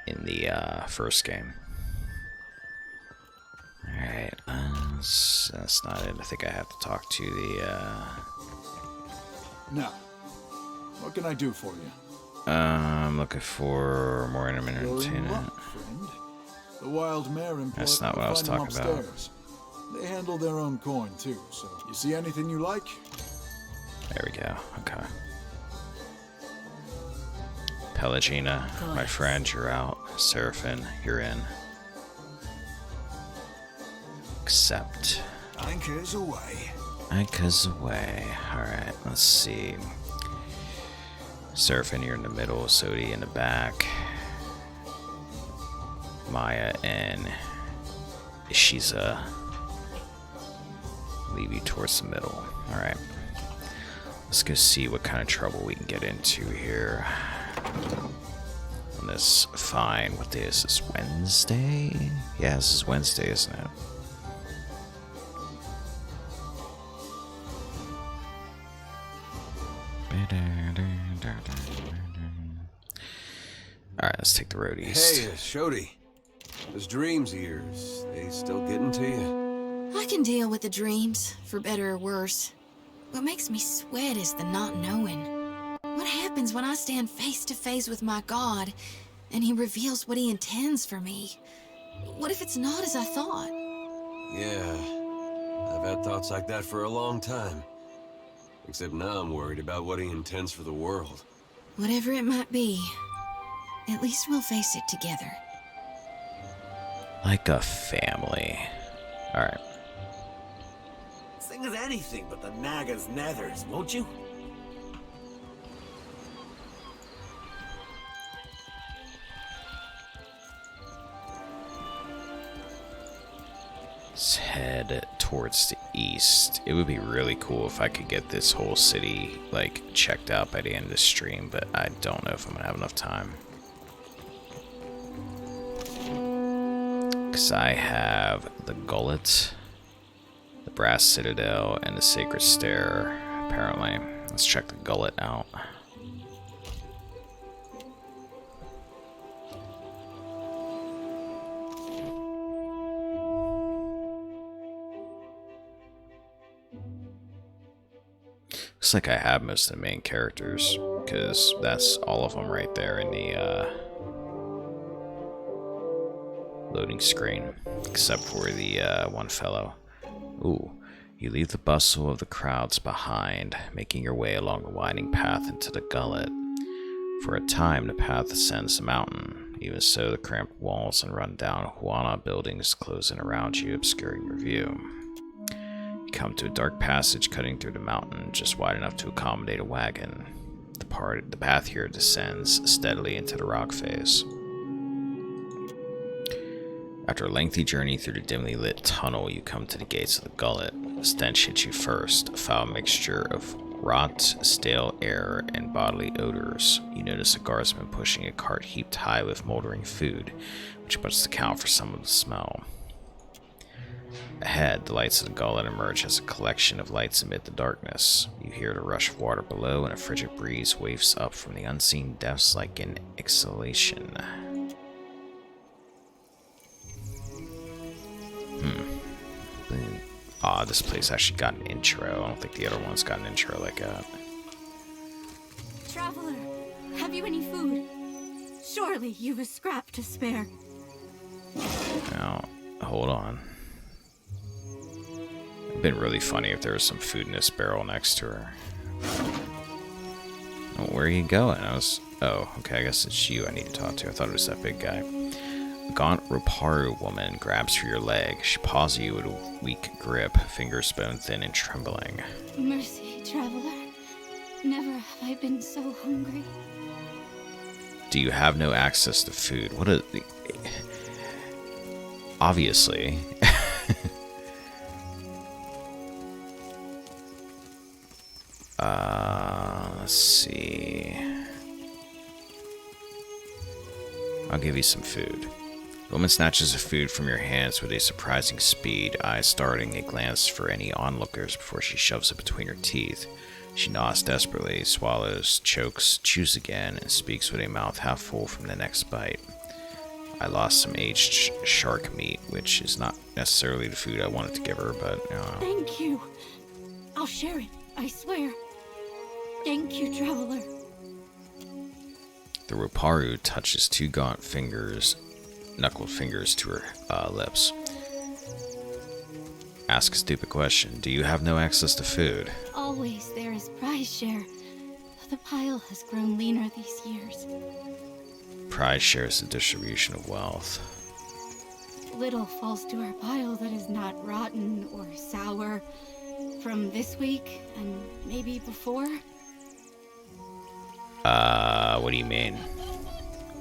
in the first game. Alright, that's not it. I think I have to talk to the, Now, what can I do for you? I'm looking for more intimate You're in entertainment. luck, friend. The wild mare employed That's not what I was find them talking about. upstairs. They handle their own coin, too, so you see anything you like? There we go. Okay. Pelagina, my friend, you're out. Seraphim, you're in. Accept. Anchors away. Anchors away. Alright, let's see. Seraphim, you're in the middle. Sodi in the back. Maya and Ishiza leave you towards the middle. Alright. Let's go see what kind of trouble we can get into here. On this fine, what day is this? Wednesday? Yeah, this is Wednesday, isn't it? Alright, let's take the road east. Hey, Shodi. Those dreams of yours, they still getting to you? I can deal with the dreams, for better or worse. What makes me sweat is the not knowing. What happens when I stand face to face with my God, and he reveals what he intends for me? What if it's not as I thought? Yeah, I've had thoughts like that for a long time. Except now I'm worried about what he intends for the world. Whatever it might be, at least we'll face it together. Like a family. Alright. Sing us anything but the Naga's nethers, won't you? Let's head towards the east. It would be really cool if I could get this whole city, like, checked out by the end of the stream, but I don't know if I'm gonna have enough time. Because I have the Gullet, the Brass Citadel, and the Sacred Stair, apparently. Let's check the Gullet out. Looks like I have most of the main characters, because that's all of them right there in the loading screen, except for the one fellow. Ooh, you leave the bustle of the crowds behind, making your way along the winding path into the Gullet. For a time, the path ascends the mountain. Even so, the cramped walls and run-down Huana buildings close in around you, obscuring your view. You come to a dark passage cutting through the mountain, just wide enough to accommodate a wagon. The path here descends steadily into the rock face. After a lengthy journey through the dimly lit tunnel, you come to the gates of the Gullet. The stench hits you first, a foul mixture of rot, stale air, and bodily odors. You notice a guardsman pushing a cart heaped high with moldering food, which must account for some of the smell. Ahead, the lights of the Gullet emerge as a collection of lights amid the darkness. You hear the rush of water below, and a frigid breeze wafts up from the unseen depths like an exhalation. This place actually got an intro. I don't think the other one's got an intro like that. Traveler, have you any food? Surely you've a scrap to spare. Now, hold on. It'd been really funny if there was some food in this barrel next to her. Oh, where are you going? Oh, okay, I guess it's you I need to talk to. I thought it was that big guy. A gaunt Roparu woman grabs for your leg. She paws you with a weak grip, fingers bone-thin and trembling. Mercy, traveler. Never have I been so hungry. Do you have no access to food? What a... Obviously. Let's see. I'll give you some food. The woman snatches the food from your hands with a surprising speed, eyes darting a glance for any onlookers before she shoves it between her teeth. She gnaws desperately, swallows, chokes, chews again, and speaks with a mouth half full from the next bite. I lost some aged shark meat, which is not necessarily the food I wanted to give her, but Thank you. I'll share it, I swear. Thank you, traveler. The Roparu touches two gaunt fingers, knuckled fingers to her lips. Ask a stupid question. Do you have no access to food? Always there is prize share. The pile has grown leaner these years. Pride shares the distribution of wealth. Little falls to our pile that is not rotten or sour from this week and maybe before. What do you mean?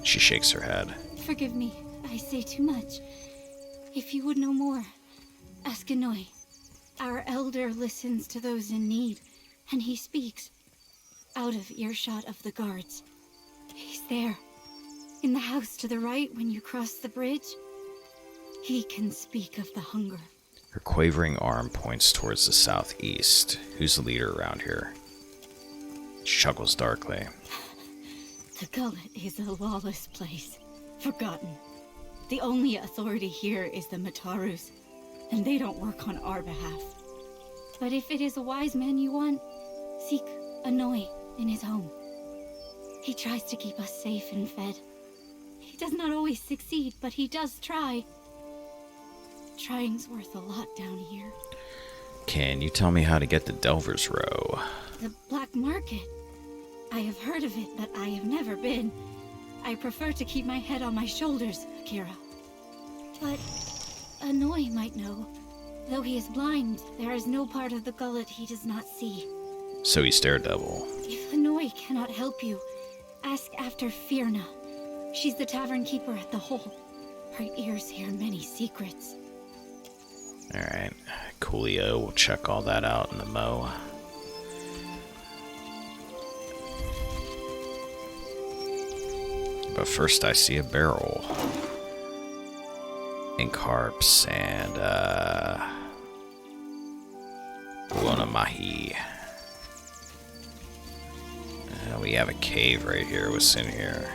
She shakes her head. Forgive me, I say too much. If you would know more, ask Anoi. Our elder listens to those in need, and he speaks out of earshot of the guards. He's there, in the house to the right when you cross the bridge. He can speak of the hunger. Her quavering arm points towards the southeast. Who's the leader around here? She chuckles darkly. The gullet is a lawless place, forgotten. The only authority here is the Matarus, and they don't work on our behalf. But if it is a wise man you want, seek Anoi in his home. He tries to keep us safe and fed. He does not always succeed, but he does try. Trying's worth a lot down here. Can you tell me how to get to Delver's Row? The black market. I have heard of it, but I have never been. I prefer to keep my head on my shoulders, Akira. But Anoi might know. Though he is blind, there is no part of the gullet he does not see. So he's Daredevil. If Anoi cannot help you, ask after Firna. She's the tavern keeper at the Hole. Her ears hear many secrets. Alright, Coolio will check all that out in the Mo. But first I see a barrel. And carps and Buona Mahi. We have a cave right here. What's in here?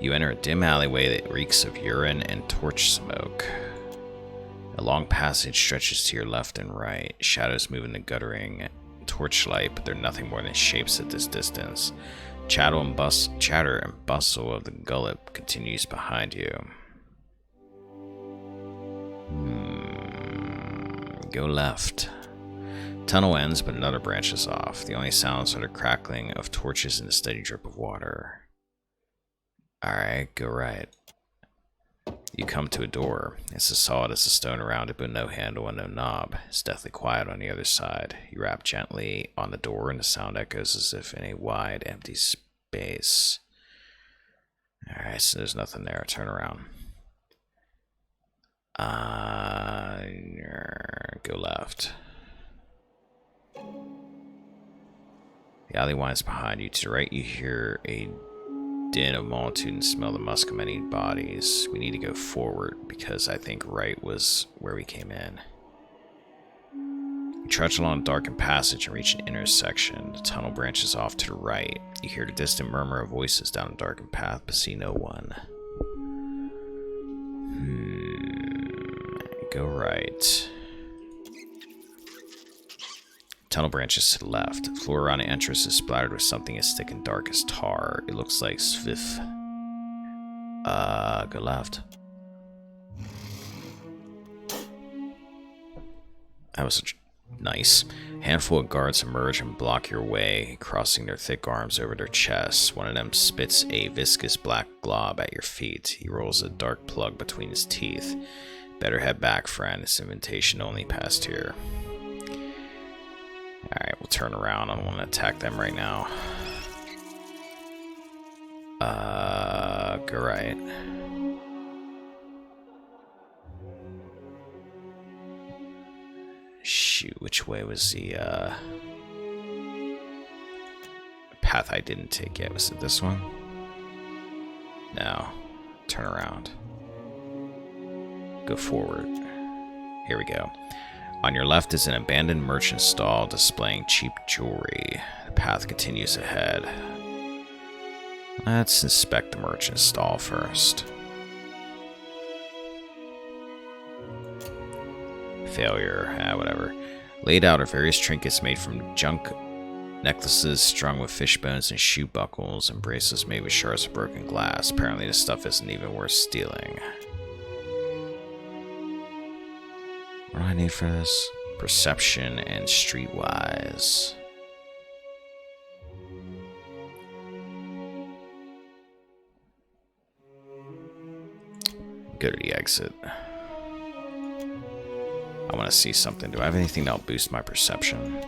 You enter a dim alleyway that reeks of urine and torch smoke. A long passage stretches to your left and right. Shadows move in the guttering torchlight, but they're nothing more than shapes at this distance. Chatter and bustle of the gullet continues behind you. Go left. Tunnel ends, but another branches off. The only sounds are the crackling of torches and the steady drip of water. Alright, go right. You come to a door. It's as solid as a stone around it, but no handle and no knob. It's deathly quiet on the other side. You rap gently on the door, and the sound echoes as if in a wide, empty space. Alright, so there's nothing there. Turn around. Go left. The alley winds behind you. To the right, you hear a din of multitude and smell the musk of many bodies. We need to go forward because I think right was where we came in. You trudge along a darkened passage and reach an intersection. The tunnel branches off to the right. You hear the distant murmur of voices down a darkened path, but see no one. Go right. Tunnel branches to the left. The floor around the entrance is splattered with something as thick and dark as tar. It looks like Svith. Go left. That was nice. A handful of guards emerge and block your way, crossing their thick arms over their chests. One of them spits a viscous black glob at your feet. He rolls a dark plug between his teeth. Better head back, friend. This invitation only passed here. Alright, we'll turn around. I don't want to attack them right now. Go right. Shoot, which way was the, path I didn't take yet? Was it this one? No. Turn around. Go forward. Here we go. On your left is an abandoned merchant stall displaying cheap jewelry. The path continues ahead. Let's inspect the merchant stall first. Failure. Whatever. Laid out are various trinkets made from junk, necklaces strung with fish bones and shoe buckles, and bracelets made with shards of broken glass. Apparently this stuff isn't even worth stealing. What do I need for this? Perception and streetwise. Go to the exit. I want to see something. Do I have anything that'll boost my perception?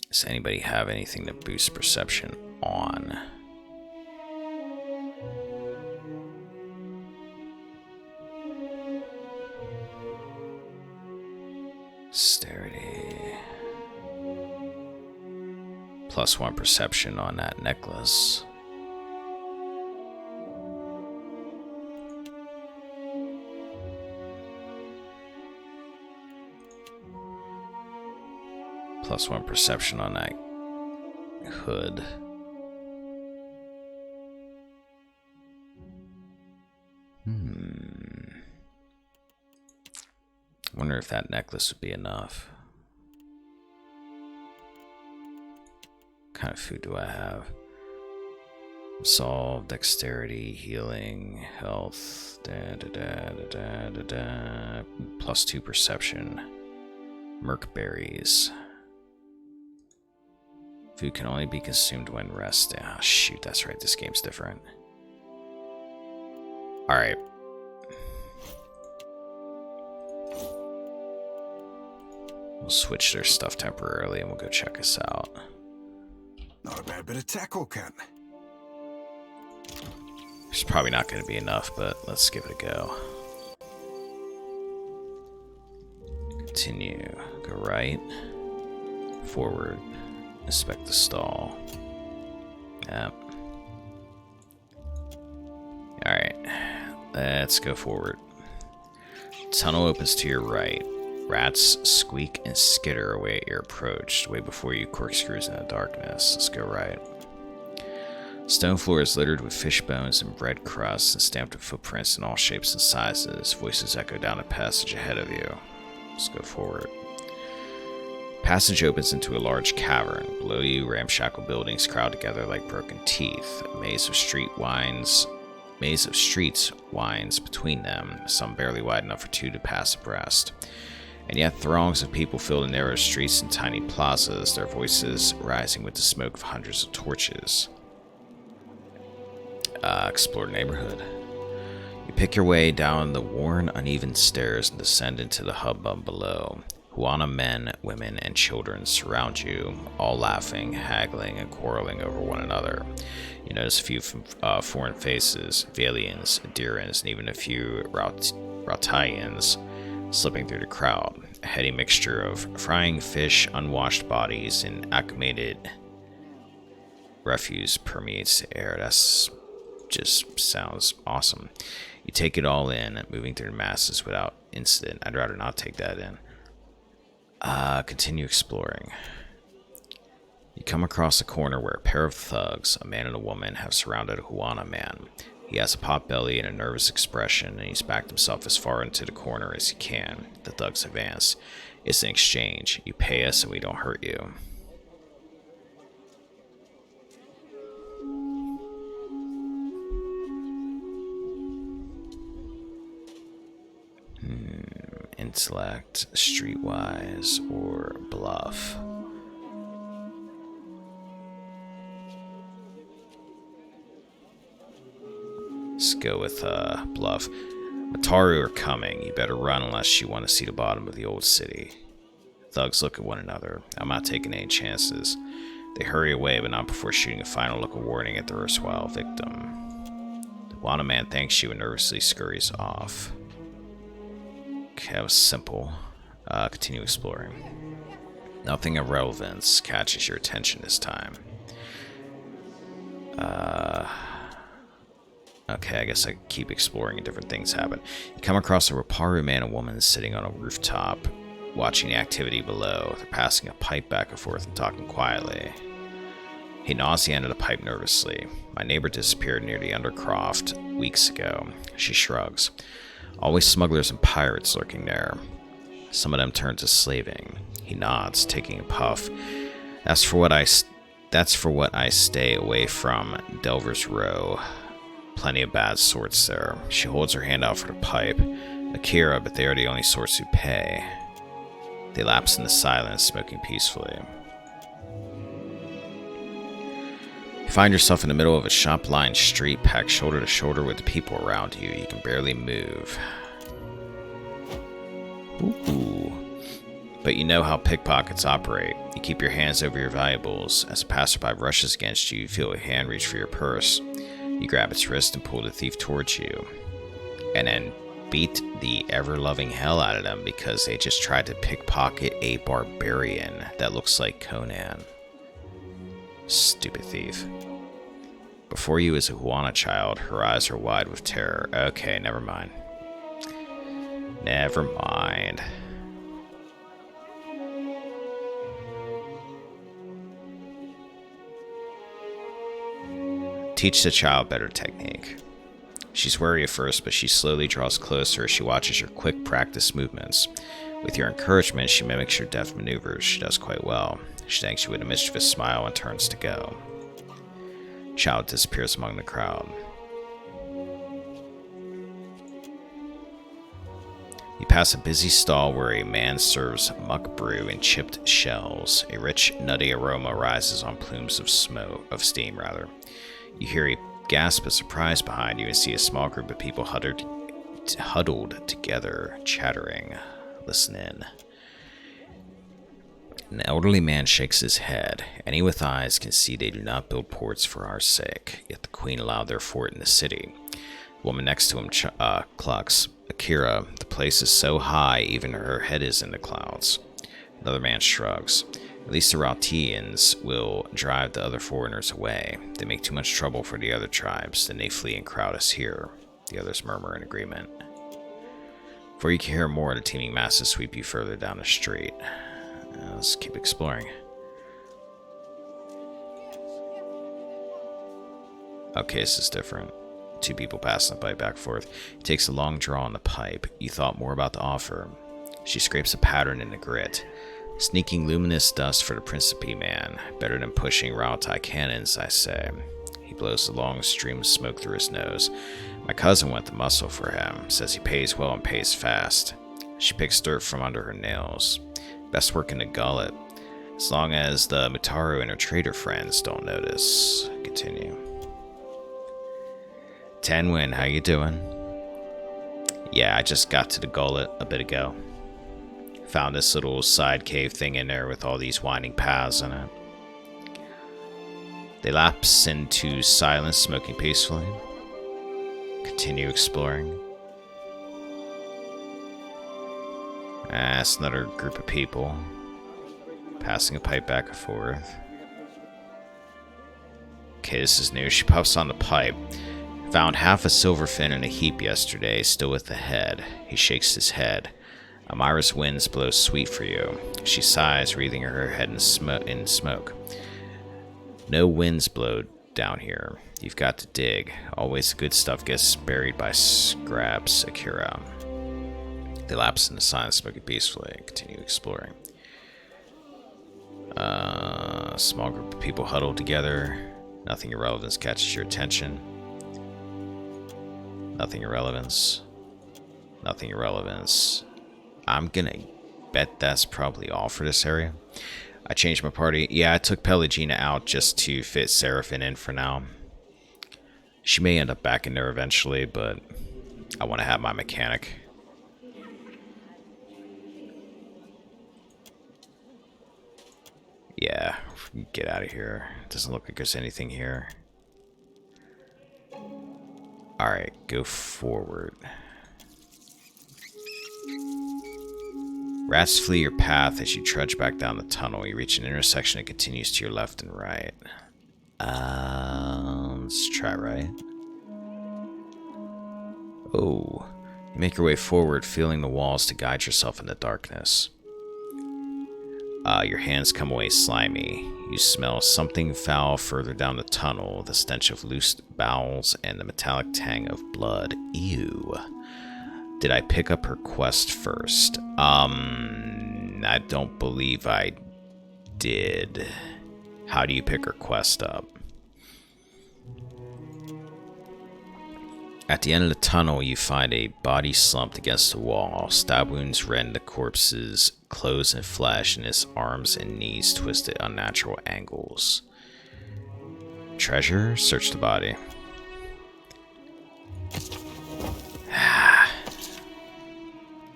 Does anybody have anything to boost perception on? Dexterity. +1 perception on that necklace. +1 perception on that hood. Wonder if that necklace would be enough. What kind of food do I have? Resolve, dexterity, healing, health, +2 perception. Merc berries. Food can only be consumed when resting. Ah, shoot, that's right, this game's different. Alright. We'll switch their stuff temporarily and we'll go check us out. Not a bad bit of tackle, Ken. There's probably not going to be enough, but let's give it a go. Continue. Go right. Forward. Inspect the stall. Yep. Alright. Let's go forward. Tunnel opens to your right. Rats squeak and skitter away at your approach, way before you corkscrews in the darkness. Let's go right. Stone floor is littered with fish bones and bread crusts and stamped with footprints in all shapes and sizes. Voices echo down a passage ahead of you. Let's go forward. Passage opens into a large cavern. Below you, ramshackle buildings crowd together like broken teeth. A maze of streets winds between them, some barely wide enough for two to pass abreast. And yet throngs of people fill the narrow streets and tiny plazas, their voices rising with the smoke of hundreds of torches. Explore the neighborhood. You pick your way down the worn, uneven stairs and descend into the hubbub below. Huana men, women, and children surround you, all laughing, haggling, and quarreling over one another. You notice a few foreign faces, Valians, Adirans, and even a few Rautaians slipping through the crowd. A heady mixture of frying fish, unwashed bodies, and acclimated refuse permeates the air. That's just sounds awesome. You take it all in, moving through the masses without incident. I'd rather not take that in. Continue exploring. You come across a corner where a pair of thugs, a man and a woman, have surrounded a Huana man. He has a pot belly and a nervous expression, and he's backed himself as far into the corner as he can. The thugs advance. It's an exchange. You pay us and we don't hurt you. Intellect, streetwise, or bluff. Let's go with bluff. Mataru are coming. You better run unless you want to see the bottom of the old city. Thugs look at one another. I'm not taking any chances. They hurry away, but not before shooting a final look of warning at their erstwhile victim. The Wana man thanks you and nervously scurries off. Okay, that was simple. Continue exploring. Nothing of relevance catches your attention this time. Okay, I guess I keep exploring and different things happen. You come across a Raparu man and woman sitting on a rooftop. watching the activity below. They're passing a pipe back and forth and talking quietly. He gnaws the end of the pipe nervously. My neighbor disappeared near the Undercroft weeks ago. She shrugs. Always smugglers and pirates lurking there. Some of them turn to slaving. He nods, taking a puff. That's for what I stay away from. Delver's Row. Plenty of bad sorts there. She holds her hand out for the pipe. Akira, but they are the only sorts who pay. They lapse into silence, smoking peacefully. You find yourself in the middle of a shop-lined street, packed shoulder to shoulder with the people around you. You can barely move. Ooh. But you know how pickpockets operate. You keep your hands over your valuables. As a passerby rushes against you, you feel a hand reach for your purse. You grab its wrist and pull the thief towards you. And then beat the ever-loving hell out of them because they just tried to pickpocket a barbarian that looks like Conan. Stupid thief. Before you is a Huana child. Her eyes are wide with terror. Okay, never mind. Never mind. Teach the child better technique. She's wary at first, but she slowly draws closer as she watches your quick practice movements. With your encouragement, she mimics your deft maneuvers. She does quite well. She thanks you with a mischievous smile and turns to go. Child disappears among the crowd. You pass a busy stall where a man serves muck brew in chipped shells. A rich, nutty aroma rises on plumes of steam. You hear a gasp of surprise behind you and see a small group of people huddled together, chattering. Listen in. An elderly man shakes his head. Any with eyes can see they do not build ports for our sake, yet the queen allowed their fort in the city. The woman next to him clucks. Akira, the place is so high, even her head is in the clouds. Another man shrugs. At least the Rautians will drive the other foreigners away. They make too much trouble for the other tribes, then they flee and crowd us here. The others murmur in agreement. Before you can hear more, the teeming masses sweep you further down the street. Let's keep exploring. Okay, this is different. Two people passing the pipe back and forth. He takes a long draw on the pipe. You thought more about the offer. She scrapes a pattern in the grit. Sneaking luminous dust for the Principe man. Better than pushing Rautai cannons, I say. He blows a long stream of smoke through his nose. My cousin went the muscle for him. Says he pays well and pays fast. She picks dirt from under her nails. Best work in the gullet. As long as the Mutaru and her trader friends don't notice. Continue. Tenwin, how you doing? Yeah, I just got to the gullet a bit ago. Found this little side cave thing in there with all these winding paths in it. They lapse into silence, smoking peacefully. Continue exploring. That's another group of people. Passing a pipe back and forth. Okay, this is new. She puffs on the pipe. Found half a silver fin in a heap yesterday, still with the head. He shakes his head. Amira's winds blow sweet for you. She sighs, wreathing her head in smoke. No winds blow down here. You've got to dig. Always the good stuff gets buried by scraps, Akira. They lapse into silence, smoking peacefully, and continue exploring. A small group of people huddled together. Nothing of relevance catches your attention. Nothing of relevance. Nothing of relevance. I'm gonna bet that's probably all for this area. I changed my party. Yeah, I took Pelagina out just to fit Seraphine in for now. She may end up back in there eventually, but I want to have my mechanic. Yeah, get out of here. Doesn't look like there's anything here. Alright, go forward. Rats flee your path as you trudge back down the tunnel. You reach an intersection that continues to your left and right. Let's try right. Oh. You make your way forward, feeling the walls to guide yourself in the darkness. Your hands come away slimy. You smell something foul further down the tunnel, the stench of loose bowels and the metallic tang of blood. Ew. Did I pick up her quest first? I don't believe I did. How do you pick her quest up? At the end of the tunnel, you find a body slumped against the wall. Stab wounds rend the corpse's clothes and flesh, and his arms and knees twisted at unnatural angles. Treasure? Search the body.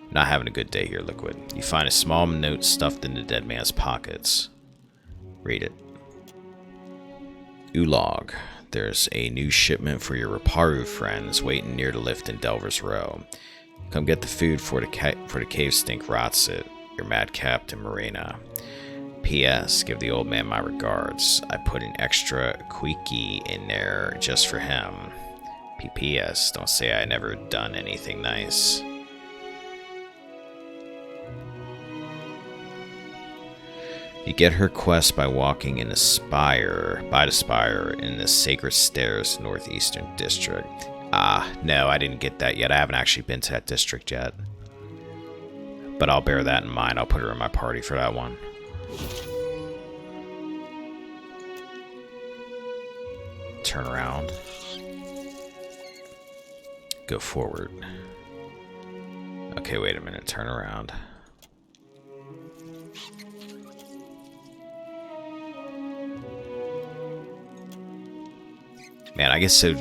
Not having a good day here, Liquid. You find a small note stuffed in the dead man's pockets. Read it. Ulog. There's a new shipment for your Raparu friends waiting near the lift in Delver's Row. Come get the food for the cave stink rots it. Your mad Captain Marina. P.S. Give the old man my regards. I put an extra quickie in there just for him. P.P.S. Don't say I never done anything nice. You get her quest by walking in the spire, by the spire in the Sacred Stairs Northeastern District. No, I didn't get that yet. I haven't actually been to that district yet. But I'll bear that in mind. I'll put her in my party for that one. Turn around. Go forward. Okay, wait a minute. Turn around. Man, I guess so.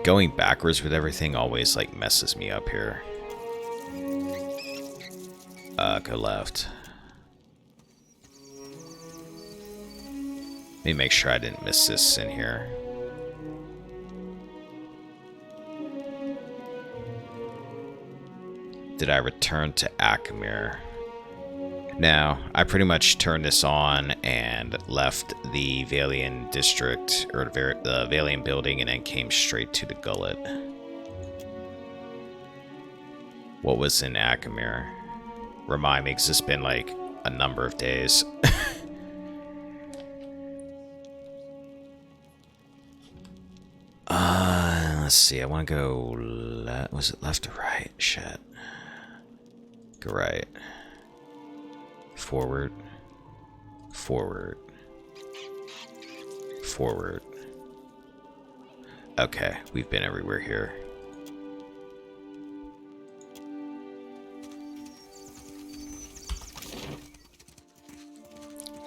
Going backwards with everything always like messes me up here. Go left. Let me make sure I didn't miss this in here. Did I return to Akamir? No, I pretty much turned this on and left the Valian district, or the Valian building, and then came straight to the gullet. What was in Akamir? Remind me, because it's been like a number of days. Let's see, I want to go was it left or right? Shit. Go right. Forward. Forward. Forward. Okay, we've been everywhere here.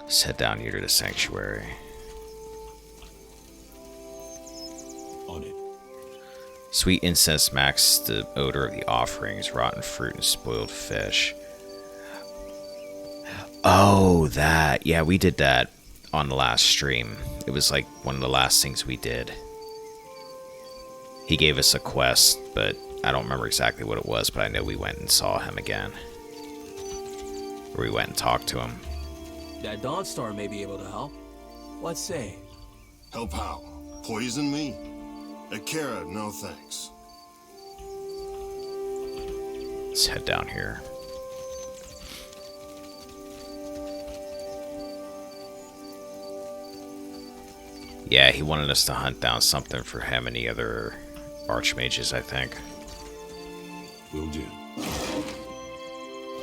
Let's head down here to the sanctuary. On it. Sweet incense masks the odor of the offerings, rotten fruit, and spoiled fish. Oh, that. Yeah, we did that on the last stream. It was like one of the last things we did. He gave us a quest, but I don't remember exactly what it was, but I know we went and saw him again. Or we went and talked to him. That Dawnstar may be able to help. What say? Help how? Poison me? Akira, no thanks. Let's head down here. Yeah, he wanted us to hunt down something for him and the other archmages, I think. Will do.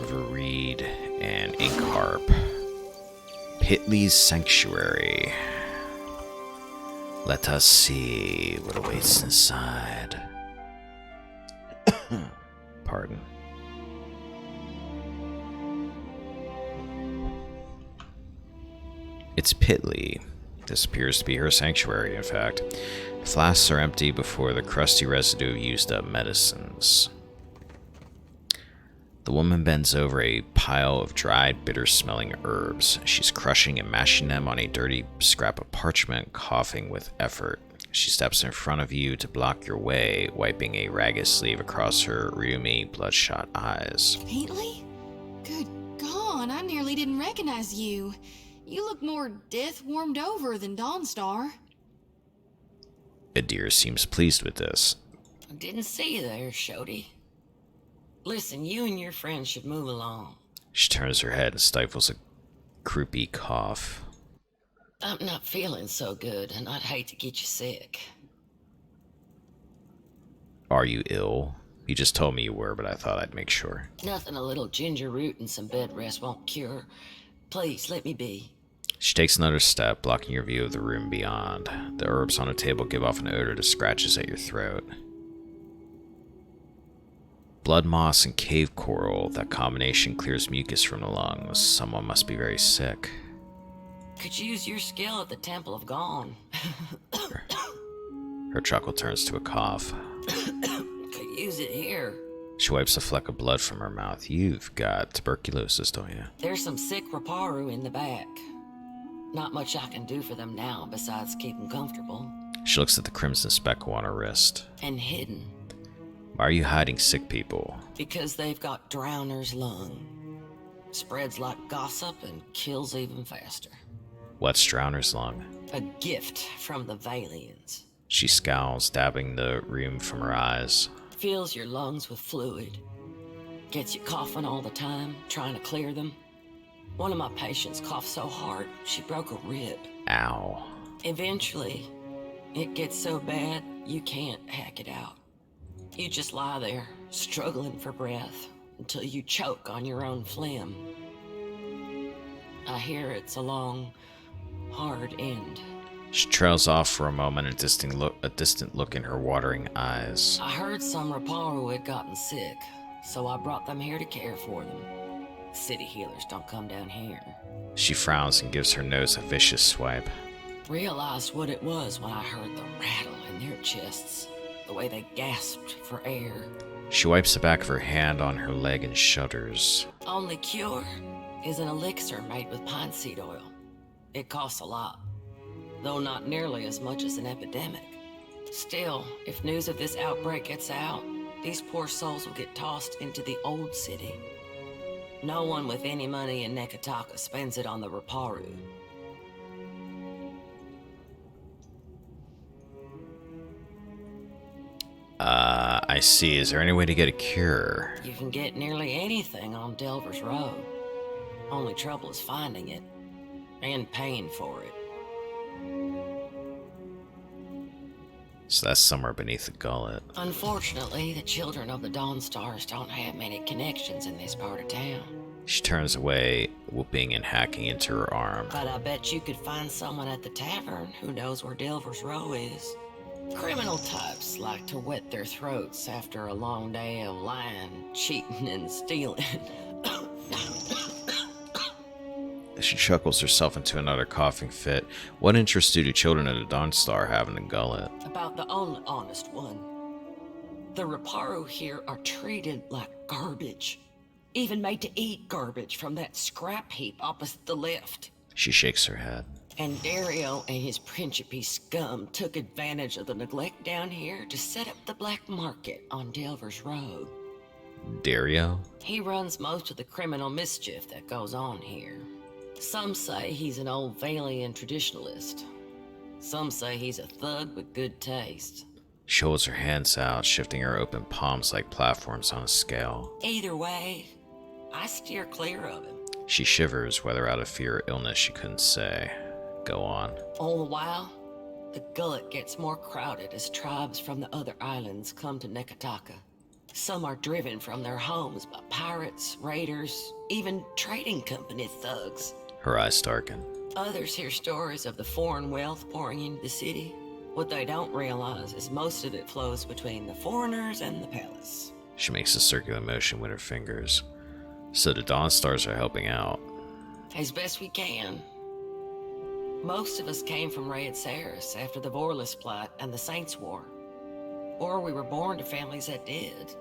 River Reed and Inkharp. Pitley's Sanctuary. Let us see what awaits inside. Pardon. It's Pitley. This appears to be her sanctuary, in fact. Flasks are empty before the crusty residue of used-up medicines. The woman bends over a pile of dried, bitter-smelling herbs. She's crushing and mashing them on a dirty scrap of parchment, coughing with effort. She steps in front of you to block your way, wiping a ragged sleeve across her rheumy, bloodshot eyes. Wheatley? Good God, I nearly didn't recognize you. You look more death-warmed over than Dawnstar. Adir seems pleased with this. I didn't see you there, Shody. Listen, you and your friends should move along. She turns her head and stifles a croupy cough. I'm not feeling so good, and I'd hate to get you sick. Are you ill? You just told me you were, but I thought I'd make sure. Nothing a little ginger root and some bed rest won't cure. Please, let me be. She takes another step, blocking your view of the room beyond. The herbs on a table give off an odor that scratches at your throat. Blood moss and cave coral, that combination clears mucus from the lungs. Someone must be very sick. Could use your skill at the Temple of Gone. Her chuckle turns to a cough. Could use it here. She wipes a fleck of blood from her mouth. You've got tuberculosis, don't you? There's some sick Raparu in the back. Not much I can do for them now besides keep them comfortable. She looks at the crimson speckle on her wrist. And hidden. Why are you hiding sick people? Because they've got drowner's lung. Spreads like gossip and kills even faster. What's Drowner's lung? A gift from the Valians. She scowls, dabbing the rheum from her eyes. Fills your lungs with fluid. Gets you coughing all the time, trying to clear them. One of my patients coughed so hard, she broke a rib. Ow. Eventually, it gets so bad, you can't hack it out. You just lie there, struggling for breath, until you choke on your own phlegm. I hear it's a long, hard end. She trails off for a moment, a distant look in her watering eyes. I heard some Raparu had gotten sick, so I brought them here to care for them. City healers don't come down here. She frowns and gives her nose a vicious swipe. Realized what it was when I heard the rattle in their chests, the way they gasped for air. She wipes the back of her hand on her leg and shudders. Only cure is an elixir made with pine seed oil. It costs a lot, though not nearly as much as an epidemic. Still, if news of this outbreak gets out, these poor souls will get tossed into the old city. No one with any money in Nekataka spends it on the Raparu. I see. Is there any way to get a cure? You can get nearly anything on Delver's Road. Only trouble is finding it, and paying for it. So that's somewhere beneath the gullet. Unfortunately, the children of the Dawnstars don't have many connections in this part of town. She turns away, whooping and hacking into her arm. But I bet you could find someone at the tavern who knows where Delver's Row is. Criminal types like to wet their throats after a long day of lying, cheating, and stealing. She chuckles herself into another coughing fit. What interest do the children of the Dawnstar have in the gullet? About the only honest one. The Raparu here are treated like garbage. Even made to eat garbage from that scrap heap opposite the lift. She shakes her head. And Dario and his Principe scum took advantage of the neglect down here to set up the black market on Delver's Road. Dario? He runs most of the criminal mischief that goes on here. Some say he's an old Valian traditionalist. Some say he's a thug with good taste. She holds her hands out, shifting her open palms like platforms on a scale. Either way, I steer clear of him. She shivers, whether out of fear or illness she couldn't say. Go on. All the while, the gullet gets more crowded as tribes from the other islands come to Nekataka. Some are driven from their homes by pirates, raiders, even trading company thugs. Her eyes darken. Others hear stories of the foreign wealth pouring into the city. What they don't realize is most of it flows between the foreigners and the palace. She makes a circular motion with her fingers. So the Dawnstars are helping out. As best we can. Most of us came from Raid Saris after the Vorlis Plot and the Saints War. Or we were born to families that did.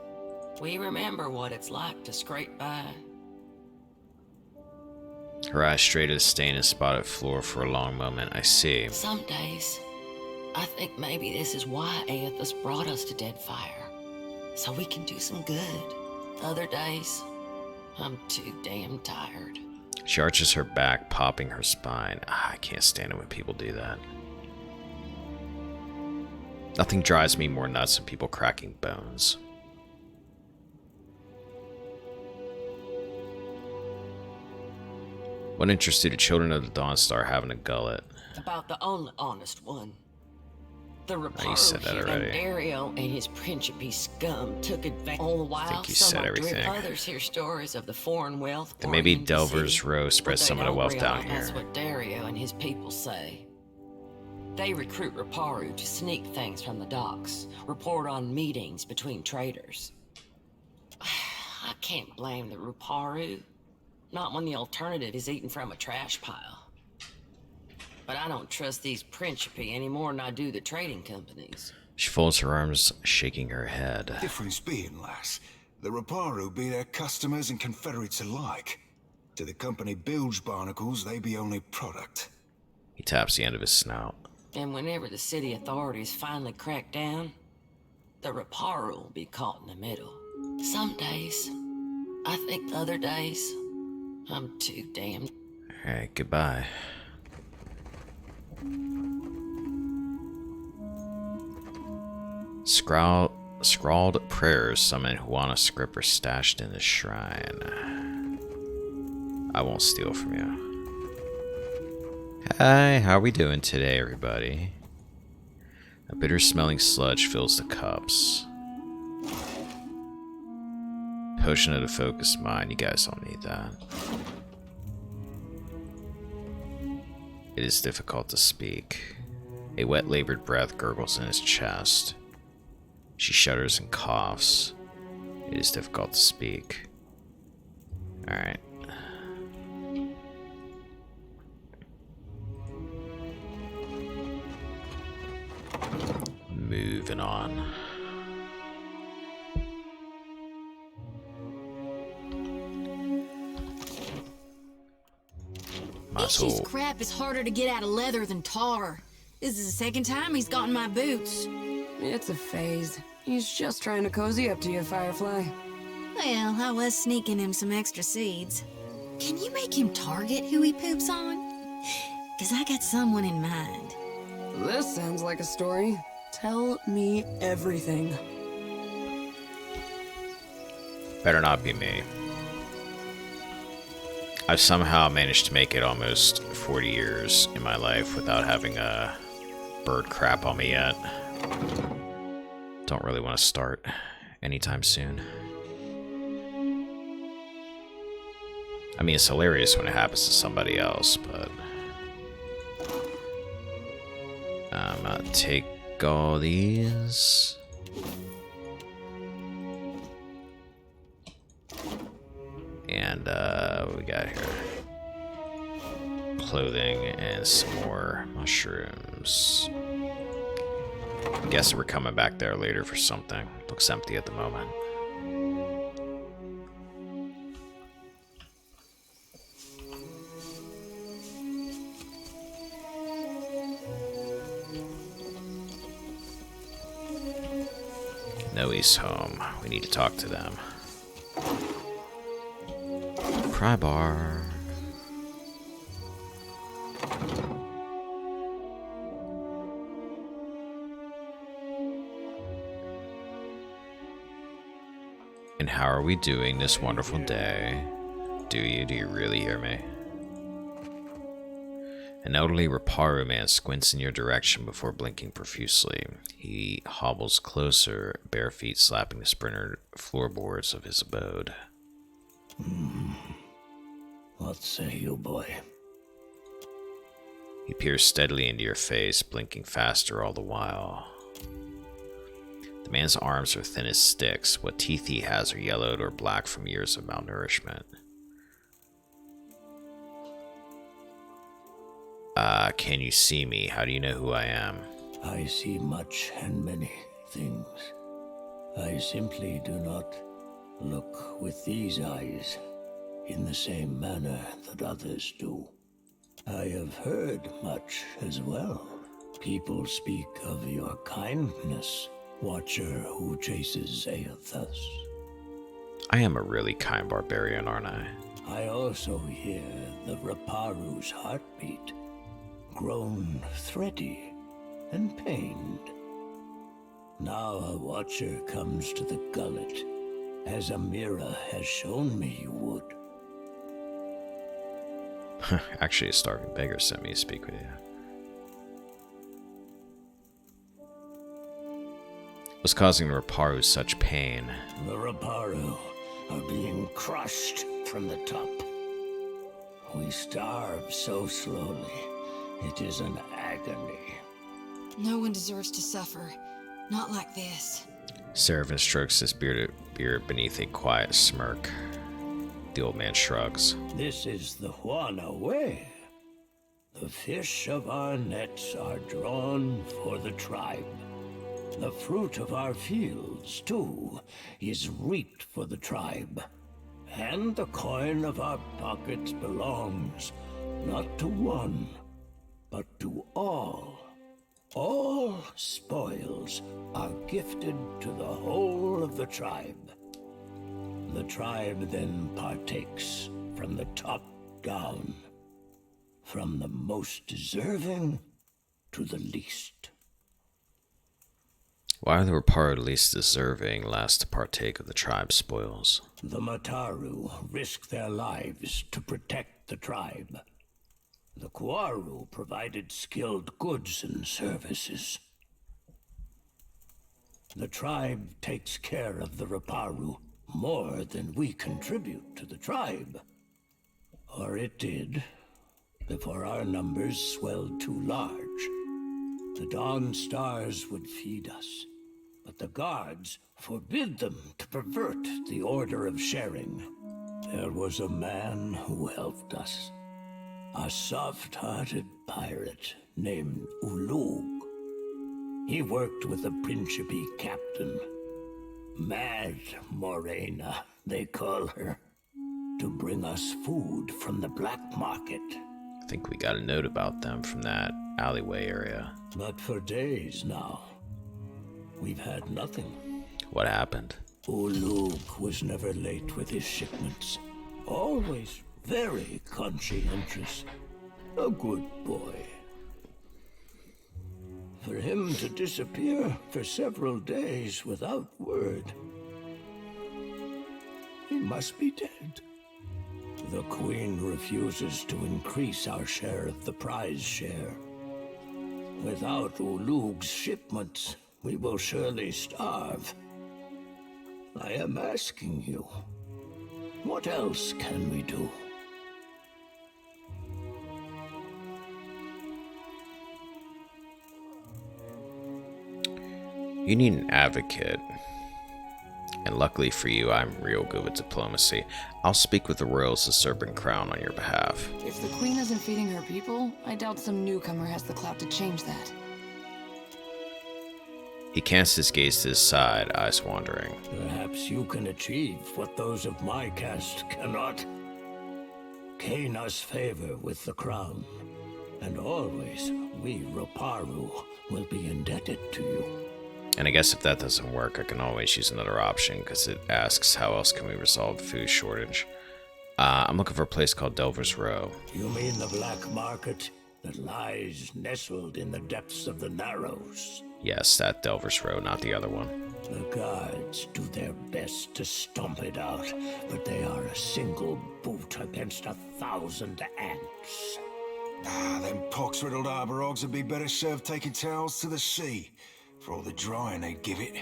We remember what it's like to scrape by. Her eyes straight at a stained spotted floor for a long moment. I see. Some days, I think maybe this is why Aethys brought us to Deadfire. So we can do some good. Other days, I'm too damn tired. She arches her back, popping her spine. I can't stand it when people do that. Nothing drives me more nuts than people cracking bones. What interest do the children of the Dawnstar have in a gullet? About the only honest one. The you Reparu said that already. and Dario and his Principe scum took advantage. All the while, you some said of everything. others hear stories of the foreign wealth. Then maybe pouring into the Delver's city, Row but spreads they some of the don't wealth down realize here. what Dario and his people say. They recruit Reparu to sneak things from the docks, report on meetings between traders. I can't blame the Reparu. Not when the alternative is eating from a trash pile. But I don't trust these Principe any more than I do the trading companies. She folds her arms, shaking her head. Difference being, lass, the Reparu be their customers and confederates alike. To the company bilge barnacles, they be only product. He taps the end of his snout. And whenever the city authorities finally crack down, the Reparu will be caught in the middle. Some days, I think the other days, I'm too damned. Alright, goodbye. Scrawled prayers summon Huana script stashed in the shrine. I won't steal from you. Hi, how are we doing today, everybody? A bitter-smelling sludge fills the cups. Potion of the focused mind. You guys don't need that. It is difficult to speak. A wet, labored breath gurgles in his chest. She shudders and coughs. It is difficult to speak. Alright. Moving on. Ishi's crap is harder to get out of leather than tar. This is the second time he's gotten my boots. It's a phase. He's just trying to cozy up to you, Firefly. Well, I was sneaking him some extra seeds. Can you make him target who he poops on? 'Cause I got someone in mind. This sounds like a story. Tell me everything. Better not be me. I've somehow managed to make it almost 40 years in my life without having a bird crap on me yet. Don't really want to start anytime soon. I mean, it's hilarious when it happens to somebody else, but I'm gonna take all these. And what we got here? Clothing and some more mushrooms. Guess we're coming back there later for something. Looks empty at the moment. Noe's home. We need to talk to them. Pry bar. And how are we doing this wonderful day? Do you really hear me? An elderly Reparu man squints in your direction before blinking profusely. He hobbles closer, bare feet slapping the splintered floorboards of his abode. What say you, boy? He peers steadily into your face, blinking faster all the while. The man's arms are thin as sticks. What teeth he has are yellowed or black from years of malnourishment. Can you see me? How do you know who I am? I see much and many things. I simply do not look with these eyes in the same manner that others do. I have heard much as well. People speak of your kindness, Watcher who chases Aethus. I am a really kind barbarian, aren't I? I also hear the Reparu's heartbeat, grown thready and pained. Now a Watcher comes to the gullet, as Amira has shown me you would. Actually, a starving beggar sent me to speak with you. What's causing the Raparu such pain? The Raparu are being crushed from the top. We starve so slowly. It is an agony. No one deserves to suffer. Not like this. Seraphim strokes his beard beneath a quiet smirk. The old man shrugs. This is the Huana way. The fish of our nets are drawn for the tribe. The fruit of our fields, too, is reaped for the tribe. And the coin of our pockets belongs not to one, but to all. All spoils are gifted to the whole of the tribe. The tribe then partakes from the top down, from the most deserving to the least. Why are the Raparu least deserving last to partake of the tribe's spoils? The Mataru risk their lives to protect the tribe. The Kuaru provided skilled goods and services. The tribe takes care of the Raparu more than we contribute to the tribe. Or it did, before our numbers swelled too large. The Dawn Stars would feed us, but the guards forbid them to pervert the order of sharing. There was a man who helped us. A soft-hearted pirate named Ulug. He worked with the Principe captain. Mad Morena, they call her. To bring us food from the black market. I think we got a note about them from that alleyway area. But for days now, we've had nothing. What happened? Ulug was never late with his shipments. Always very conscientious. A good boy. For him to disappear for several days without word, he must be dead. The Queen refuses to increase our share of the prize share. Without Ulug's shipments, we will surely starve. I am asking you, what else can we do? You need an advocate. And luckily for you, I'm real good with diplomacy. I'll speak with the royals of Serpent Crown on your behalf. If the queen isn't feeding her people, I doubt some newcomer has the clout to change that. He casts his gaze to his side, eyes wandering. Perhaps you can achieve what those of my caste cannot. Gain us favor with the crown. And always, we Raparu will be indebted to you. And I guess if that doesn't work, I can always use another option, because it asks how else can we resolve the food shortage. I'm looking for a place called Delver's Row. You mean the black market that lies nestled in the depths of the Narrows? Yes, that Delver's Row, not the other one. The guards do their best to stomp it out, but they are a single boot against 1,000 ants. Them pox-riddled arbor hogs would be better served taking towels to the sea, for all the drying they'd give it.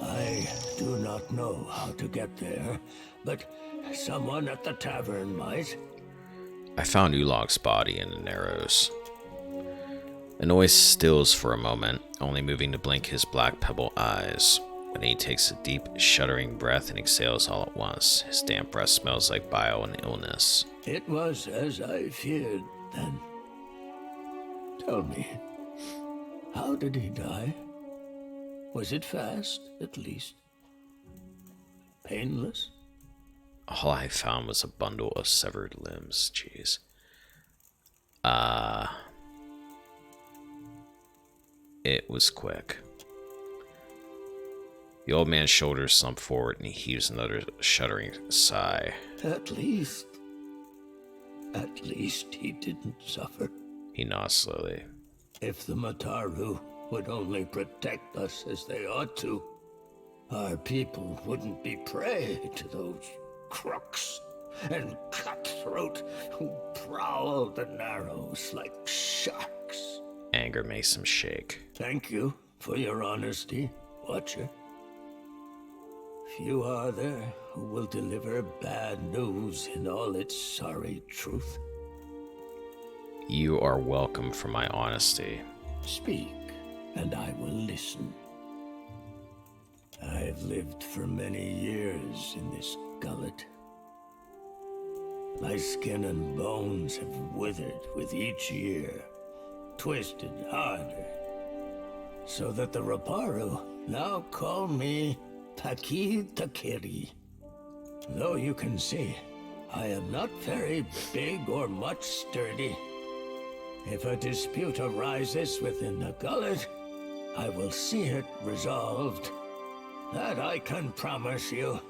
I do not know how to get there, but someone at the tavern might. I found Ulog's body in the Narrows. The noise stills for a moment, only moving to blink his black pebble eyes. When he takes a deep, shuddering breath and exhales all at once, his damp breath smells like bile and illness. It was as I feared, then. Tell me, how did he die? Was it fast, at least? Painless? All I found was a bundle of severed limbs. Jeez. It was quick. The old man's shoulders slump forward and he heaves another shuddering sigh. At least he didn't suffer. He nods slowly. If the Mataru would only protect us as they ought to, our people wouldn't be prey to those crooks. and cutthroat who prowl the Narrows like sharks. Anger makes him shake. Thank you for your honesty, Watcher. Few are there who will deliver bad news in all its sorry truth. You are welcome for my honesty. Speak, and I will listen. I've lived for many years in this gullet. My skin and bones have withered with each year, twisted harder, so that the Raparu now call me Taki Takiri. Though you can see, I am not very big or much sturdy. If a dispute arises within the gullet, I will see it resolved. That I can promise you.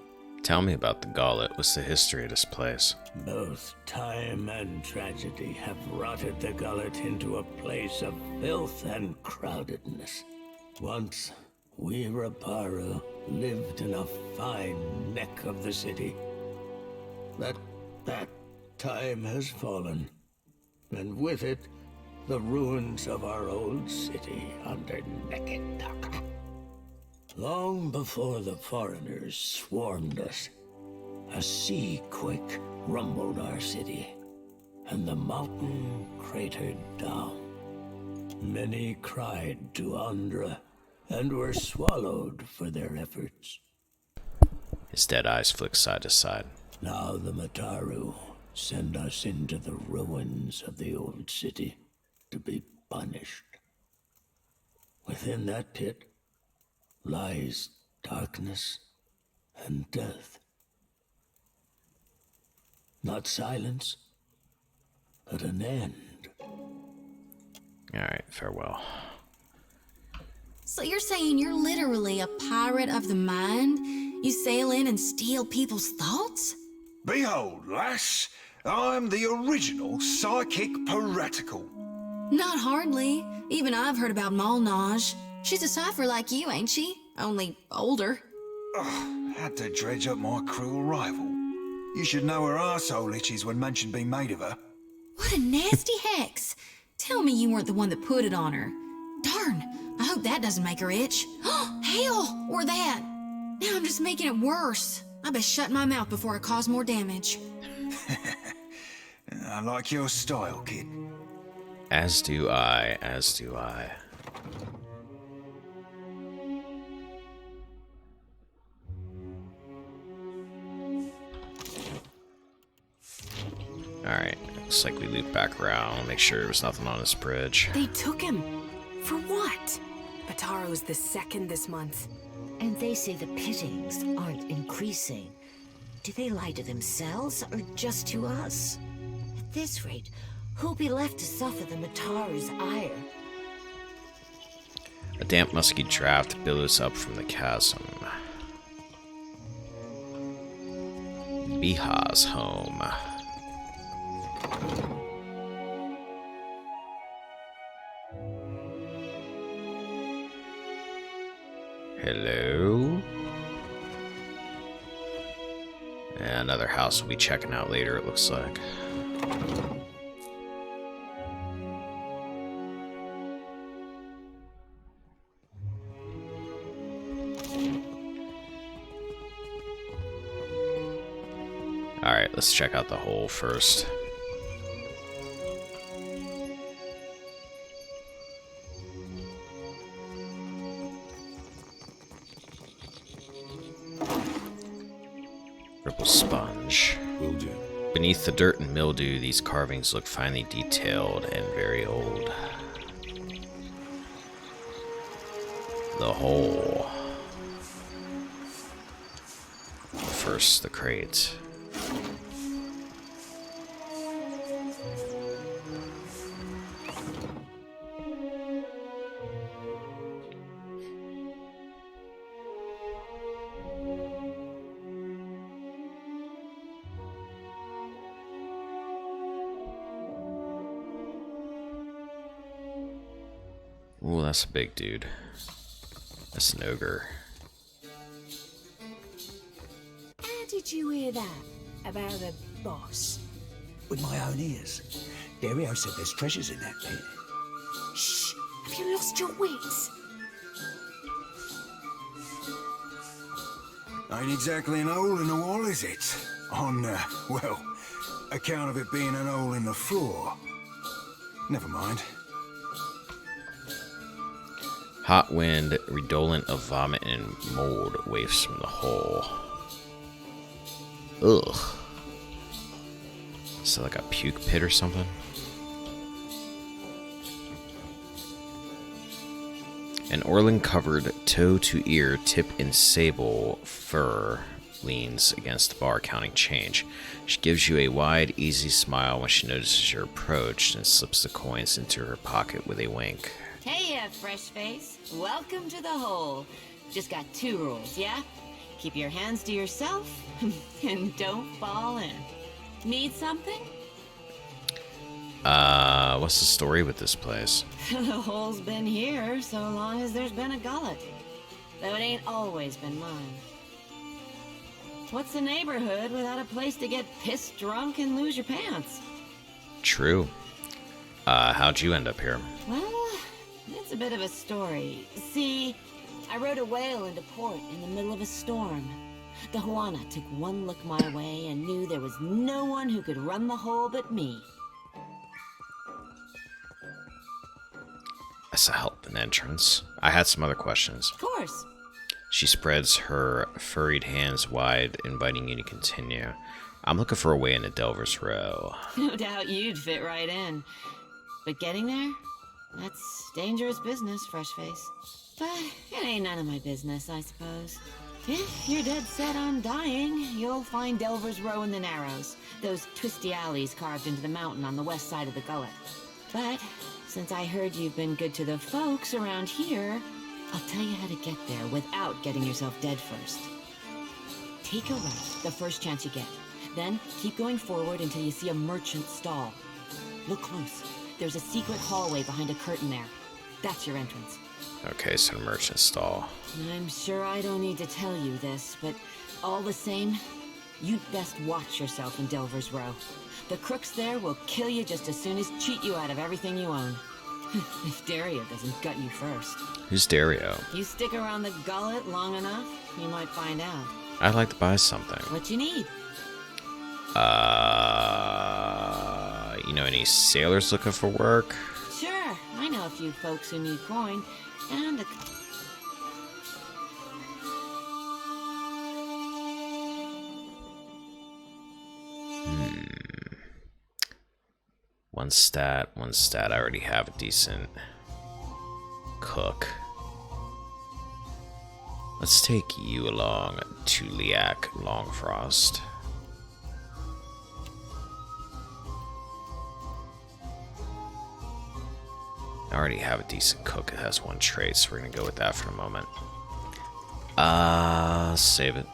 Tell me about the Gauntlet. What's the history of this place? Both time and tragedy have rotted the gullet into a place of filth and crowdedness. Once, we Raparu lived in a fine neck of the city. That time has fallen, and with it, the ruins of our old city under Neketaka. Long before the foreigners swarmed us, a sea quake rumbled our city, and the mountain cratered down. Many cried to Andra, and were swallowed for their efforts. His dead eyes flick side to side. Now the Mataru send us into the ruins of the old city to be punished. Within that pit lies darkness and death. Not silence, but an end. Alright, farewell. So you're saying you're literally a pirate of the mind? You sail in and steal people's thoughts? Behold, lass, I'm the original psychic piratical. Not hardly. Even I've heard about Malnage. She's a cipher like you, ain't she? Only older. Ugh, had to dredge up my cruel rival. You should know her arsehole itches when mention be made of her. What a nasty hex. Tell me you weren't the one that put it on her. Darn, I hope that doesn't make her itch. Hell, or that. Now I'm just making it worse. I best shut my mouth before I cause more damage. I like your style, kid. As do I, as do I. Alright, looks like we loop back around, make sure there was nothing on this bridge. They took him. For what? Bataro's the second this month. And they say the pittings aren't increasing. Do they lie to themselves or just to us? At this rate, who'll be left to suffer the Mataru's ire? A damp, musky draft billows up from the chasm. Biha's home. Hello? And another house we'll be checking out later, it looks like. Alright, let's check out the hole first. Ripple sponge. Will do. Beneath the dirt and mildew, these carvings look finely detailed and very old. The hole. First, the crate. Ooh, that's a big dude. That's an ogre. How did you hear that? About a boss. With my own ears. Dario said there's treasures in that pit. Shh! Have you lost your wits? Ain't exactly an hole in the wall, is it? On, well, account of it being an hole in the floor. Never mind. Hot wind, redolent of vomit and mold, wafts from the hole. Ugh. Is that like a puke pit or something? An Orlin-covered toe-to-ear tip in sable fur leans against the bar, counting change. She gives you a wide, easy smile when she notices your approach and slips the coins into her pocket with a wink. Hey, fresh face. Welcome to the hole. Just got 2 rules, yeah? Keep your hands to yourself and don't fall in. Need something? What's the story with this place? The hole's been here so long as there's been a gullet. Though it ain't always been mine. What's a neighborhood without a place to get pissed drunk and lose your pants? True. How'd you end up here? Well, it's a bit of a story. See, I rode a whale into port in the middle of a storm. The Juana took one look my way and knew there was no one who could run the hole but me. That's a hell of an entrance. I had some other questions. Of course. She spreads her furried hands wide, inviting you to continue. I'm looking for a way into Delver's Row. No doubt you'd fit right in. But getting there? That's dangerous business, fresh face. But it ain't none of my business, I suppose. If you're dead set on dying, you'll find Delver's Row in the Narrows. Those twisty alleys carved into the mountain on the west side of the gullet. But since I heard you've been good to the folks around here, I'll tell you how to get there without getting yourself dead first. Take a right the first chance you get. Then keep going forward until you see a merchant stall. Look close. There's a secret hallway behind a curtain there. That's your entrance. Okay, so merchant stall. I'm sure I don't need to tell you this, but all the same, you'd best watch yourself in Delver's Row. The crooks there will kill you just as soon as cheat you out of everything you own. If Dario doesn't gut you first. Who's Dario? You stick around the gullet long enough, you might find out. I'd like to buy something. What you need? You know any sailors looking for work? Sure, I know a few folks who need coin, and a... One stat. I already have a decent cook. Let's take you along to Liak Longfrost. I already have a decent cook. It has 1 trait, so we're gonna go with that for a moment. Save it.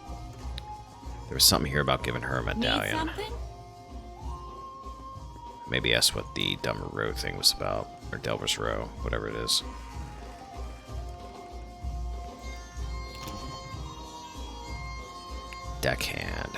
There was something here about giving her a medallion. Need something? Maybe that's what the Dumber Road thing was about. Or Delver's Row, whatever it is. Deckhand.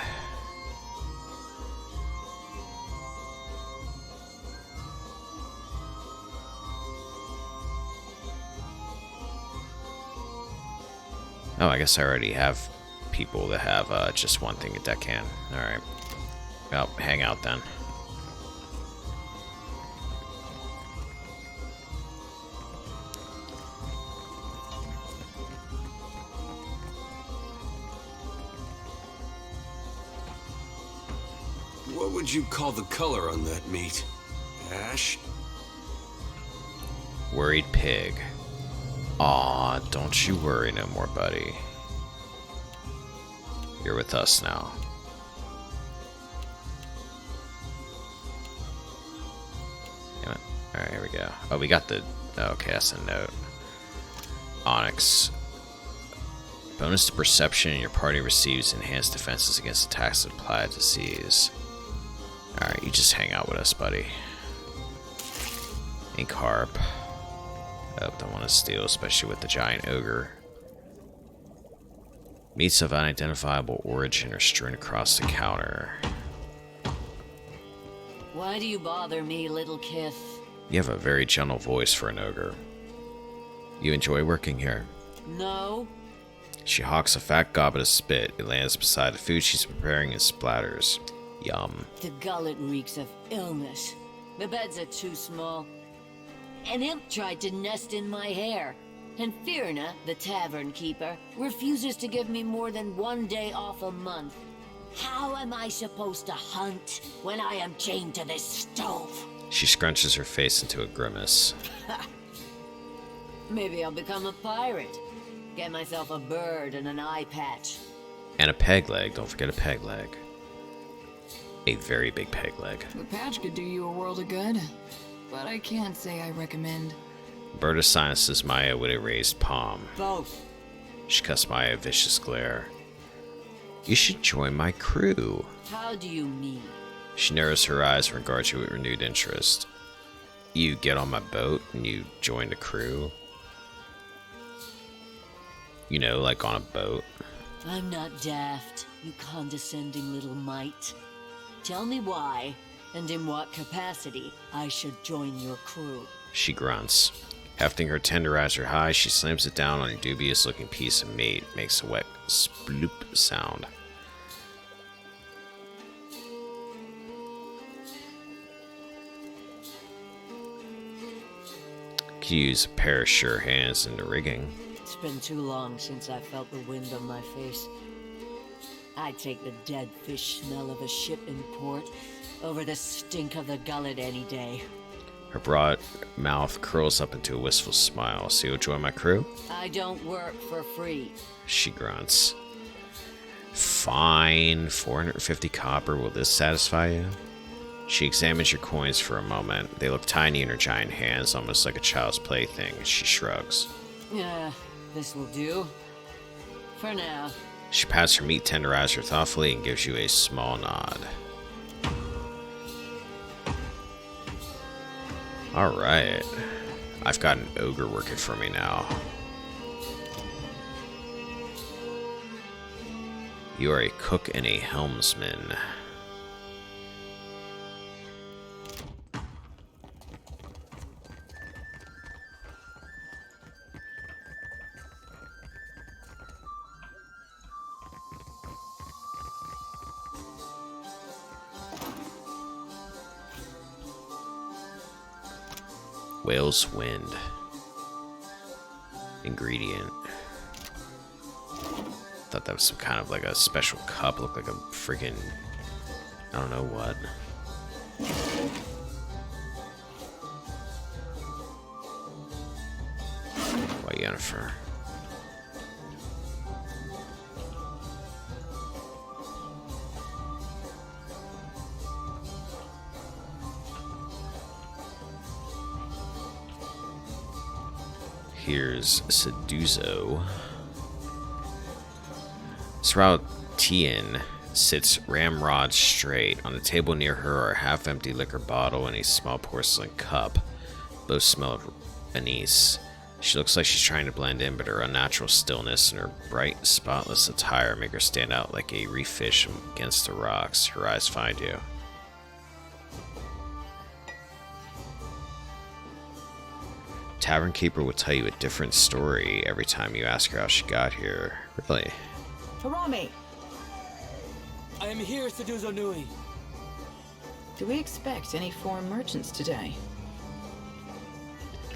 Oh, I guess I already have people that have just 1 thing at deckhand. Alright. Well, hang out then. What would you call the color on that meat? Ash? Worried pig. Aw, don't you worry no more, buddy. You're with us now. Damn it. Alright, here we go. Oh, we got the... Okay, that's a note. Onyx. Bonus to perception, and your party receives enhanced defenses against attacks of applied disease. Alright, you just hang out with us, buddy. Ink harp. Oh, don't want to steal, especially with the giant ogre. Meats of unidentifiable origin are strewn across the counter. Why do you bother me, little kith? You have a very gentle voice for an ogre. You enjoy working here? No. She hawks a fat goblet of spit. It lands beside the food she's preparing and splatters. Yum. The gullet reeks of illness. The beds are too small. An imp tried to nest in my hair. And Firna, the tavern keeper, refuses to give me more than 1 day off a month. How am I supposed to hunt when I am chained to this stove? She scrunches her face into a grimace. Maybe I'll become a pirate. Get myself a bird and an eye patch. And a peg leg. Don't forget a peg leg. A very big peg leg. The patch could do you a world of good, but I can't say I recommend. Berta silences Maya with a raised palm. Both. She cuts Maya a vicious glare. You should join my crew. How do you mean? She narrows her eyes and regards you with renewed interest. You get on my boat and you join the crew? You know, like on a boat. I'm not daft, you condescending little mite. Tell me why, and in what capacity, I should join your crew. She grunts. Hefting her tenderizer high, she slams it down on a dubious-looking piece of meat. Makes a wet sploop sound. Could use a pair of sure hands in the rigging. It's been too long since I felt the wind on my face. I'd take the dead fish smell of a ship in port over the stink of the gullet any day. Her broad mouth curls up into a wistful smile. So you'll join my crew? I don't work for free. She grunts. Fine. 450 copper. Will this satisfy you? She examines your coins for a moment. They look tiny in her giant hands, almost like a child's plaything. She shrugs. Yeah, this will do. For now. She pats her meat tenderizer thoughtfully and gives you a small nod. Alright. I've got an ogre working for me now. You are a cook and a helmsman. Whale's Wind. Ingredient. Thought that was some kind of like a special cup. Looked like a freaking... I don't know what. Why, Yennefer? Here's Seduzo. Srautian sits ramrod straight. On the table near her are a half-empty liquor bottle and a small porcelain cup. Both smell of anise. She looks like she's trying to blend in, but her unnatural stillness and her bright, spotless attire make her stand out like a reef fish against the rocks. Her eyes find you. Tavern keeper will tell you a different story every time you ask her how she got here. Really? Harami! I am here, Seduzo Nui. Do we expect any foreign merchants today?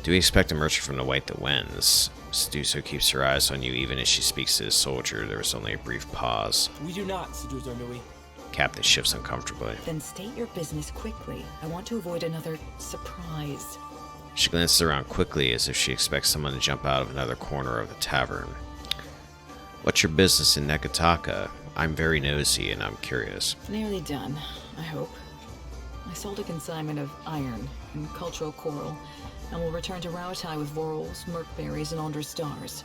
Do we expect a merchant from the White that wins? Seduzo keeps her eyes on you even as she speaks to his soldier. There was only a brief pause. We do not, Seduzo Nui. Captain shifts uncomfortably. Then state your business quickly. I want to avoid another surprise. She glances around quickly as if she expects someone to jump out of another corner of the tavern. What's your business in Nekataka? I'm very nosy and I'm curious. Nearly done, I hope. I sold a consignment of iron and cultural coral, and will return to Rauatai with vorals, merkberries, and Andra stars.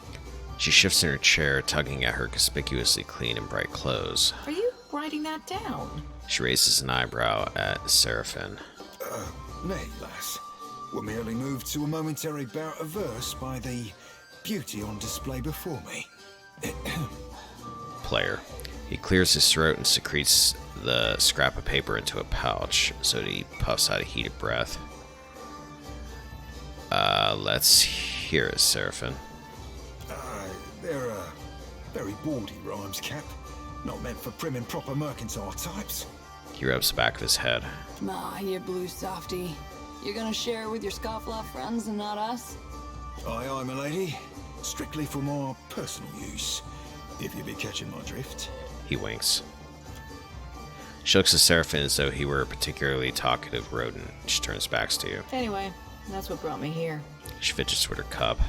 She shifts in her chair, tugging at her conspicuously clean and bright clothes. Are you writing that down? She raises an eyebrow at Seraphin. Nay, lass. We're merely moved to a momentary bout of verse by the beauty on display before me. Player. He clears his throat and secretes the scrap of paper into a pouch so that he puffs out a heated breath. Let's hear it, Seraphim. They're very bawdy rhymes, Cap. Not meant for prim and proper mercantile types. He rubs the back of his head. Ah, you blue softy. You're gonna share it with your scofflaw friends and not us? Aye, aye, milady. Strictly for more personal use, if you be catching my drift. He winks. She looks at Seraphim as though he were a particularly talkative rodent. She turns back to you. Anyway, that's what brought me here. She fidgets with her cup.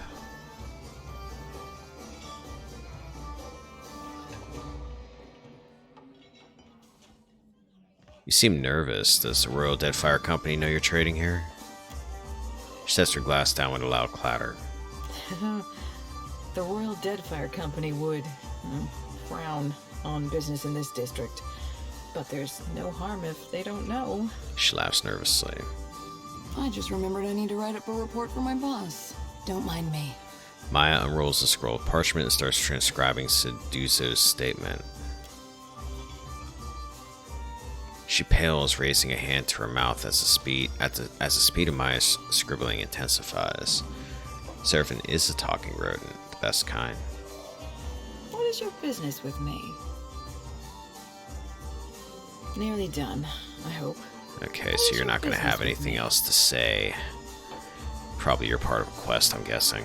You seem nervous. Does the Royal Deadfire Company know you're trading here? She sets her glass down with a loud clatter. The Royal Deadfire Company would frown on business in this district. But there's no harm if they don't know. She laughs nervously. I just remembered I need to write up a report for my boss. Don't mind me. Maya unrolls the scroll of parchment and starts transcribing Seduzo's statement. She pales, raising a hand to her mouth as the speed of Maya's scribbling intensifies. Seraphim is a talking rodent, the best kind. What is your business with me? Nearly done, I hope. Okay, so you're not going to have anything else to say. Probably you're part of a quest, I'm guessing.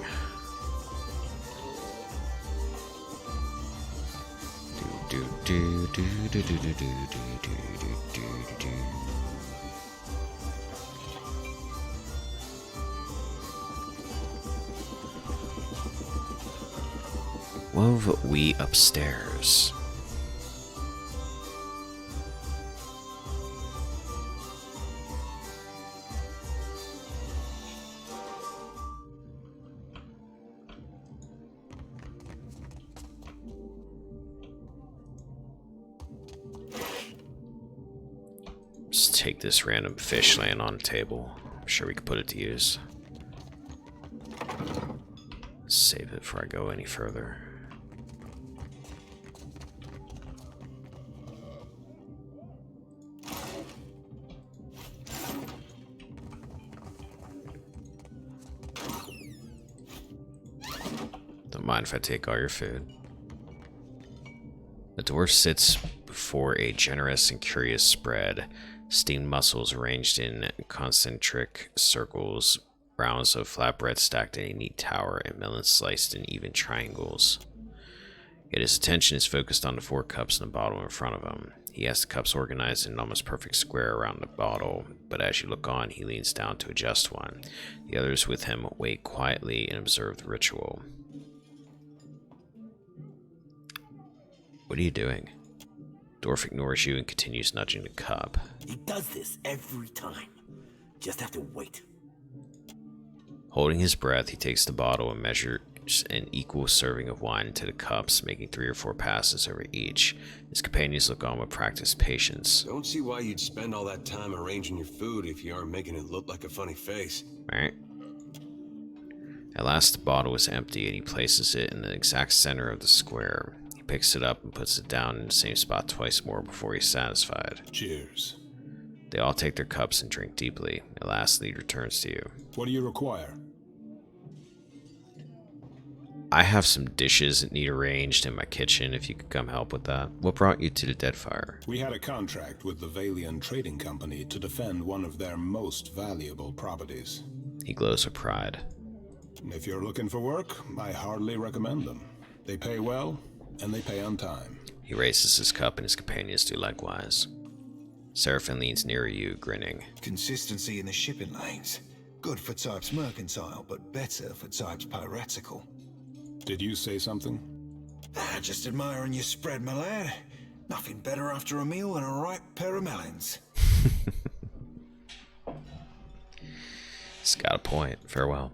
Wove we upstairs. Just take this random fish laying on the table. I'm sure we could put it to use. Save it before I go any further. Don't mind if I take all your food. The dwarf sits before a generous and curious spread. Steamed mussels arranged in concentric circles, rounds of flatbread stacked in a neat tower, and melons sliced in even triangles. Yet his attention is focused on the 4 cups in the bottle in front of him. He has the cups organized in an almost perfect square around the bottle, but as you look on, he leans down to adjust one. The others with him wait quietly and observe the ritual. What are you doing? Dwarf ignores you and continues nudging the cup. He does this every time. Just have to wait. Holding his breath, he takes the bottle and measures an equal serving of wine into the cups, making 3 or 4 passes over each. His companions look on with practiced patience. Don't see why you'd spend all that time arranging your food if you aren't making it look like a funny face. Right. At last, the bottle is empty, and he places it in the exact center of the square. He picks it up and puts it down in the same spot twice more before he's satisfied. Cheers. They all take their cups and drink deeply. At last, the lead returns to you. What do you require? I have some dishes that need arranged in my kitchen, if you could come help with that. What brought you to the Deadfire? We had a contract with the Valian Trading Company to defend one of their most valuable properties. He glows with pride. If you're looking for work, I hardly recommend them. They pay well, and they pay on time. He raises his cup and his companions do likewise. Seraphim leans near you, grinning. Consistency in the shipping lanes. Good for types mercantile, but better for types piratical. Did you say something? Just admiring your spread, my lad. Nothing better after a meal than a ripe pair of melons. He's got a point. Farewell.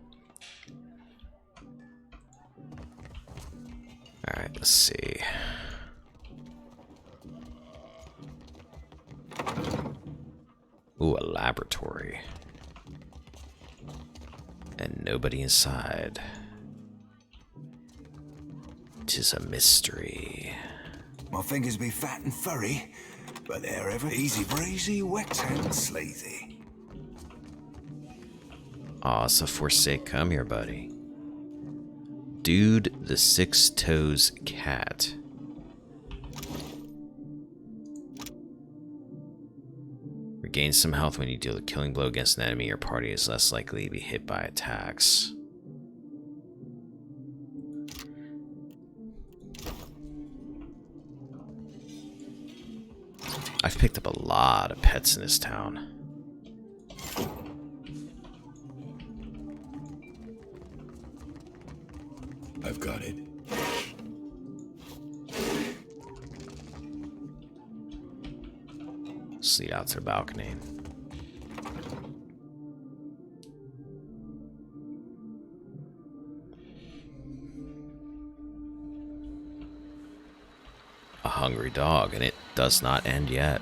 Alright, let's see. Ooh, a laboratory. And nobody inside. 'Tis a mystery. My fingers be fat and furry, but they're ever easy breezy, wet and sleazy. Aw, it's a forsake. Come here, buddy. Dude the Six Toes Cat. Regain some health when you deal a killing blow against an enemy. Your party is less likely to be hit by attacks. I've picked up a lot of pets in this town. I've got it. Let's lead out to the balcony. A hungry dog, and it does not end yet.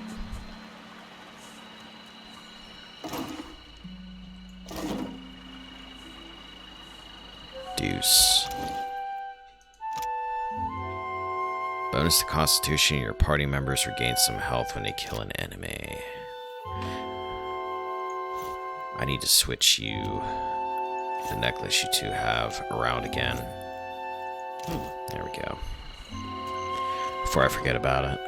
Deuce. Bonus to Constitution, your party members regain some health when they kill an enemy. I need to switch you, the necklace you two have, around again. There we go. Before I forget about it.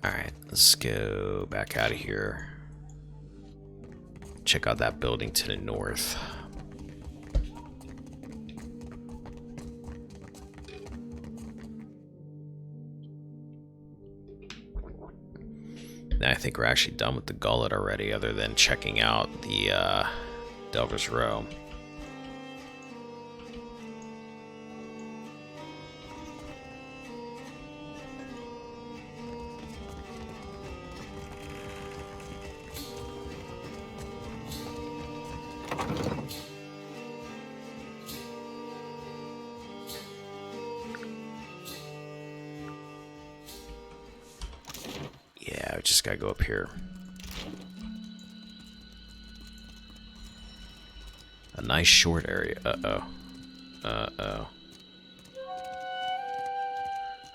Alright, let's go back out of here. Check out that building to the north. And I think we're actually done with the gullet already, other than checking out the Delver's Row. Yeah, I just gotta go up here. A nice short area. Uh-oh. Uh-oh.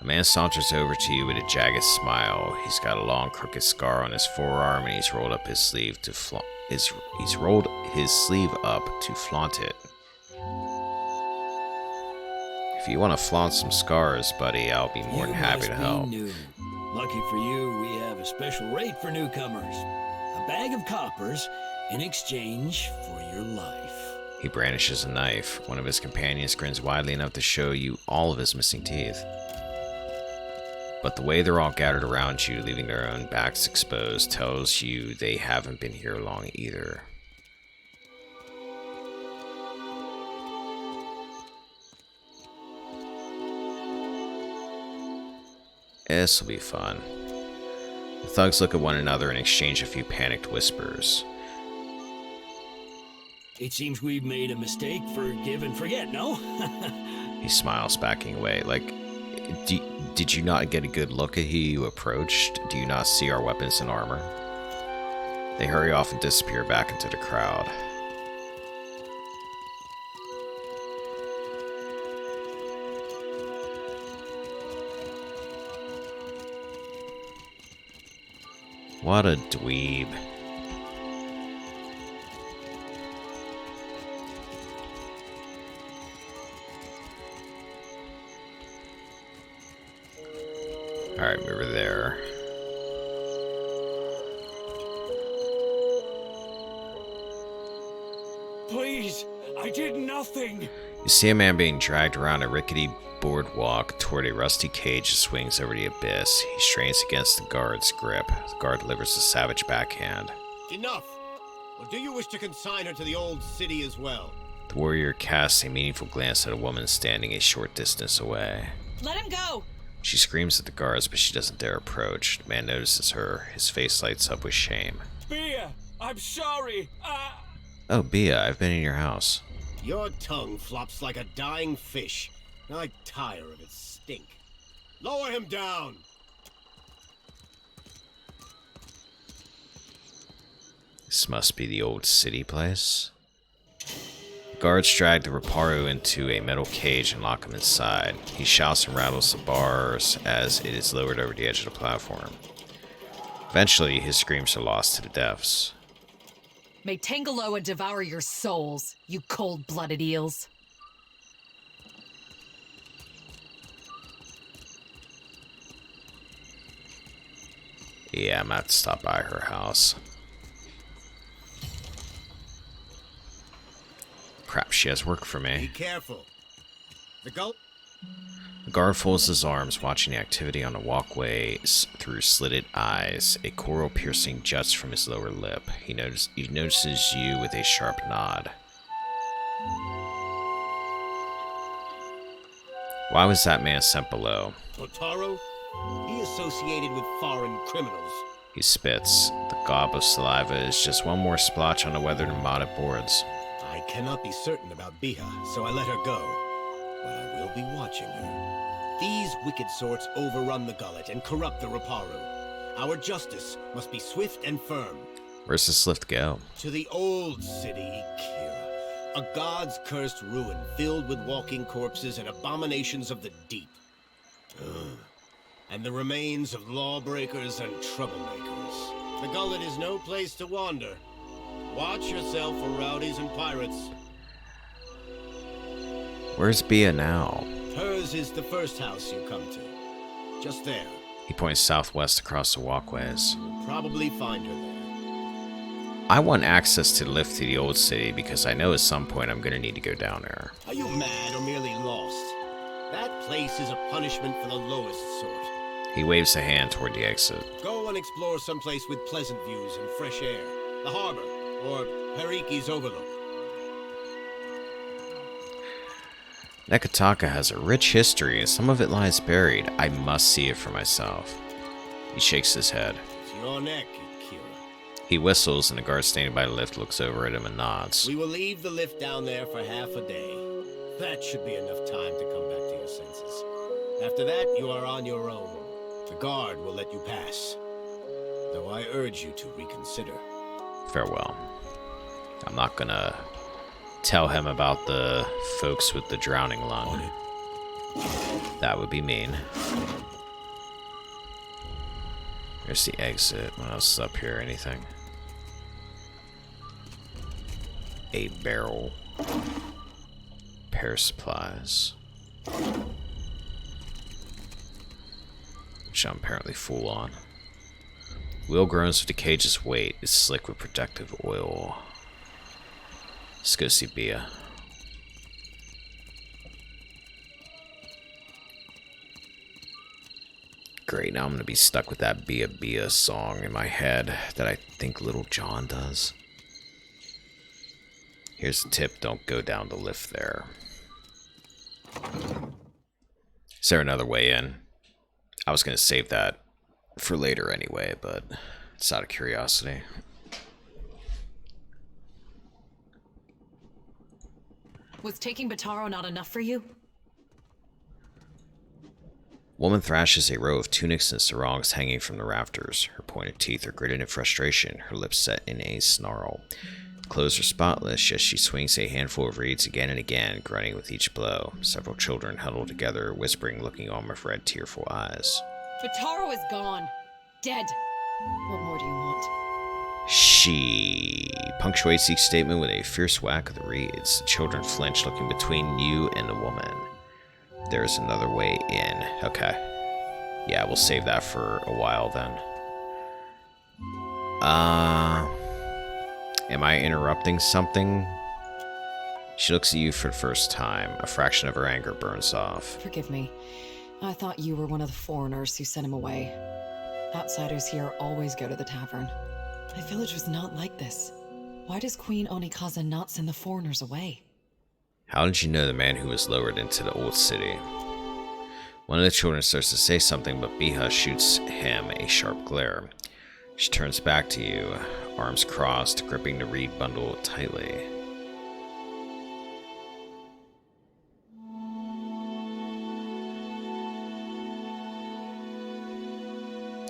A man saunters over to you with a jagged smile. He's got a long, crooked scar on his forearm, and he's rolled up his sleeve to he's rolled his sleeve up to flaunt it. If you want to flaunt some scars, buddy, I'll be more than happy to help. New. Lucky for you, we have a special rate for newcomers. A bag of coppers in exchange for your life. He brandishes a knife. One of his companions grins widely enough to show you all of his missing teeth. But the way they're all gathered around you, leaving their own backs exposed, tells you they haven't been here long either. This'll be fun. The thugs look at one another and exchange a few panicked whispers. It seems we've made a mistake. Forgive and forget, no? He smiles, backing away. Like, did you not get a good look at who you approached? Do you not see our weapons and armor? They hurry off and disappear back into the crowd. What a dweeb. Alright, we were there. Please, I did nothing. You see a man being dragged around a rickety boardwalk toward a rusty cage that swings over the abyss. He strains against the guard's grip. The guard delivers a savage backhand. Enough! Or do you wish to consign her to the old city as well? The warrior casts a meaningful glance at a woman standing a short distance away. Let him go! She screams at the guards, but she doesn't dare approach. The man notices her. His face lights up with shame. Bia, I'm sorry. Oh, Bia, I've been in your house. Your tongue flops like a dying fish. I tire of its stink. Lower him down! This must be the old city place. Guards drag the Reparo into a metal cage and lock him inside. He shouts and rattles the bars as it is lowered over the edge of the platform. Eventually, his screams are lost to the depths. May Tangaloa devour your souls, you cold-blooded eels. Yeah, I'm gonna have to stop by her house. Crap, she has work for me. Be careful. The gulp. The guard folds his arms, watching the activity on the walkway through slitted eyes. A coral-piercing juts from his lower lip. He notices you with a sharp nod. Why was that man sent below? Totaro? He associated with foreign criminals. He spits. The gob of saliva is just one more splotch on the weathered and modded boards. I cannot be certain about Biha, so I let her go. But I will be watching her. These wicked sorts overrun the gullet and corrupt the Reparo. Our justice must be swift and firm. Where's this lift go? To the old city, Kira. A god's cursed ruin filled with walking corpses and abominations of the deep. And the remains of lawbreakers and troublemakers. The gullet is no place to wander. Watch yourself for rowdies and pirates. Where's Bia now? Hers is the first house you come to. Just there. He points southwest across the walkways. You'll probably find her there. I want access to the lift to the old city because I know at some point I'm gonna need to go down there. Are you mad or merely lost? That place is a punishment for the lowest sort. He waves a hand toward the exit. Go and explore someplace with pleasant views and fresh air. The harbor, or Hariki's Overlook. Nekataka has a rich history, and some of it lies buried. I must see it for myself. He shakes his head. It's your neck, Kira. He whistles, and the guard standing by the lift looks over at him and nods. We will leave the lift down there for half a day. That should be enough time to come back to your senses. After that, you are on your own. The guard will let you pass. Though I urge you to reconsider. Farewell. I'm not gonna tell him about the folks with the drowning lung. That would be mean. There's the exit. What else is up here? Anything? A barrel. Pair of supplies. Which I'm apparently full on. Wheel groans with the cage's weight. It's slick with protective oil. Let's go see Bia. Great, now I'm gonna be stuck with that Bia Bia song in my head that I think Little John does. Here's the tip, don't go down the lift there. Is there another way in? I was gonna save that for later anyway, but it's out of curiosity. Was taking Bataro not enough for you? Woman thrashes a row of tunics and sarongs hanging from the rafters. Her pointed teeth are gritted in frustration, her lips set in a snarl. Clothes are spotless, yet she swings a handful of reeds again and again, grunting with each blow. Several children huddle together, whispering, looking on with red, tearful eyes. Bataro is gone. Dead. What more do you want? She punctuates each statement with a fierce whack of the reeds. The children flinch, looking between you and the woman. There is another way in. Okay. Yeah, we'll save that for a while then. Am I interrupting something? She looks at you for the first time. A fraction of her anger burns off. Forgive me. I thought you were one of the foreigners who sent him away. Outsiders here always go to the tavern. My village was not like this. Why does Queen Onikaza not send the foreigners away? How did you know the man who was lowered into the old city? One of the children starts to say something, but Biha shoots him a sharp glare. She turns back to you, arms crossed, gripping the reed bundle tightly.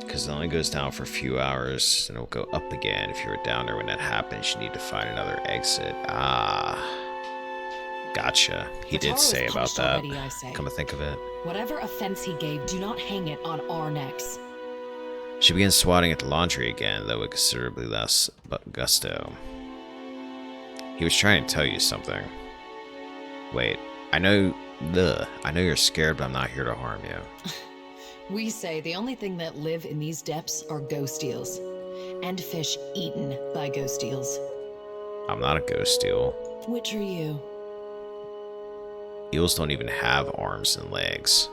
Because it only goes down for a few hours, and it'll go up again. If you were down there when that happens, you need to find another exit. Ah. Gotcha. He did Vataro is say about punished that. already, I say. Come to think of it. Whatever offense he gave, do not hang it on our necks. She begins swatting at the laundry again, though with considerably less gusto. He was trying to tell you something. Wait, I know you're scared, but I'm not here to harm you. We say the only thing that live in these depths are ghost eels. And fish eaten by ghost eels. I'm not a ghost eel. Which are you? Eels don't even have arms and legs.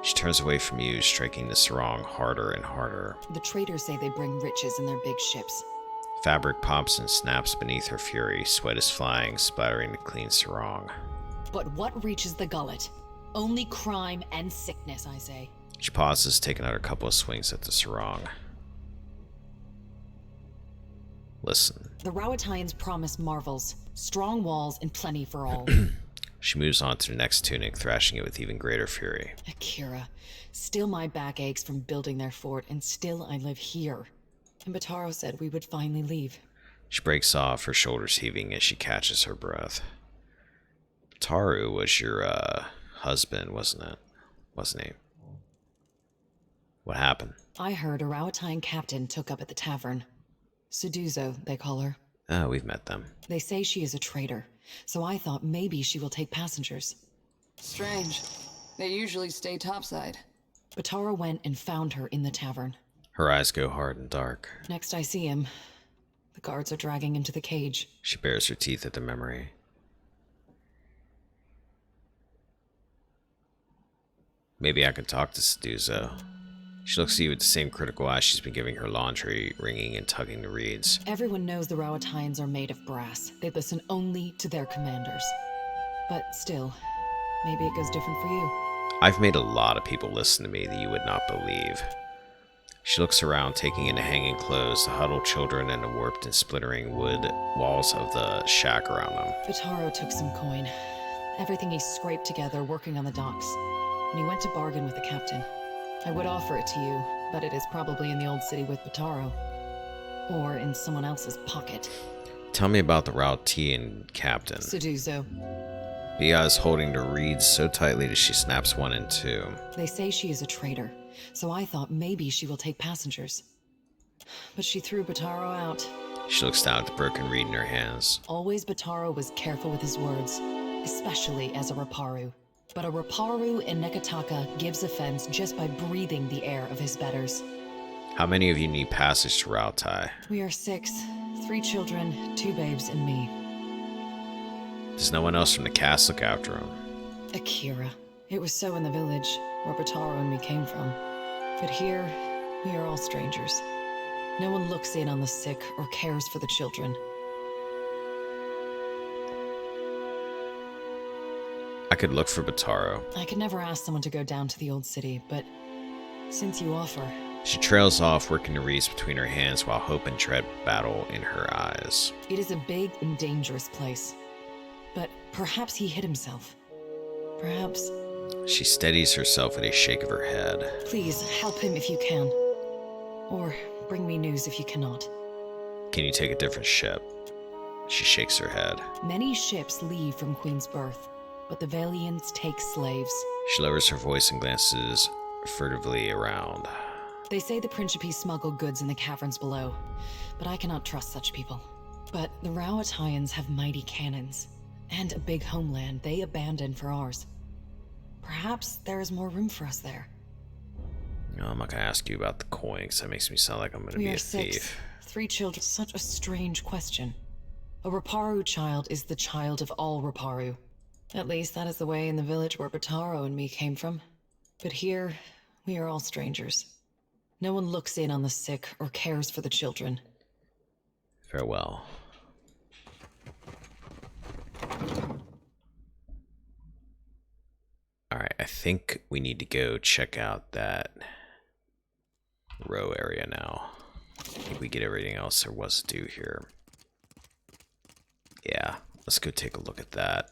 She turns away from you, striking the sarong harder and harder. The traders say they bring riches in their big ships. Fabric pops and snaps beneath her fury. Sweat is flying, splattering the clean sarong. But what reaches the gullet? Only crime and sickness, I say. She pauses, taking out a couple of swings at the sarong. Listen. The Rowatayans promise marvels, strong walls, and plenty for all. She moves on to the next tunic, thrashing it with even greater fury. Akira, still my back aches from building their fort, and still I live here. And Bataro said we would finally leave. She breaks off, her shoulders heaving as she catches her breath. Bataro was your, husband, wasn't it? Wasn't he? What happened? I heard a Rowatayan captain took up at the tavern. Suduzo, they call her. Oh, we've met them. They say she is a traitor, so I thought maybe she will take passengers. Strange. They usually stay topside. Bataro went and found her in the tavern. Her eyes go hard and dark. Next I see him, the guards are dragging him to the cage. She bares her teeth at the memory. Maybe I can talk to Suduzo. She looks at you with the same critical eye she's been giving her laundry, wringing and tugging the reeds. Everyone knows the Rowatayans are made of brass. They listen only to their commanders. But still, maybe it goes different for you. I've made a lot of people listen to me that you would not believe. She looks around, taking in the hanging clothes, the huddled children, and the warped and splintering wood walls of the shack around them. Bataro took some coin. Everything he scraped together working on the docks. And he went to bargain with the captain. I would offer it to you, but it is probably in the old city with Bataro. Or in someone else's pocket. Tell me about the Rowatayan captain. Suduzo. Bia is holding the reeds so tightly that she snaps one in two. They say she is a traitor, so I thought maybe she will take passengers. But she threw Bataro out. She looks down at the broken reed in her hands. Always Bataro was careful with his words, especially as a Raparu. But a Raparu in Nekataka gives offense just by breathing the air of his betters. How many of you need passage to Rautai? We are 6. 3 children, 2 babes, and me. Does no one else from the cast look after him? Akira. It was so in the village, where Bataro and me came from. But here, we are all strangers. No one looks in on the sick or cares for the children. I could look for Bataro. I could never ask someone to go down to the old city, but since you offer... She trails off, working the reeds between her hands while hope and dread battle in her eyes. It is a big and dangerous place. But perhaps he hid himself. Perhaps... She steadies herself with a shake of her head. Please, help him if you can. Or bring me news if you cannot. Can you take a different ship? She shakes her head. Many ships leave from Queen's Birth, but the Valians take slaves. She lowers her voice and glances furtively around. They say the Principe smuggle goods in the caverns below, but I cannot trust such people. But the Rowatayans have mighty cannons, and a big homeland they abandoned for ours. Perhaps there is more room for us there. No, I'm not gonna ask you about the coins. That makes me sound like I'm gonna be a 6, thief. 3 children. Such a strange question. A Raparu child is the child of all Raparu. At least that is the way in the village where Bataro and me came from. But here, we are all strangers. No one looks in on the sick or cares for the children. Farewell. Alright, I think we need to go check out that row area now. I think we get everything else there was to do here. Yeah, let's go take a look at that.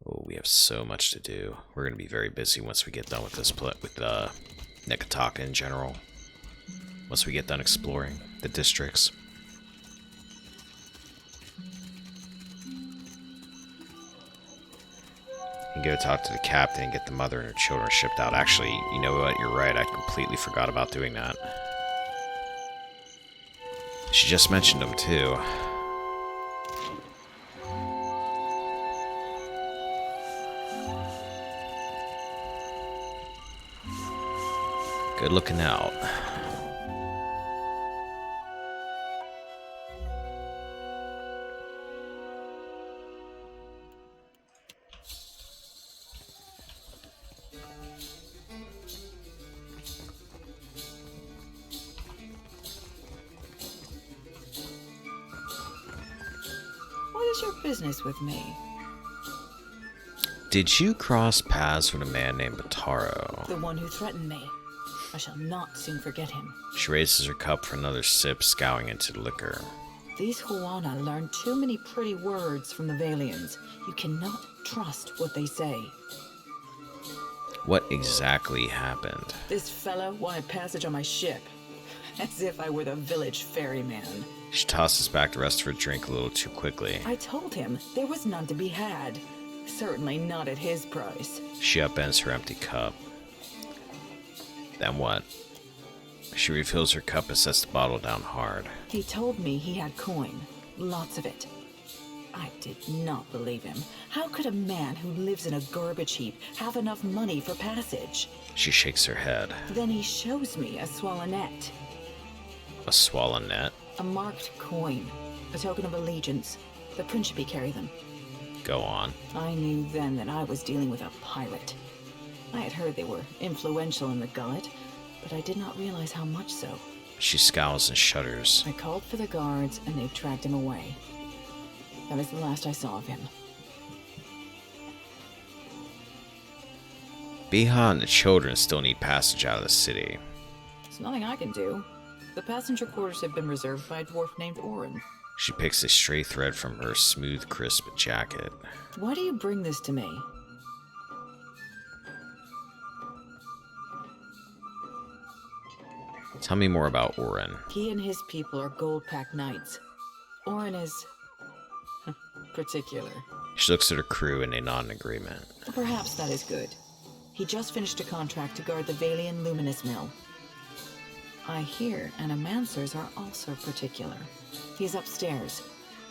Oh, we have so much to do. We're going to be very busy once we get done with this with Nekataka in general. once we get done exploring the districts. And go talk to the captain and get the mother and her children shipped out. Actually, you know what? You're right. I completely forgot about doing that. She just mentioned them, too. Good looking out. What is your business with me? Did you cross paths with a man named Bataro? The one who threatened me. I shall not soon forget him. She raises her cup for another sip, scowling into the liquor. These Huana learn too many pretty words from the Valians. You cannot trust what they say. What exactly happened? This fellow wanted passage on my ship. As if I were the village ferryman. She tosses back the rest of her drink a little too quickly. I told him there was none to be had. Certainly not at his price. She upends her empty cup. Then what? She refills her cup and sets the bottle down hard. He told me he had coin. Lots of it. I did not believe him. How could a man who lives in a garbage heap have enough money for passage? She shakes her head. Then he shows me a swallonet. A swallonet? A marked coin. A token of allegiance. The Principi carry them. Go on. I knew then that I was dealing with a pirate. I had heard they were influential in the Gullet, but I did not realize how much so. She scowls and shudders. I called for the guards, and they tracked him away. That is the last I saw of him. Biha and the children still need passage out of the city. There's nothing I can do. The passenger quarters have been reserved by a dwarf named Orin. She picks a stray thread from her smooth, crisp jacket. Why do you bring this to me? Tell me more about Orin. He and his people are gold-packed knights. Orin is... particular. She looks at her crew and they nod in agreement. Perhaps that is good. He just finished a contract to guard the Valian Luminous Mill. I hear animancers are also particular. He's upstairs.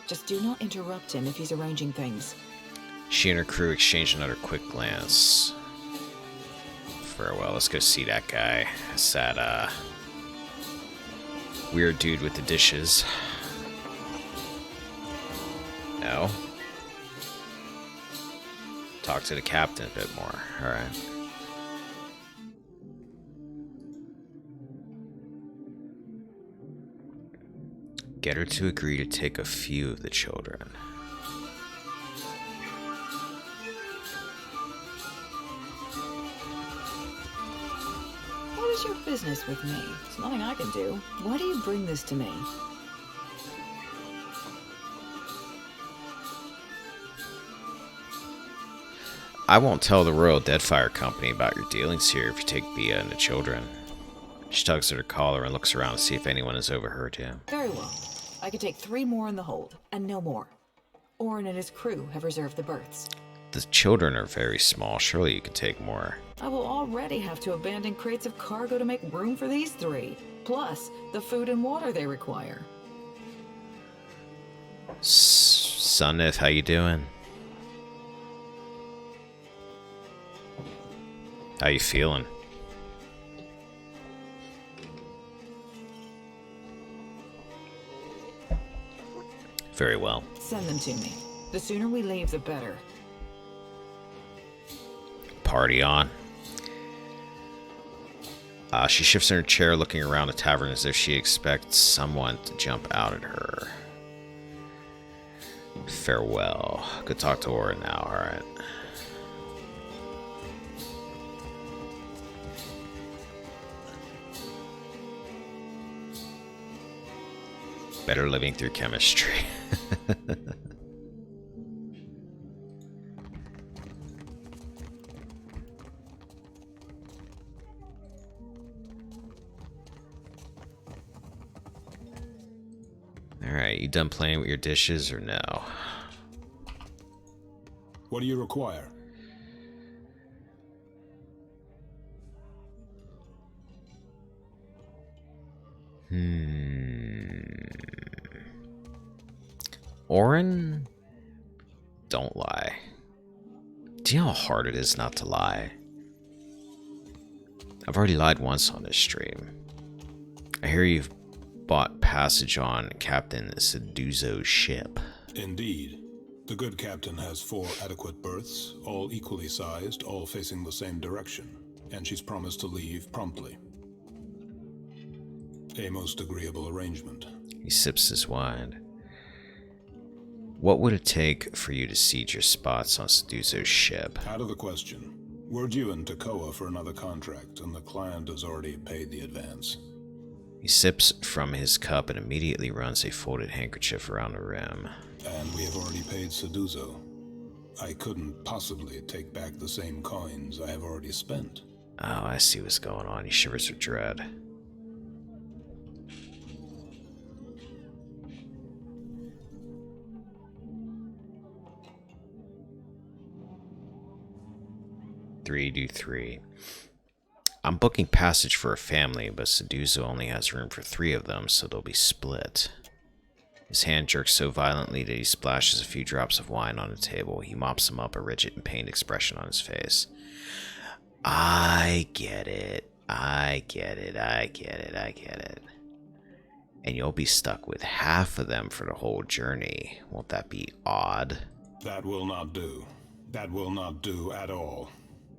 Just do not interrupt him if he's arranging things. She and her crew exchange another quick glance. Farewell, let's go see that guy. It's that, weird dude with the dishes. No? Talk to the captain a bit more. Alright. Get her to agree to take a few of the children. What is your business with me? There's nothing I can do. Why do you bring this to me? I won't tell the Royal Deadfire Company about your dealings here if you take Bia and the children. She tugs at her collar and looks around to see if anyone has overheard you. Very well. I could take 3 more in the hold, and no more. Orin and his crew have reserved the berths. The children are very small. Surely you could take more. I will already have to abandon crates of cargo to make room for these 3. Plus, the food and water they require. Sonif, how you doing? How you feeling? Very well. Send them to me. The sooner we leave, the better. Party on. She shifts in her chair, looking around the tavern as if she expects someone to jump out at her. Farewell. Go talk to Orin now, alright. Better living through chemistry. Alright, you done playing with your dishes or no? What do you require? Orin? Don't lie. Do you know how hard it is not to lie? I've already lied once on this stream. I hear you've bought passage on Captain Seduzo's ship. Indeed. The good captain has 4 adequate berths, all equally sized, all facing the same direction, and she's promised to leave promptly. A most agreeable arrangement. He sips his wine. What would it take for you to cede your spots on Seduzo's ship? Out of the question. We're due in Takoa for another contract, and the client has already paid the advance. He sips from his cup and immediately runs a folded handkerchief around the rim. And we have already paid Seduzo. I couldn't possibly take back the same coins I have already spent. Oh, I see what's going on. He shivers with dread. Do 3. I'm booking passage for a family, but Seduzo only has room for 3 of them, so they'll be split. His hand jerks so violently that he splashes a few drops of wine on the table. He mops them up, a rigid and pained expression on his face. I get it. I get it. I get it. I get it. And you'll be stuck with half of them for the whole journey. Won't that be odd? That will not do. That will not do at all.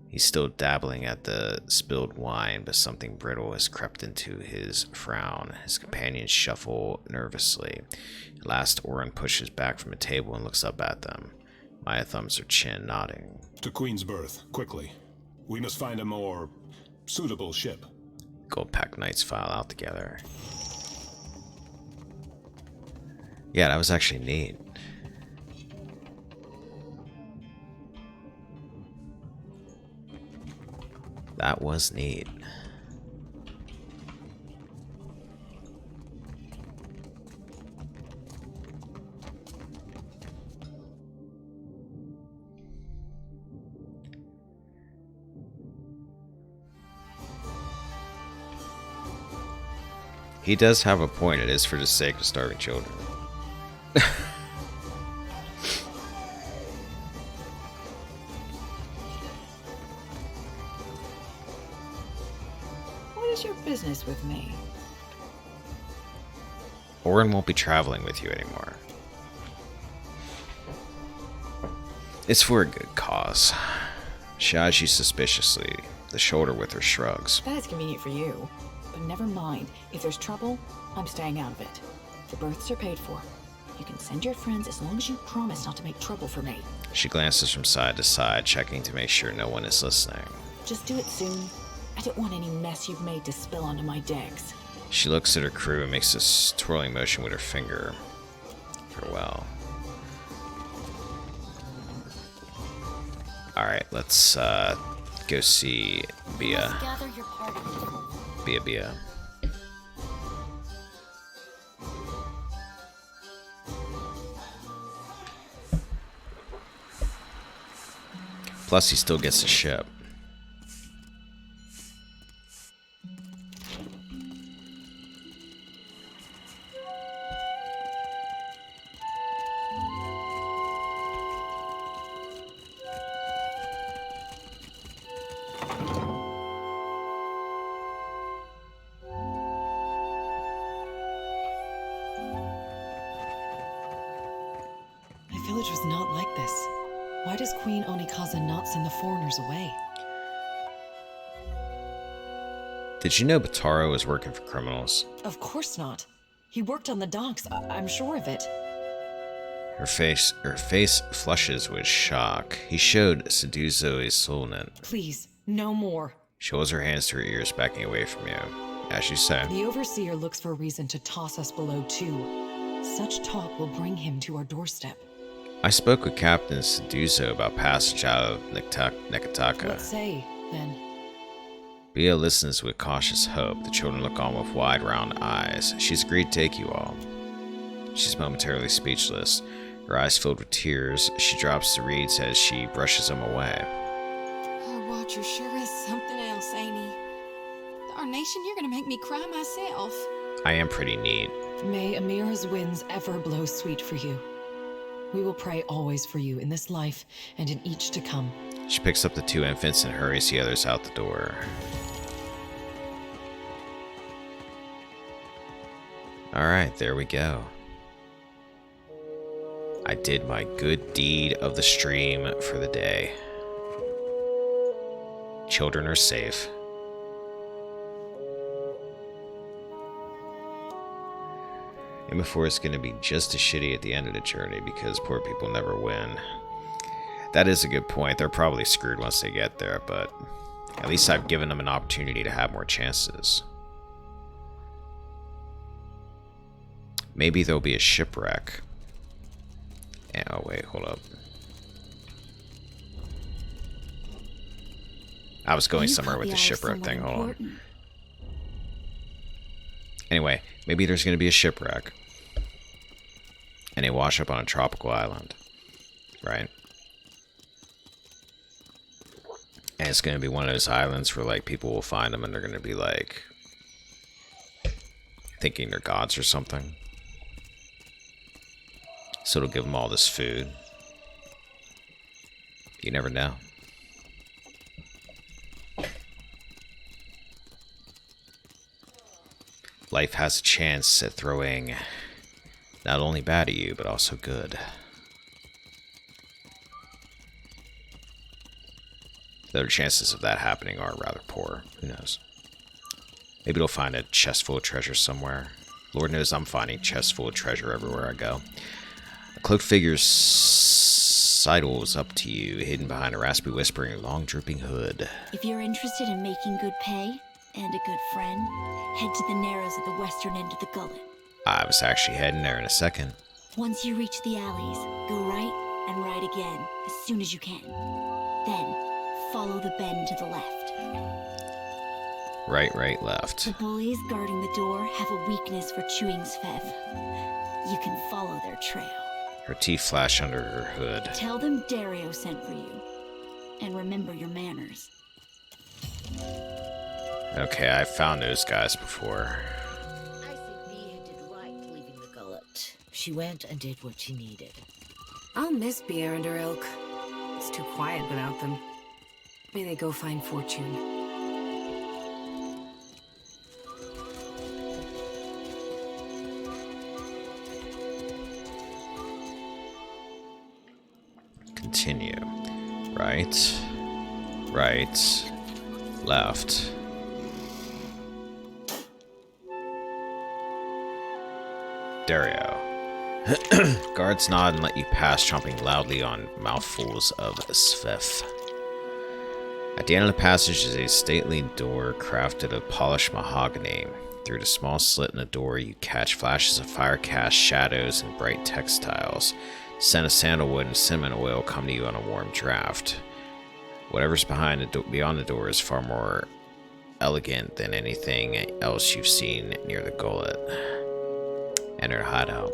He's still dabbling at the spilled wine, but something brittle has crept into his frown. His companions shuffle nervously. At last, Orin pushes back from the table and looks up at them. Maya thumbs her chin, nodding. To Queen's Berth, quickly. We must find a more suitable ship. Goldpack Knights file out together. Yeah, that was actually neat. That was neat. He does have a point. It is for the sake of starving children. Your business with me. Orin won't be traveling with you anymore. It's for a good cause. She eyes you suspiciously, the shoulder with her shrugs. That is convenient for you. But never mind. If there's trouble, I'm staying out of it. The berths are paid for. You can send your friends as long as you promise not to make trouble for me. She glances from side to side, checking to make sure no one is listening. Just do it soon. I don't want any mess you've made to spill onto my decks. She looks at her crew and makes this twirling motion with her finger. Farewell. Alright, let's go see Bia. Bia. Plus, he still gets a ship. Why does Queen Onikaza not send the foreigners away? Did you know Bataro was working for criminals? Of course not. He worked on the docks, I'm sure of it. Her face flushes with shock. He showed Seduzo a soulnet. Please, no more. She holds her hands to her ears, backing away from you. As you say. The Overseer looks for a reason to toss us below too. Such talk will bring him to our doorstep. I spoke with Captain Seduzo about passage out of Nekataka. What say, then? Bia listens with cautious hope. The children look on with wide, round eyes. She's agreed to take you all. She's momentarily speechless. Her eyes filled with tears, she drops the reeds as she brushes them away. Oh, Watcher sure is something else, ain't he? Darnation, you're gonna make me cry myself. I am pretty neat. May Amira's winds ever blow sweet for you. We will pray always for you in this life and in each to come. She picks up the 2 infants and hurries the others out the door. Alright, there we go. I did my good deed of the stream for the day. Children are safe. M4 is going to be just as shitty at the end of the journey because poor people never win. That is a good point. They're probably screwed once they get there, but at least I've given them an opportunity to have more chances. Maybe there'll be a shipwreck. Oh, wait, hold up. I was going somewhere with the shipwreck thing, hold on. Anyway, maybe there's going to be a shipwreck. And they wash up on a tropical island. Right? And it's going to be one of those islands where, like, people will find them and they're going to be, like, thinking they're gods or something. So it'll give them all this food. You never know. Life has a chance at throwing not only bad at you, but also good. The chances of that happening are rather poor. Who knows? Maybe they'll find a chest full of treasure somewhere. Lord knows I'm finding chests full of treasure everywhere I go. A cloaked figure sidles up to you, hidden behind a raspy whispering, long drooping hood. If you're interested in making good pay and a good friend, head to the narrows at the western end of the gullet. I was actually heading there in a second. Once you reach the alleys, go right and right again as soon as you can. Then, follow the bend to the left. Right, left. The bullies guarding the door have a weakness for chewing Svev. You can follow their trail. Her teeth flash under her hood. Tell them Dario sent for you. And remember your manners. Okay, I've found those guys before. I think Mia did right leaving the gullet. She went and did what she needed. I'll miss Bier and her ilk. It's too quiet without them. May they go find fortune. Continue. Right, left. Dario. Guards nod and let you pass, chomping loudly on mouthfuls of Svef. At the end of the passage is a stately door crafted of polished mahogany. Through the small slit in the door, you catch flashes of fire-cast shadows and bright textiles. The scent of sandalwood and cinnamon oil come to you on a warm draft. Whatever's beyond the door is far more elegant than anything else you've seen near the gullet. Enter the hideout.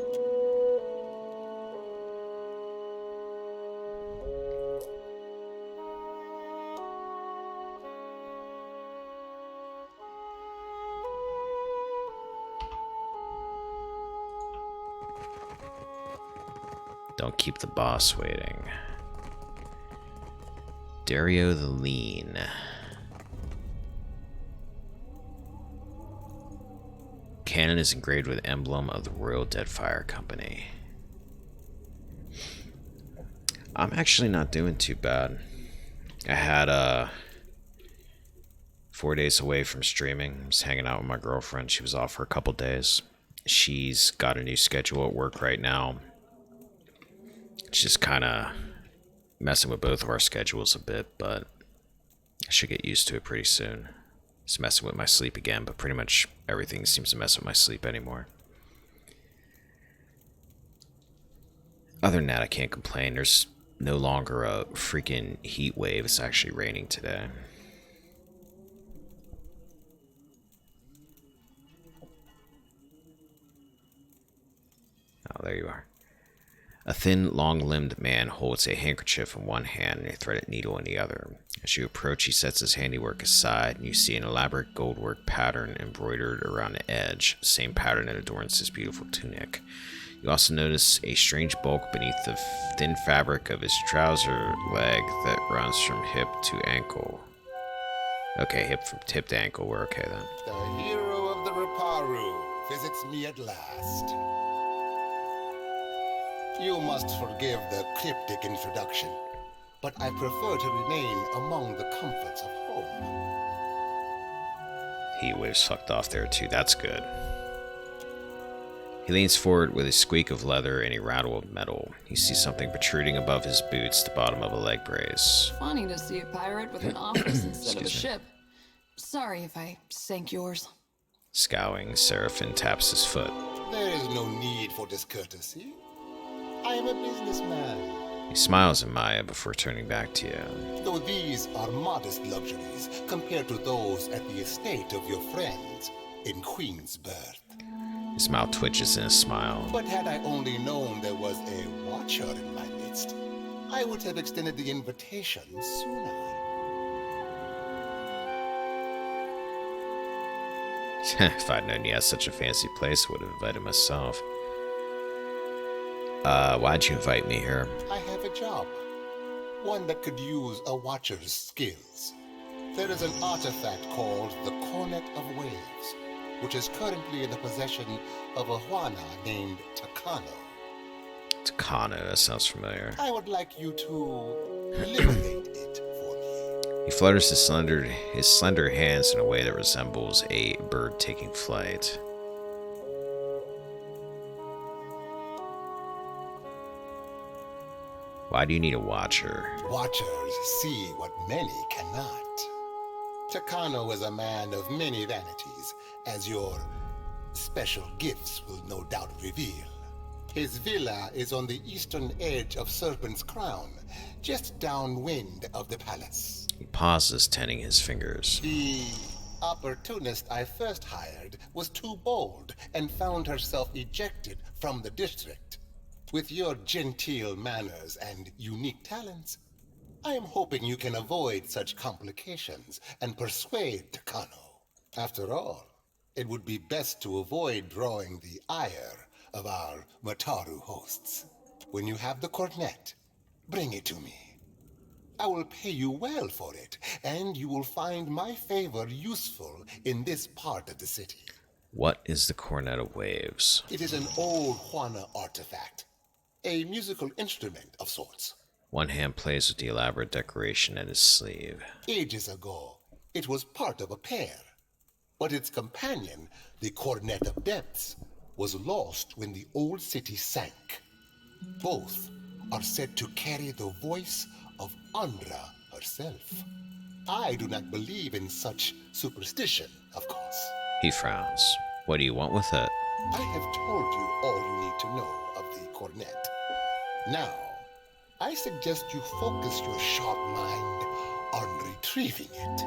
Don't keep the boss waiting. Dario the Lean. Cannon is engraved with emblem of the Royal Deadfire Company. I'm actually not doing too bad. I had 4 days away from streaming. I was hanging out with my girlfriend. She was off for a couple days. She's got a new schedule at work right now. It's just kind of messing with both of our schedules a bit, but I should get used to it pretty soon. It's messing with my sleep again, but pretty much everything seems to mess with my sleep anymore. Other than that, I can't complain. There's no longer a freaking heat wave. It's actually raining today. there you are. A thin, long-limbed man holds a handkerchief in one hand and a threaded needle in the other. As you approach, he sets his handiwork aside, and you see an elaborate goldwork pattern embroidered around the edge, the same pattern that adorns his beautiful tunic. You also notice a strange bulk beneath the thin fabric of his trouser leg that runs from hip to ankle. Okay, hip to ankle, we're okay then. The hero of the Reparu visits me at last. You must forgive the cryptic introduction, but I prefer to remain among the comforts of home. He was fucked off there too, that's good. He leans forward with a squeak of leather and a rattle of metal. You see something protruding above his boots, the bottom of a leg brace. Funny to see a pirate with an office instead of a ship. Sorry if I sank yours. Scowling, Seraphin taps his foot. There is no need for discourtesy. I am a businessman. He smiles at Maya before turning back to you. Though these are modest luxuries compared to those at the estate of your friends in Queensberth. His mouth twitches in a smile. But had I only known there was a watcher in my midst, I would have extended the invitation sooner. If I'd known you had such a fancy place, I would have invited myself. Why'd you invite me here? I have a job. One that could use a watcher's skills. There is an artifact called the Cornet of Waves, which is currently in the possession of a Juana named Takano. Takano, that sounds familiar. I would like you to liberate it for me. He flutters his slender hands in a way that resembles a bird taking flight. Why do you need a watcher? Watchers see what many cannot. Takano is a man of many vanities, as your special gifts will no doubt reveal. His villa is on the eastern edge of Serpent's Crown, just downwind of the palace. He pauses, tending his fingers. The opportunist I first hired was too bold and found herself ejected from the district. With your genteel manners and unique talents, I am hoping you can avoid such complications and persuade Takano. After all, it would be best to avoid drawing the ire of our Mataru hosts. When you have the cornet, bring it to me. I will pay you well for it, and you will find my favor useful in this part of the city. What is the Cornet of Waves? It is an old Juana artifact. A musical instrument of sorts. One hand plays with the elaborate decoration at his sleeve. Ages ago, it was part of a pair. But its companion, the Cornet of Depths, was lost when the old city sank. Both are said to carry the voice of Andra herself. I do not believe in such superstition, of course. He frowns. What do you want with it? I have told you all you need to know of the cornet. Now, I suggest you focus your sharp mind on retrieving it.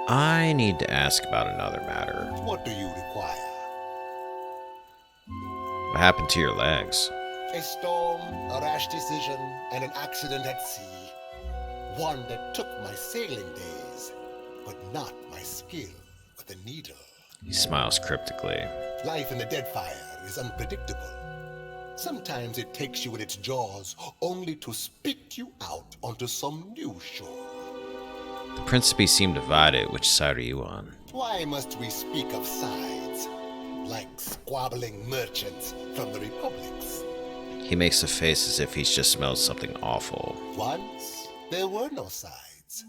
I need to ask about another matter. What do you require? What happened to your legs? A storm, a rash decision, and an accident at sea. One that took my sailing days, but not my skill with a needle. He smiles cryptically. Life in the Deadfire is unpredictable. Sometimes it takes you in its jaws, only to spit you out onto some new shore. The Principe seem divided. Which side are you on? Why must we speak of sides? Like squabbling merchants from the republics. He makes a face as if he's just smelled something awful. Once, there were no sides.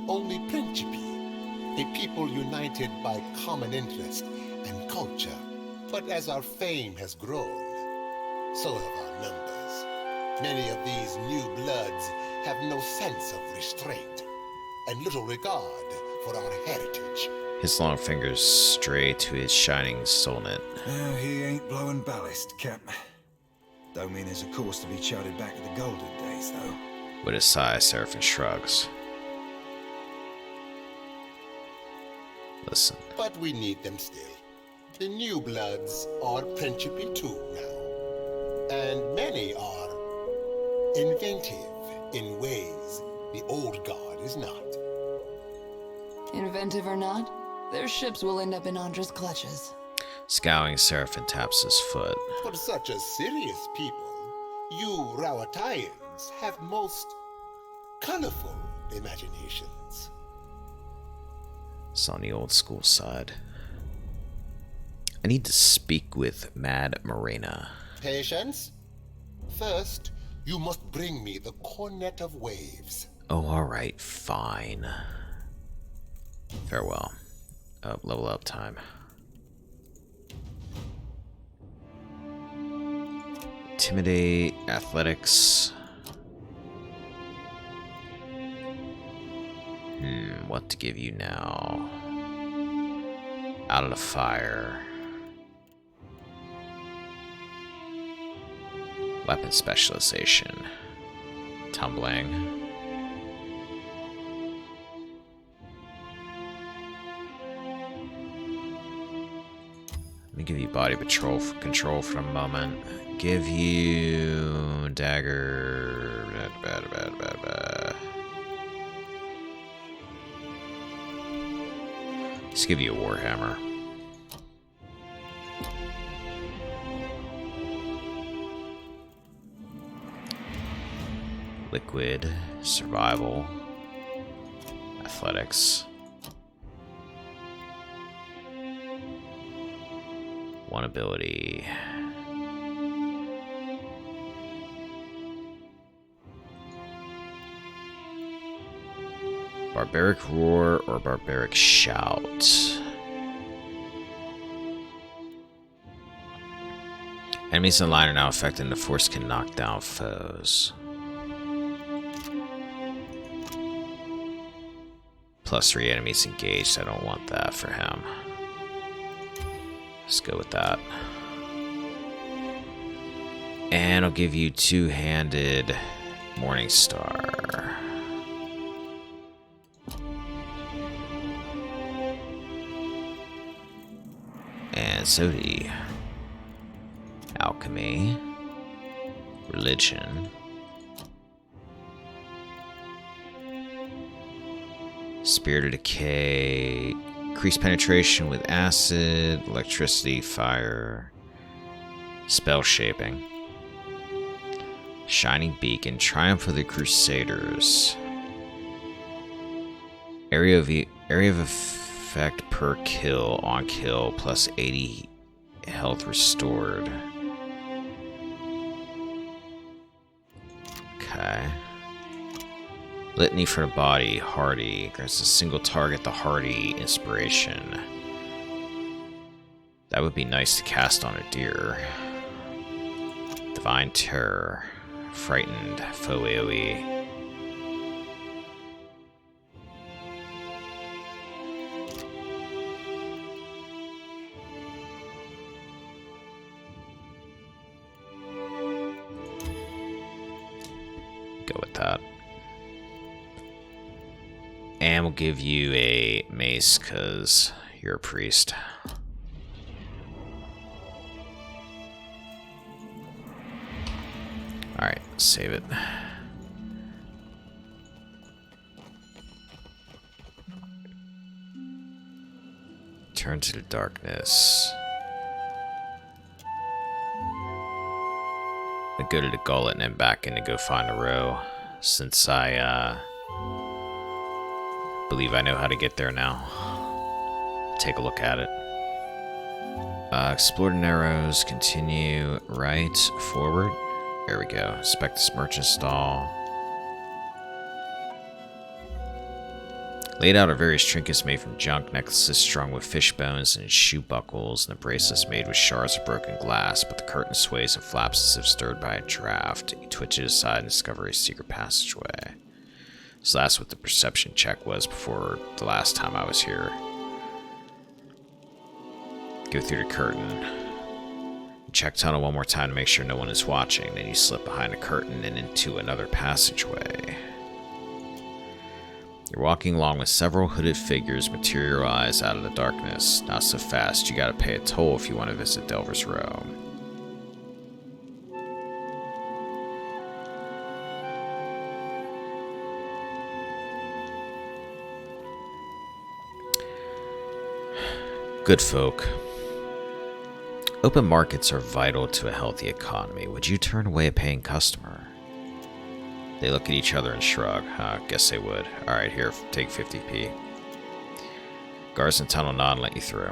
Only Principe, a people united by common interest and culture. But as our fame has grown, so have our numbers. Many of these new bloods have no sense of restraint and little regard for our heritage. His long fingers stray to his shining solnet. He ain't blowing ballast, Cap. Don't mean there's a course to be charted back to the golden days, though. With a sigh, Seraphin shrugs. Listen. But we need them still. The new bloods are Principe too now. Inventive in ways the old guard is not. Inventive or not, their ships will end up in Andra's clutches. Scowling, Seraphim taps his foot. For such a serious people, you Rawatayans have most colorful imaginations. It's on the old school side. I need to speak with Mad Marina. Patience? First, you must bring me the Cornet of Waves. Oh, alright, fine. Farewell. Level up time. Intimidate, athletics. What to give you now? Out of the fire. Weapon specialization. Tumbling. Let me give you body control for a moment. Give you dagger. Let's give you a warhammer. Liquid, survival, athletics. One ability. Barbaric Roar or Barbaric Shout. Enemies in line are now affected and the force can knock down foes. +3 enemies engaged. I don't want that for him. Let's go with that. And I'll give you two-handed Morning Star. And Zodi. Alchemy. Religion. Spirit of Decay. Increased penetration with acid, electricity, fire. Spell shaping. Shining Beacon. Triumph of the Crusaders. Area of effect per kill on kill plus 80 health restored. Okay. Litany for the body, Hardy. Grants a single target the Hardy inspiration. That would be nice to cast on a deer. Divine Terror. Frightened, foe AoE. Go with that. And we'll give you a mace because you're a priest. Alright, save it. Turn to the darkness. I go to the gullet and then back in to go find a row. Since I believe I know how to get there now. Take a look at it. Explore the narrows, continue right, forward. There we go. Inspect this merchant stall. Laid out are various trinkets made from junk, necklaces strung with fish bones and shoe buckles, and a bracelets made with shards of broken glass, but the curtain sways and flaps as if stirred by a draft. You twitch it aside and discover a secret passageway. So that's what the perception check was before the last time I was here. Go through the curtain. Check tunnel one more time to make sure no one is watching. Then you slip behind a curtain and into another passageway. You're walking along with several hooded figures materialize out of the darkness. Not so fast. You gotta pay a toll if you want to visit Delver's Row. Good folk. Open markets are vital to a healthy economy. Would you turn away a paying customer? They look at each other and shrug. Guess they would. Alright, here, take 50p. Guards in the tunnel nod and let you through.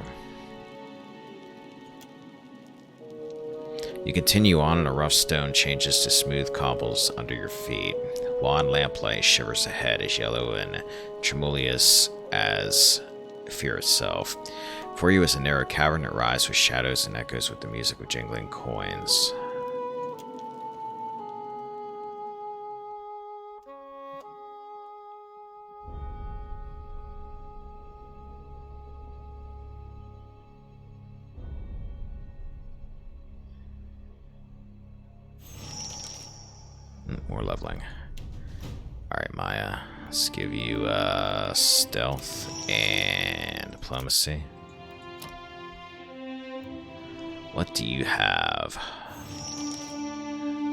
You continue on and a rough stone changes to smooth cobbles under your feet. Wan lamplight shivers ahead as yellow and tremulous as fear itself. Before you is a narrow cavern that rises with shadows and echoes with the music of jingling coins. More leveling. Alright, Maya. Let's give you stealth and diplomacy. What do you have?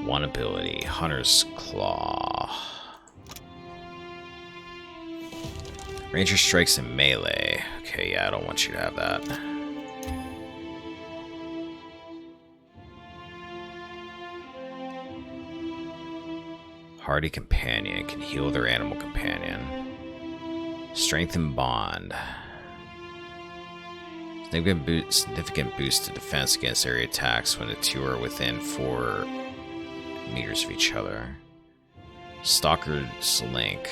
One ability, Hunter's Claw. Ranger strikes in melee. Okay, yeah, I don't want you to have that. Hardy Companion can heal their animal companion. Strengthen Bond. Significant boost to defense against area attacks when the two are within 4 meters of each other. Stalker's Link.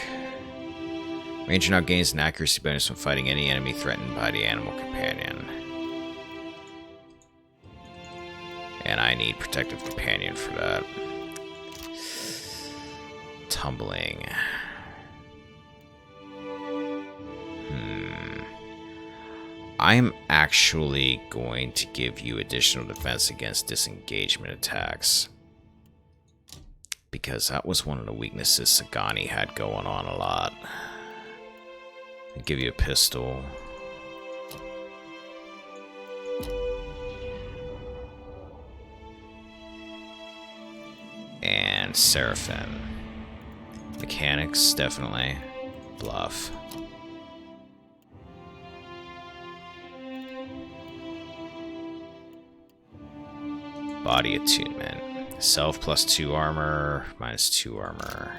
Ranger now gains an accuracy bonus when fighting any enemy threatened by the animal companion. And I need Protective Companion for that. Tumbling. I'm actually going to give you additional defense against disengagement attacks. Because that was one of the weaknesses Sagani had going on a lot. I'll give you a pistol. And Seraphim. Mechanics, definitely. Bluff. Body attunement. Self +2 armor, -2 armor.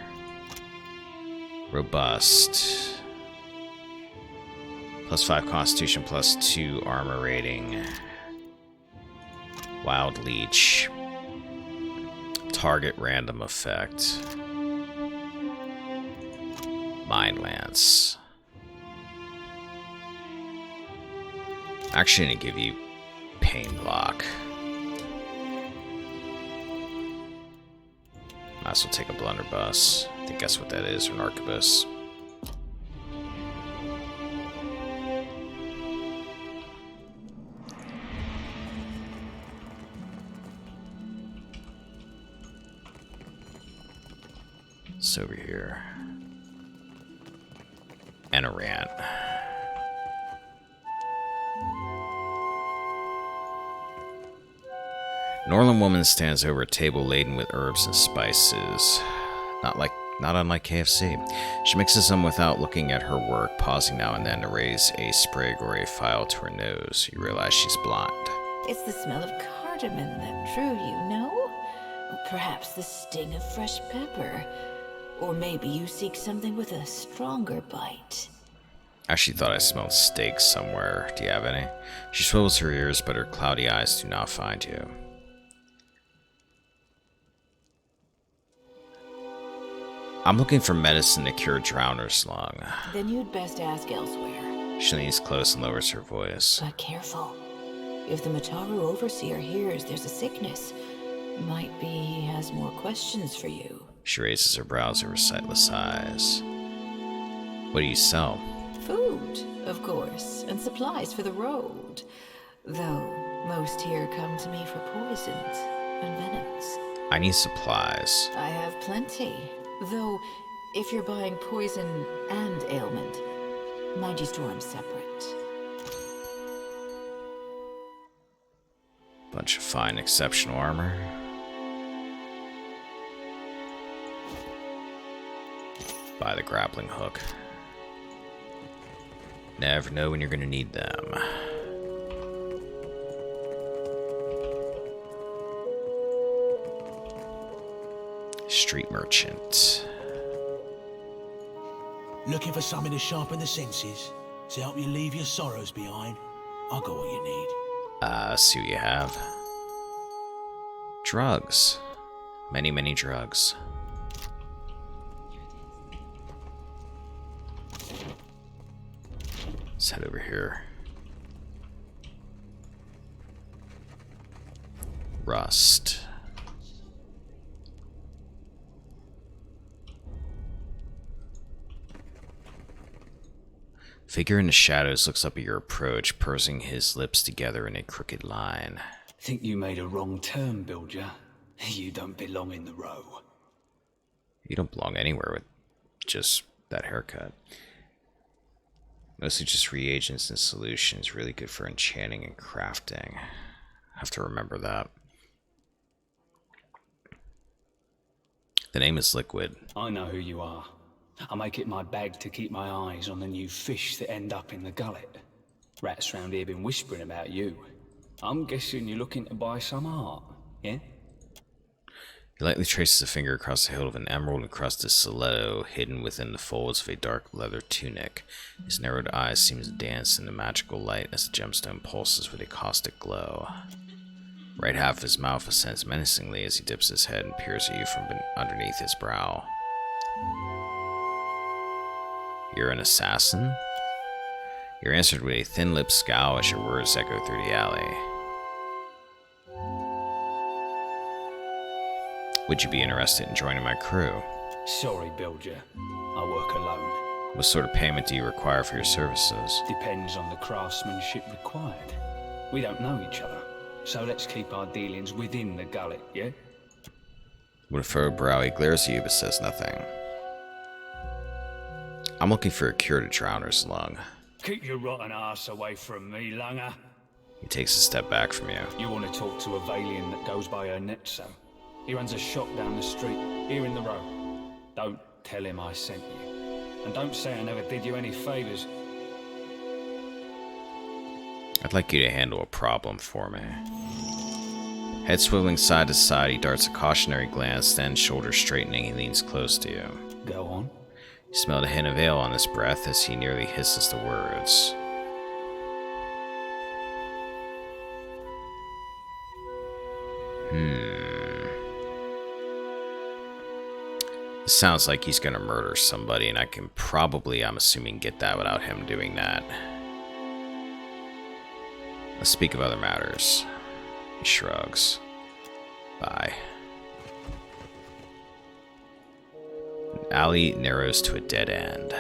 Robust. +5 constitution, +2 armor rating. Wild Leech. Target random effect. Mind Lance. Actually, going to give you Pain Block. Might as well take a Blunderbuss. I think that's what that is, or an Arquebus. It's over here. And a rant. Norland woman stands over a table laden with herbs and spices. Not unlike KFC. She mixes them without looking at her work, pausing now and then to raise a sprig or a file to her nose. You realize she's blind. It's the smell of cardamom that drew you, no? Or perhaps the sting of fresh pepper. Or maybe you seek something with a stronger bite. I actually thought I smelled steak somewhere. Do you have any? She swivels her ears, but her cloudy eyes do not find you. I'm looking for medicine to cure Drowner's lung. Then you'd best ask elsewhere. She leans close and lowers her voice. But careful. If the Mataru Overseer hears there's a sickness, might be he has more questions for you. She raises her brows over sightless eyes. What do you sell? Food, of course, and supplies for the road. Though most here come to me for poisons and venoms. I need supplies. I have plenty. Though, if you're buying poison and ailment, mind you store them separate. Bunch of fine, exceptional armor. Buy the grappling hook. Never know when you're gonna need them. Street merchant. Looking for something to sharpen the senses, to help you leave your sorrows behind? I got what you need. See what you have. Drugs. Many, many drugs. Let's head over here. Rust. Figure in the shadows looks up at your approach, pursing his lips together in a crooked line. Think you made a wrong turn, Bilger. You don't belong in the row. You don't belong anywhere with just that haircut. Mostly just reagents and solutions, really good for enchanting and crafting. Have to remember that. The name is Liquid. I know who you are. I make it my bag to keep my eyes on the new fish that end up in the gullet. Rats round here been whispering about you. I'm guessing you're looking to buy some art, yeah? He lightly traces a finger across the hilt of an emerald-encrusted stiletto hidden within the folds of a dark leather tunic. His narrowed eyes seem to dance in the magical light as the gemstone pulses with a caustic glow. Right half of his mouth ascends menacingly as he dips his head and peers at you from underneath his brow. You're an assassin? You're answered with a thin-lipped scowl as your words echo through the alley. Would you be interested in joining my crew? Sorry, Bilger. I work alone. What sort of payment do you require for your services? Depends on the craftsmanship required. We don't know each other, so let's keep our dealings within the gullet, yeah? With a furrowed brow, he glares at you but says nothing. I'm looking for a cure to Drowner's lung. Keep your rotten ass away from me, Lunger. He takes a step back from you. You want to talk to a Valian that goes by her Netso. He runs a shop down the street, here in the row. Don't tell him I sent you. And don't say I never did you any favors. I'd like you to handle a problem for me. Head swiveling side to side, he darts a cautionary glance, then shoulders straightening, he leans close to you. Go on. You smelled a hint of ale on his breath as he nearly hisses the words. This sounds like he's gonna murder somebody, and I can probably, I'm assuming, get that without him doing that. Let's speak of other matters. He shrugs. Bye. An alley narrows to a dead end.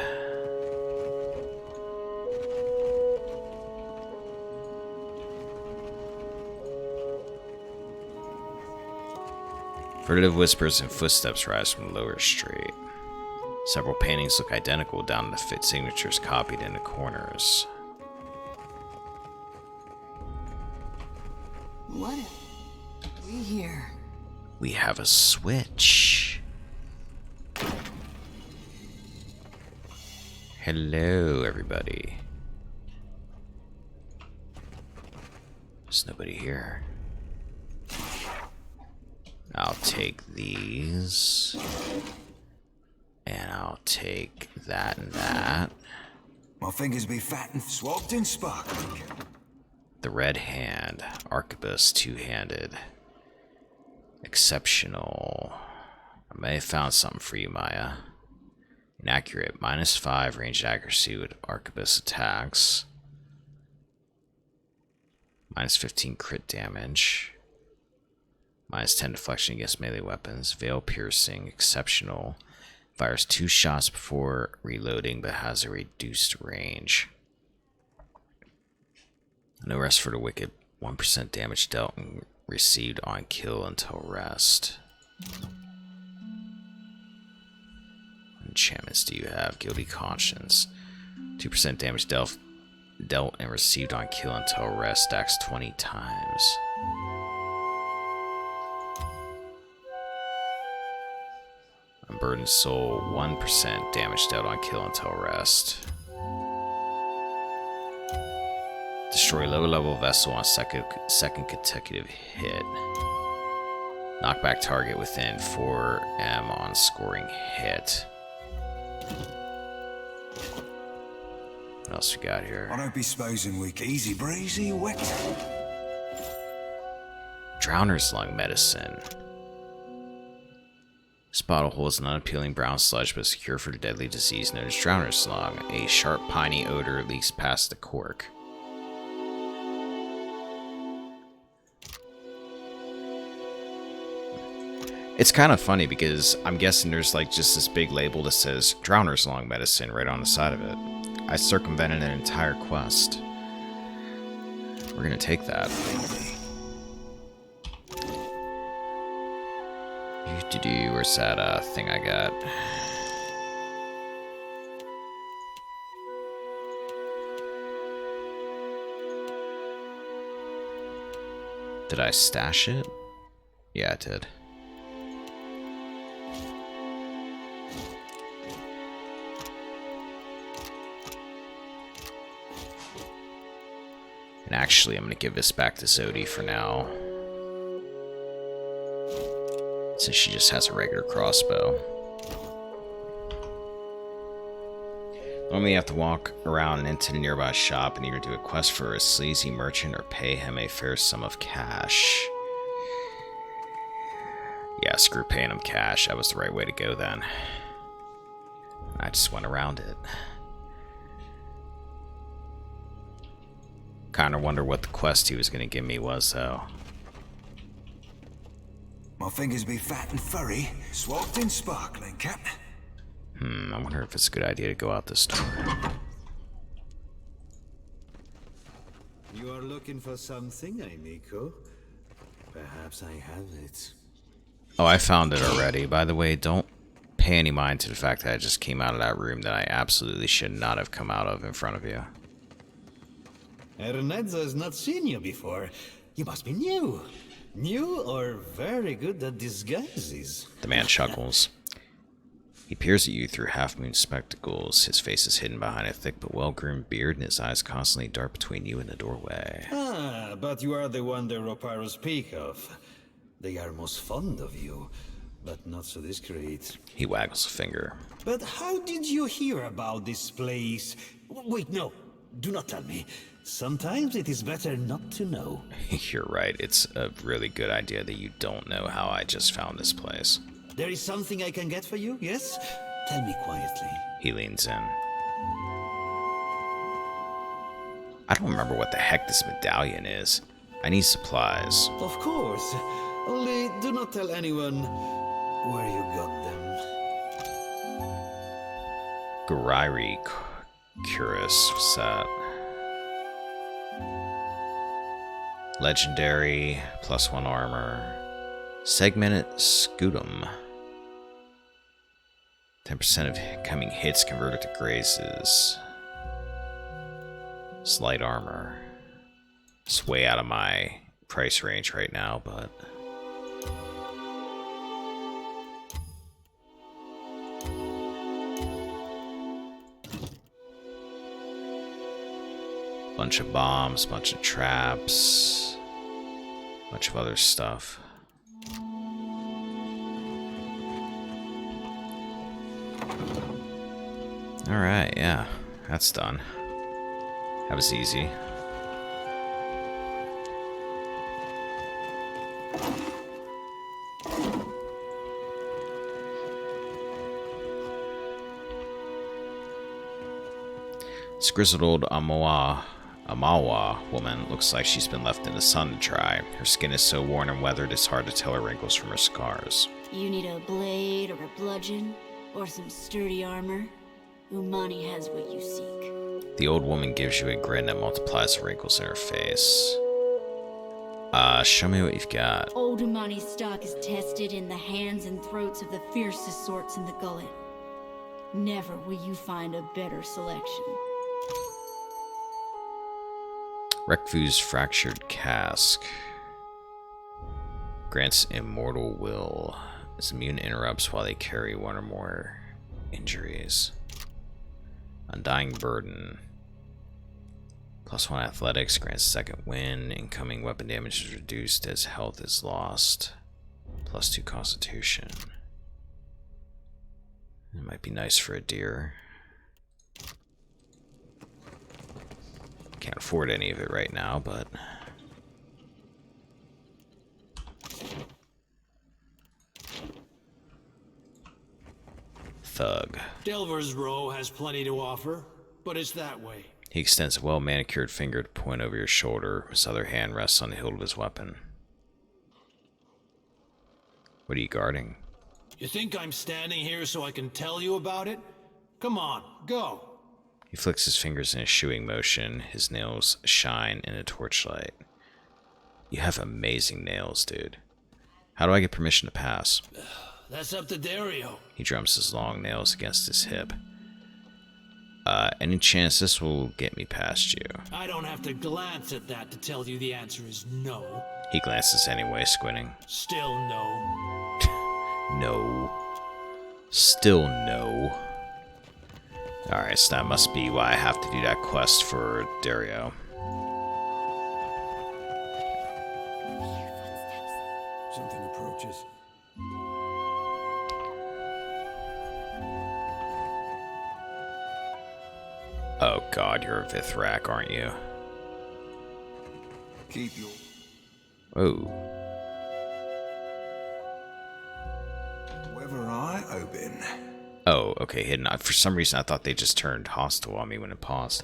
Furtive whispers and footsteps rise from the lower street. Several paintings look identical down to the fit signatures copied in the corners. What are we here? We have a switch. Hello, everybody. There's nobody here. I'll take these. And I'll take that and that. My fingers be fat and swabbed and sparkling. The red hand. Arquebus two-handed. Exceptional. I may have found something for you, Maya. Inaccurate. -5 ranged accuracy with arquebus attacks. -15 crit damage. -10 deflection against melee weapons. Veil piercing. Exceptional. Fires 2 shots before reloading but has a reduced range. No rest for the wicked. 1% damage dealt and received on kill until rest. What enchantments do you have? Guilty Conscience. 2% damage dealt and received on kill until rest. Stacks 20 times. Unburdened Soul. 1% damage dealt on kill until rest. Destroy low-level vessel on second consecutive hit. Knockback target within 4M on scoring hit. What else we got here? I don't be supposing weak. Easy breezy, wet. Drowner's Lung Medicine. This bottle holds an unappealing brown sludge, but is a cure for the deadly disease known as Drowner's Lung. A sharp, piney odor leaks past the cork. It's kind of funny because I'm guessing there's like just this big label that says Drowner's Lung Medicine right on the side of it. I circumvented an entire quest. We're gonna take that. Where's that thing I got? Did I stash it? Yeah, I did. And actually, I'm going to give this back to Zodi for now, since she just has a regular crossbow. Normally you have to walk around and into the nearby shop and either do a quest for a sleazy merchant or pay him a fair sum of cash. Yeah, screw paying him cash. That was the right way to go then. I just went around it. Kinda wonder what the quest he was gonna give me was, though. My fingers be fat and furry, swapped in sparkling, Cap. I wonder if it's a good idea to go out this door. You are looking for something, amigo? Perhaps I have it. Oh, I found it already. By the way, don't pay any mind to the fact that I just came out of that room that I absolutely should not have come out of in front of you. Ernezzo has not seen you before. You must be new. New or very good at disguises. The man chuckles. He peers at you through half-moon spectacles. His face is hidden behind a thick but well-groomed beard, and his eyes constantly dart between you and the doorway. Ah, but you are the one the Roparos speak of. They are most fond of you, but not so discreet. He waggles a finger. But how did you hear about this place? Wait, no. Do not tell me. Sometimes it is better not to know. You're right. It's a really good idea that you don't know how I just found this place. There is something I can get for you, yes? Tell me quietly. He leans in. I don't remember what the heck this medallion is. I need supplies. Of course. Only do not tell anyone where you got them. Garairi Cuirass. What's that? Legendary, +1 armor. Segmented Scutum. 10% of incoming hits converted to grazes. Slight armor. It's way out of my price range right now, but... bunch of bombs, bunch of traps, bunch of other stuff. Alright, yeah, that's done. That was easy. This grizzled old Amawa woman looks like she's been left in the sun to dry. Her skin is so worn and weathered it's hard to tell her wrinkles from her scars. You need a blade or a bludgeon or some sturdy armor. Umani has what you seek. The old woman gives you a grin that multiplies the wrinkles in her face. Show me what you've got. Old Umani stock is tested in the hands and throats of the fiercest sorts in the gullet. Never will you find a better selection. Rekvu's fractured cask grants immortal will. Its immune interrupts while they carry one or more injuries. Undying burden. +1 athletics grants second wind. Incoming weapon damage is reduced as health is lost. +2 constitution. It might be nice for a deer. Can't afford any of it right now, but... Thug. Delver's Row has plenty to offer, but it's that way. He extends a well-manicured finger to point over your shoulder. His other hand rests on the hilt of his weapon. What are you guarding? You think I'm standing here so I can tell you about it? Come on, go. He flicks his fingers in a shooing motion. His nails shine in a torchlight. You have amazing nails, dude. How do I get permission to pass? That's up to Dario. He drums his long nails against his hip. Any chance this will get me past you? I don't have to glance at that to tell you the answer is no. He glances anyway, squinting. Still no. No. Still no. Alright, so that must be why I have to do that quest for Dario. Something approaches. Oh god, you're a Vithrak, aren't you? Keep your... Oh. Whether I open. Oh, okay, hidden. For some reason, I thought they just turned hostile on me when it paused.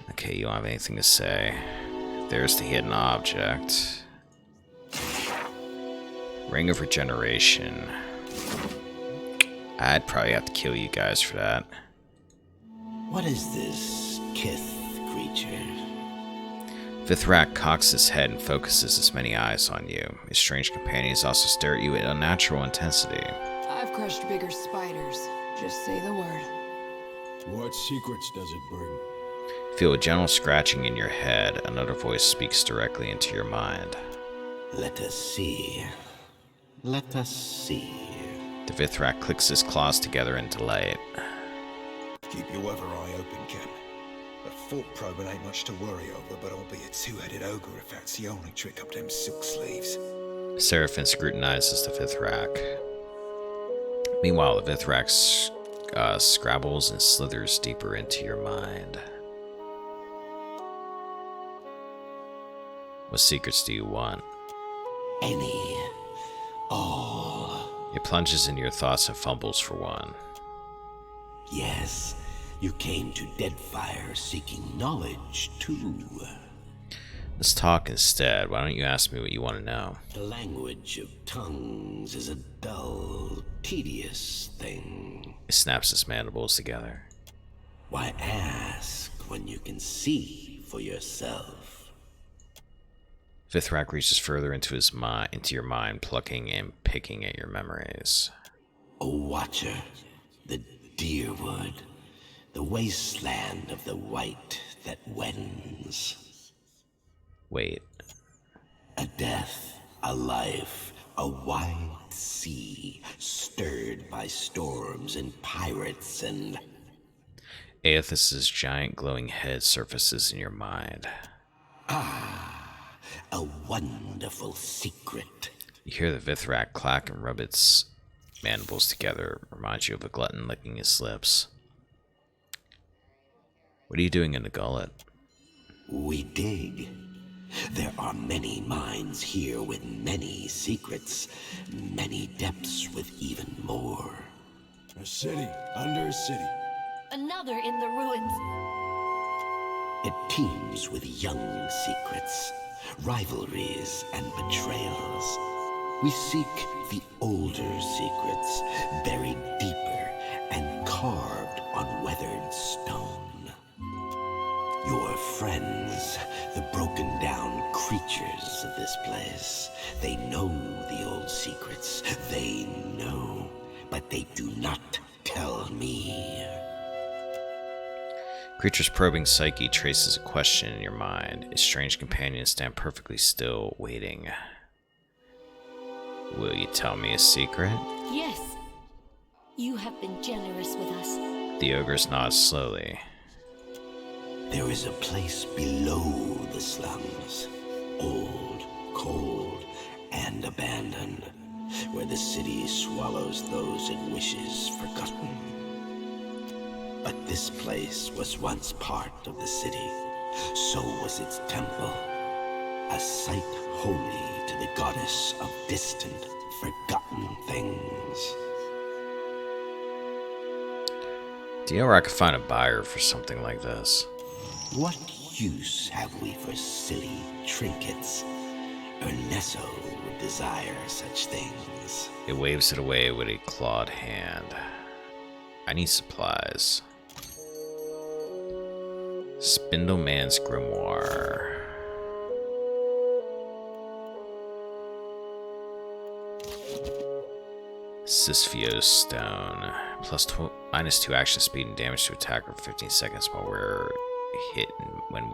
Okay, you don't have anything to say. There's the hidden object. Ring of Regeneration. I'd probably have to kill you guys for that. What is this Kith creature? Vithrak cocks his head and focuses his many eyes on you. His strange companions also stare at you with unnatural intensity. I've crushed bigger spiders. Just say the word. What secrets does it bring? Feel a gentle scratching in your head. Another voice speaks directly into your mind. Let us see. Let us see. The Vithrak clicks his claws together in delight. Keep your other eye open, Ken. A fork probing ain't much to worry over, but I'll be a two-headed ogre if that's the only trick up them silk sleeves. Seraphin scrutinizes the Vithrak. Meanwhile, the Vithrak scrabbles and slithers deeper into your mind. What secrets do you want? Any. All. It plunges into your thoughts and fumbles for one. Yes, you came to Deadfire seeking knowledge, too. Let's talk instead. Why don't you ask me what you want to know? The language of tongues is a dull, tedious thing. He snaps his mandibles together. Why ask when you can see for yourself? Vithrak reaches further into your mind, plucking and picking at your memories. A watcher, the deerwood, the wasteland of the white that wends. Wait. A death, a life, a wide sea, stirred by storms and pirates and... Aethys's giant glowing head surfaces in your mind. A wonderful secret. You hear the Vithrak clack and rub its mandibles together. Reminds you of a glutton licking his lips. What are you doing in the gullet? We dig. There are many mines here with many secrets, many depths with even more. A city under a city. Another in the ruins. It teems with young secrets, rivalries and betrayals. We seek the older secrets, buried deeper and carved on weathered stone. Your friends, the broken down creatures of this place, they know the old secrets. They know, but they do not tell me. Creature's probing psyche traces a question in your mind. Its strange companions stand perfectly still, waiting. Will you tell me a secret? Yes. You have been generous with us. The ogres nod slowly. There is a place below the slums. Old, cold, abandon, where the city swallows those it wishes forgotten. But this place was once part of the city. So was its temple, a site holy to the goddess of distant, forgotten things. Do you know where I could find a buyer for something like this? What use have we for silly trinkets? Ernesto would desire such things. It waves it away with a clawed hand. I need supplies. Spindleman's Grimoire. Sisyphos Stone. -2 action speed and damage to attack for 15 seconds while we're hit when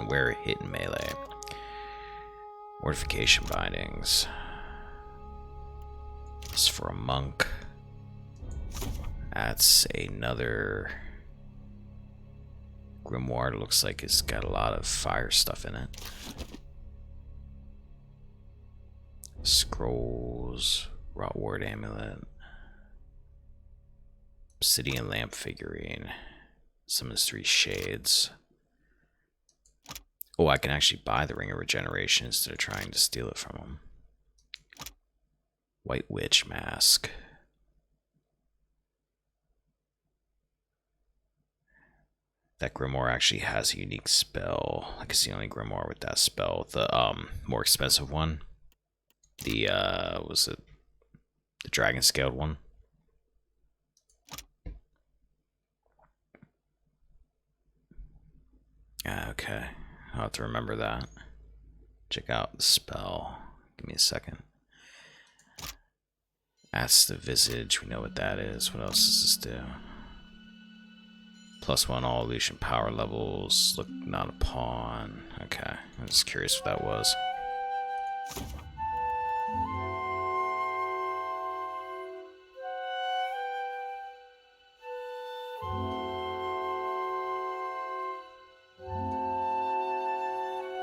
we're hit in melee. Mortification bindings. This is for a monk. That's another grimoire. It looks like it's got a lot of fire stuff in it. Scrolls, wrought ward amulet, obsidian lamp figurine, summons 3 shades. Oh, I can actually buy the Ring of Regeneration instead of trying to steal it from him. White Witch Mask. That grimoire actually has a unique spell. Like it's the only grimoire with that spell. The more expensive one. The was it the dragon scaled one? Okay, I'll have to remember that. Check out the spell. Give me a second. That's the visage. We know what that is. What else does this do? +1 all illusion power levels. Look not a pawn. Okay, I'm just curious what that was.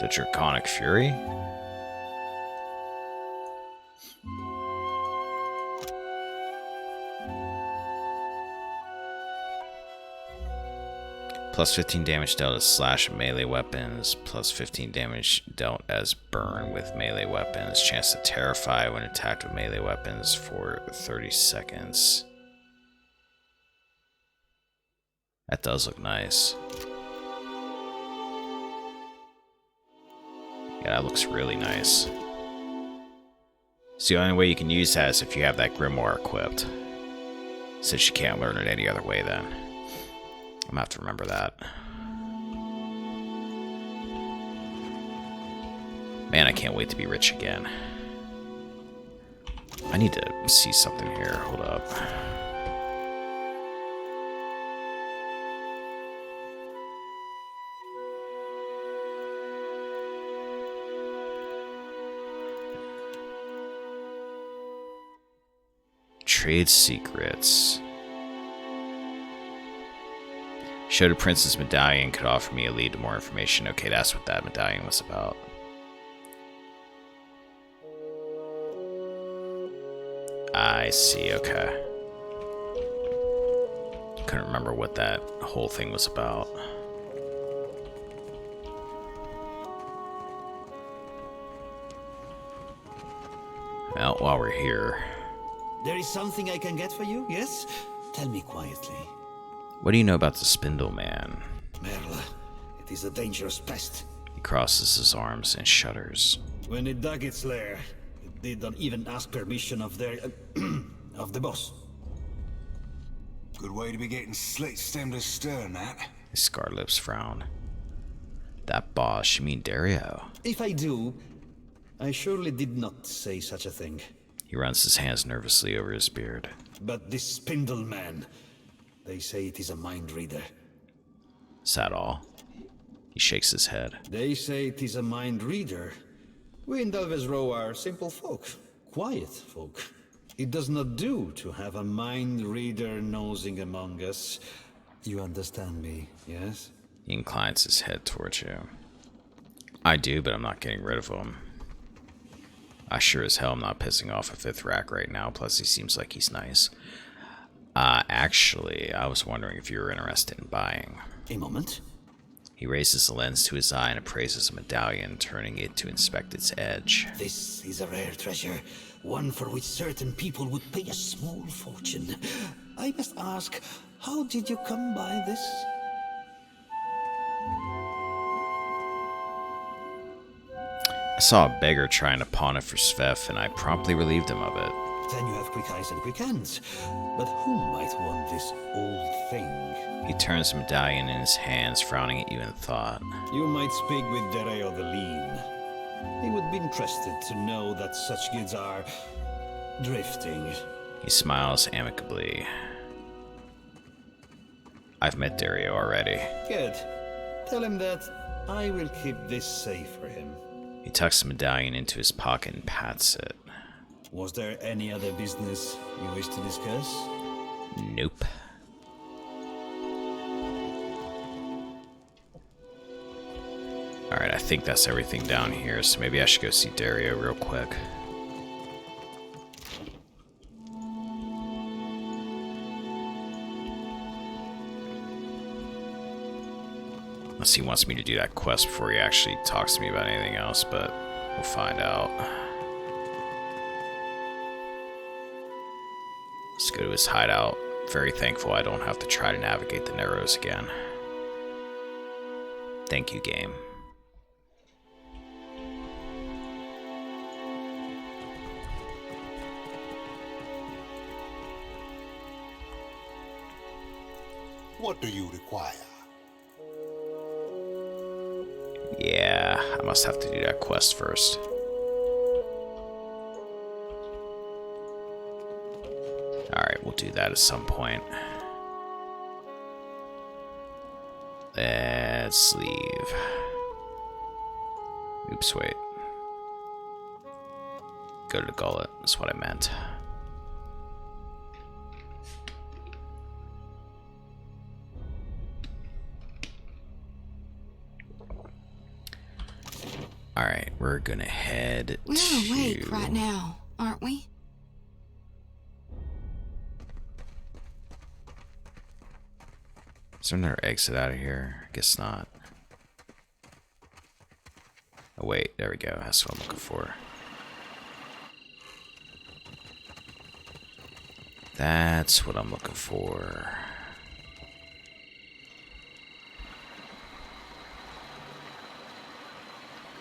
The Draconic Fury? +15 damage dealt as slash melee weapons, +15 damage dealt as burn with melee weapons, chance to terrify when attacked with melee weapons for 30 seconds. That does look nice. Yeah, that looks really nice. So the only way you can use that is if you have that grimoire equipped. Since you can't learn it any other way then. I'm gonna have to remember that. Man, I can't wait to be rich again. I need to see something here. Hold up. Trade secrets. Showed a princess medallion could offer me a lead to more information. Okay, that's what that medallion was about. I see, okay. Couldn't remember what that whole thing was about. Well, while we're here... There is something I can get for you, yes? Tell me quietly. What do you know about the Spindle Man? Merla, it is a dangerous pest. He crosses his arms and shudders. When it dug its lair, it did not even ask permission of their... of the boss. Good way to be getting slit stemmed astern, that. His scarred lips frown. That boss, you mean Dario? If I do, I surely did not say such a thing. He runs his hands nervously over his beard. But this Spindle Man, they say it is a mind reader. Is that all? He shakes his head. They say it is a mind reader. We in Delves Row are simple folk, quiet folk. It does not do to have a mind reader nosing among us. You understand me, yes? He inclines his head towards you. I do, but I'm not getting rid of him. I sure as hell am not pissing off a fifth rack right now, plus he seems like he's nice. Actually, I was wondering if you were interested in buying. A moment. He raises the lens to his eye and appraises a medallion, turning it to inspect its edge. This is a rare treasure, one for which certain people would pay a small fortune. I must ask, how did you come by this? I saw a beggar trying to pawn it for Sveff, and I promptly relieved him of it. Then you have quick eyes and quick hands. But who might want this old thing? He turns the medallion in his hands, frowning at you in thought. You might speak with Dereo the Lean. He would be interested to know that such goods are drifting. He smiles amicably. I've met Dario already. Good. Tell him that I will keep this safe for him. He tucks the medallion into his pocket and pats it. Was there any other business you wish to discuss? Nope. Alright, I think that's everything down here, so maybe I should go see Dario real quick. Unless he wants me to do that quest before he actually talks to me about anything else, but we'll find out. Let's go to his hideout. Very thankful I don't have to try to navigate the Narrows again. Thank you, game. What do you require? Yeah, I must have to do that quest first. Alright, we'll do that at some point. Let's leave. Oops, wait. Go to the gullet, that's what I meant. Alright, we're gonna head We're awake right now, aren't we? Is there another exit out of here? I guess not. Oh wait, there we go. That's what I'm looking for. That's what I'm looking for.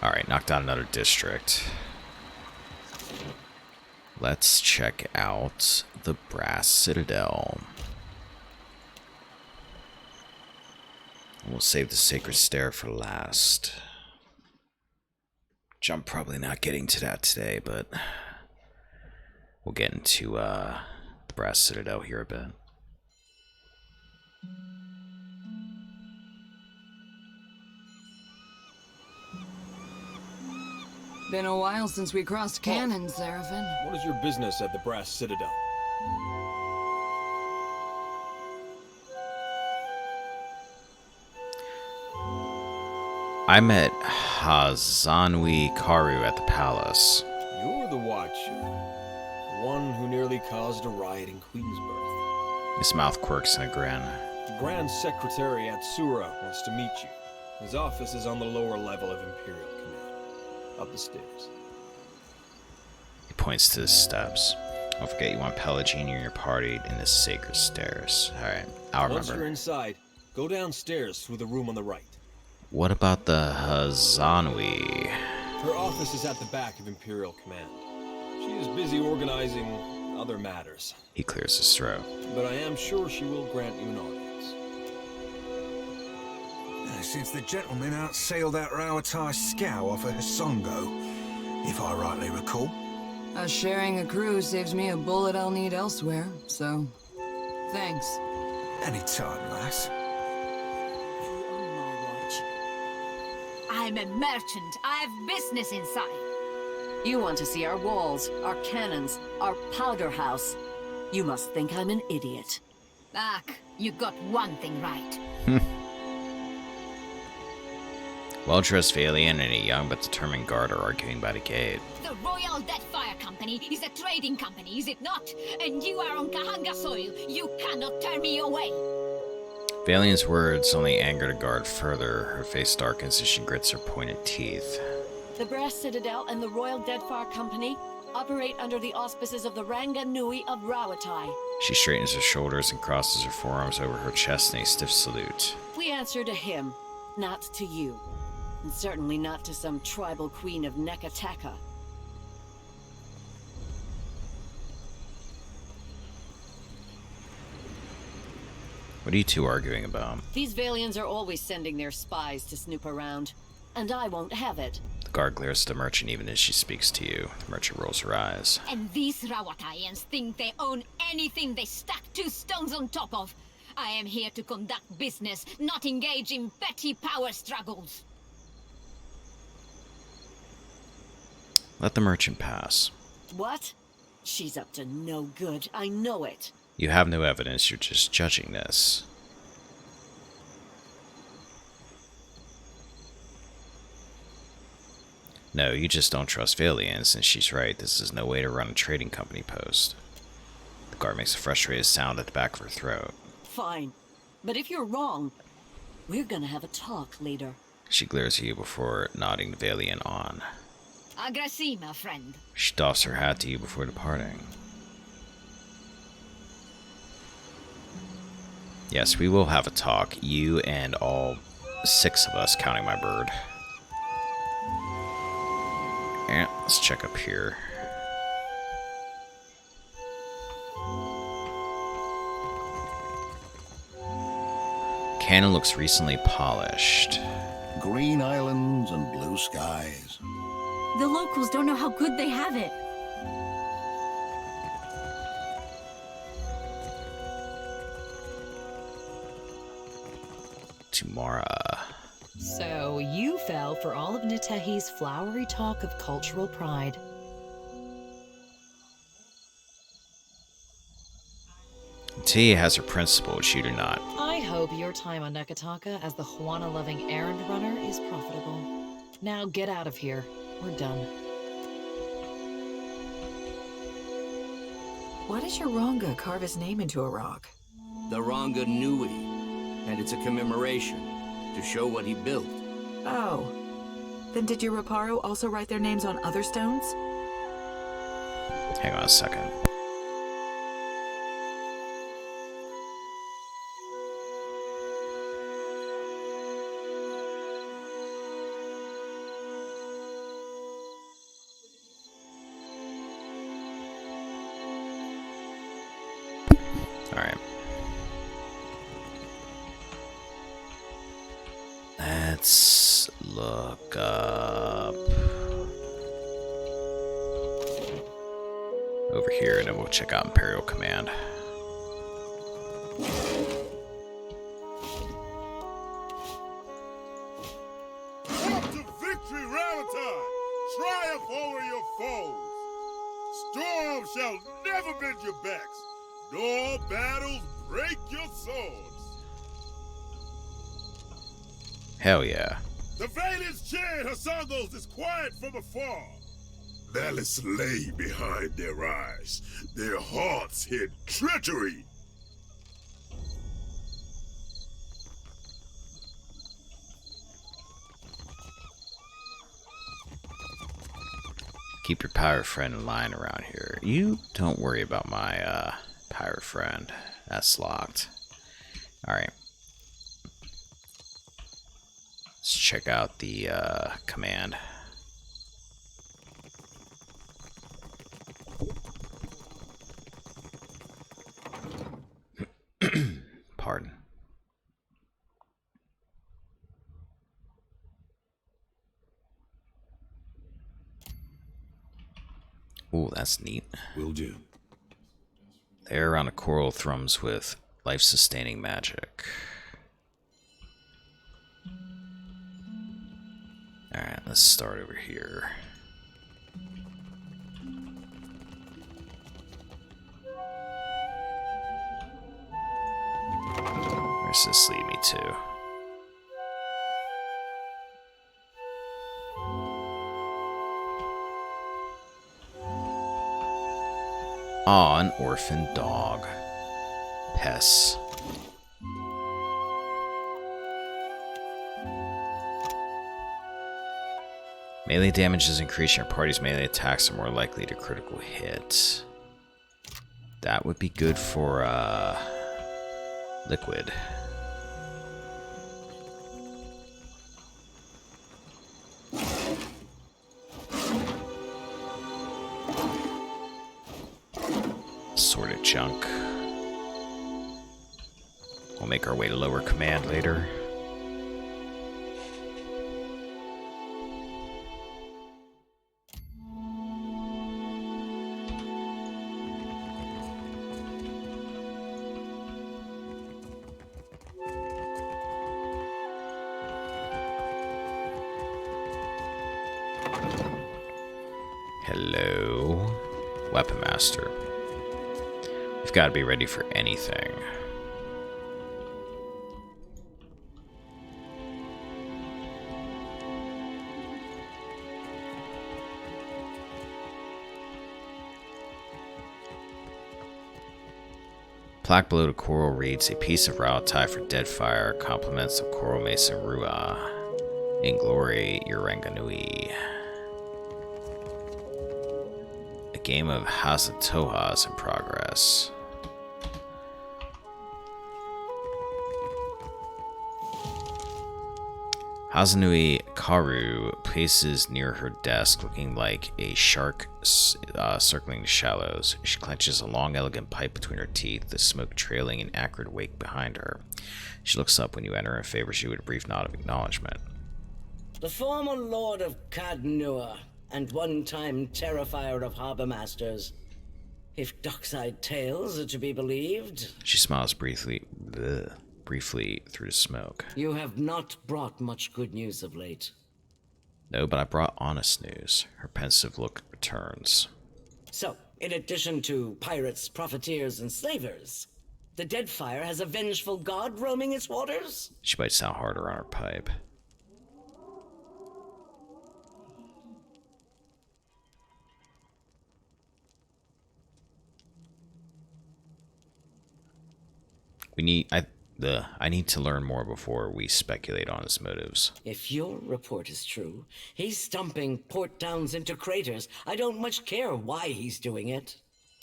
Alright, knocked out another district. Let's check out the Brass Citadel. We'll save the Sacred Stair for last. Which I'm probably not getting to that today, but we'll get into the Brass Citadel here a bit. Been a while since we crossed cannons, Seraphin. What is your business at the Brass Citadel? I met Hazanui Karu at the palace. You're the Watcher. The one who nearly caused a riot in Queensburg. His mouth quirks in a grin. The Grand Secretary at Sura wants to meet you. His office is on the lower level of Imperial Command. Up the stairs. He points to the steps. Don't forget you want Pelagini and your party in the Sacred Stairs. Alright, I'll remember. Once you're inside, go downstairs through the room on the right. What about the Hazanui? Her office is at the back of Imperial Command. She is busy organizing other matters. He clears his throat. But I am sure she will grant you an audience. Since the gentleman outsailed that Rawatai scow off of Hasongo, if I rightly recall. Sharing a crew saves me a bullet I'll need elsewhere, so thanks. Anytime, lass. I'm a merchant. I've business inside. You want to see our walls, our cannons, our powder house. You must think I'm an idiot. Ak, you got one thing right. Well-dressed Valiant and a young but determined guard are arguing by the gate. The Royal Deadfire Company is a trading company, is it not? And you are on Kahanga soil. You cannot turn me away. Valiant's words only anger the guard further. Her face darkens as she grits her pointed teeth. The Brass Citadel and the Royal Deadfire Company operate under the auspices of the Ranga Nui of Rawatai. She straightens her shoulders and crosses her forearms over her chest in a stiff salute. We answer to him, not to you. And certainly not to some tribal queen of Nekataka. What are you two arguing about? These Valians are always sending their spies to snoop around, and I won't have it. The guard glares at the merchant even as she speaks to you. The merchant rolls her eyes. And these Rawataians think they own anything they stack 2 stones on top of. I am here to conduct business, not engage in petty power struggles. Let the merchant pass. What? She's up to no good, I know it. You have no evidence, you're just judging this. No, you just don't trust Valians, and she's right, this is no way to run a trading company post. The guard makes a frustrated sound at the back of her throat. Fine. But if you're wrong, we're gonna have a talk later. She glares at you before nodding the Valiant on. Agrassi, my friend. She doffs her hat to you before departing. Yes, we will have a talk, you and all 6 of us, counting my bird. And let's check up here. Cannon looks recently polished. Green islands and blue skies. The locals don't know how good they have it. Tumara. So you fell for all of Nitehi's flowery talk of cultural pride. Tia has her principles, you do not. I hope your time on Nekataka as the Juana-loving errand runner is profitable. Now get out of here. We're done. Why does your Ranga carve his name into a rock? The Ranga Nui, and it's a commemoration to show what he built. Oh. Then did your Raparo also write their names on other stones? Hang on a second. Alright. Let's look up over here and then we'll check out Imperial Command. Up to victory, Ravatar! Triumph over your foes! Storms shall never bend your backs, nor battles break your swords! Hell yeah. The Valiant's chant Hasangos is quiet from afar. Malice lay behind their eyes. Their hearts hid treachery. Keep your pirate friend in line around here. You don't worry about my pirate friend. That's locked. Alright. Let's check out the command. Pardon. Ooh, that's neat. Will do. They're on a coral thrums with life-sustaining magic. Alright, let's start over here. Where's this lead me to? Aw, an orphan dog. Pess. Melee damage is increasing. Your party's melee attacks are more likely to critical hit. That would be good for liquid. Sorted junk. We'll make our way to lower command later. Hello, Weapon Master. We've got to be ready for anything. Plaque below the coral reads, a piece of Rautai for Deadfire, compliments of Coral Mason Rua. In glory, Uranganui. A game of Hazatoha is in progress. Hazanui Karu paces near her desk, looking like a shark circling the shallows. She clenches a long, elegant pipe between her teeth, the smoke trailing in acrid wake behind her. She looks up when you enter and favors you with a brief nod of acknowledgement. The former Lord of Cadnua, and one-time Terrifier of Harbor Masters. If dockside tales are to be believed... She smiles briefly through the smoke. You have not brought much good news of late. No, but I brought honest news. Her pensive look returns. So, in addition to pirates, profiteers, and slavers, the Deadfire has a vengeful god roaming its waters? She bites down harder on her pipe. I need to learn more before we speculate on his motives. If your report is true, he's stumping port towns into craters. I don't much care why he's doing it.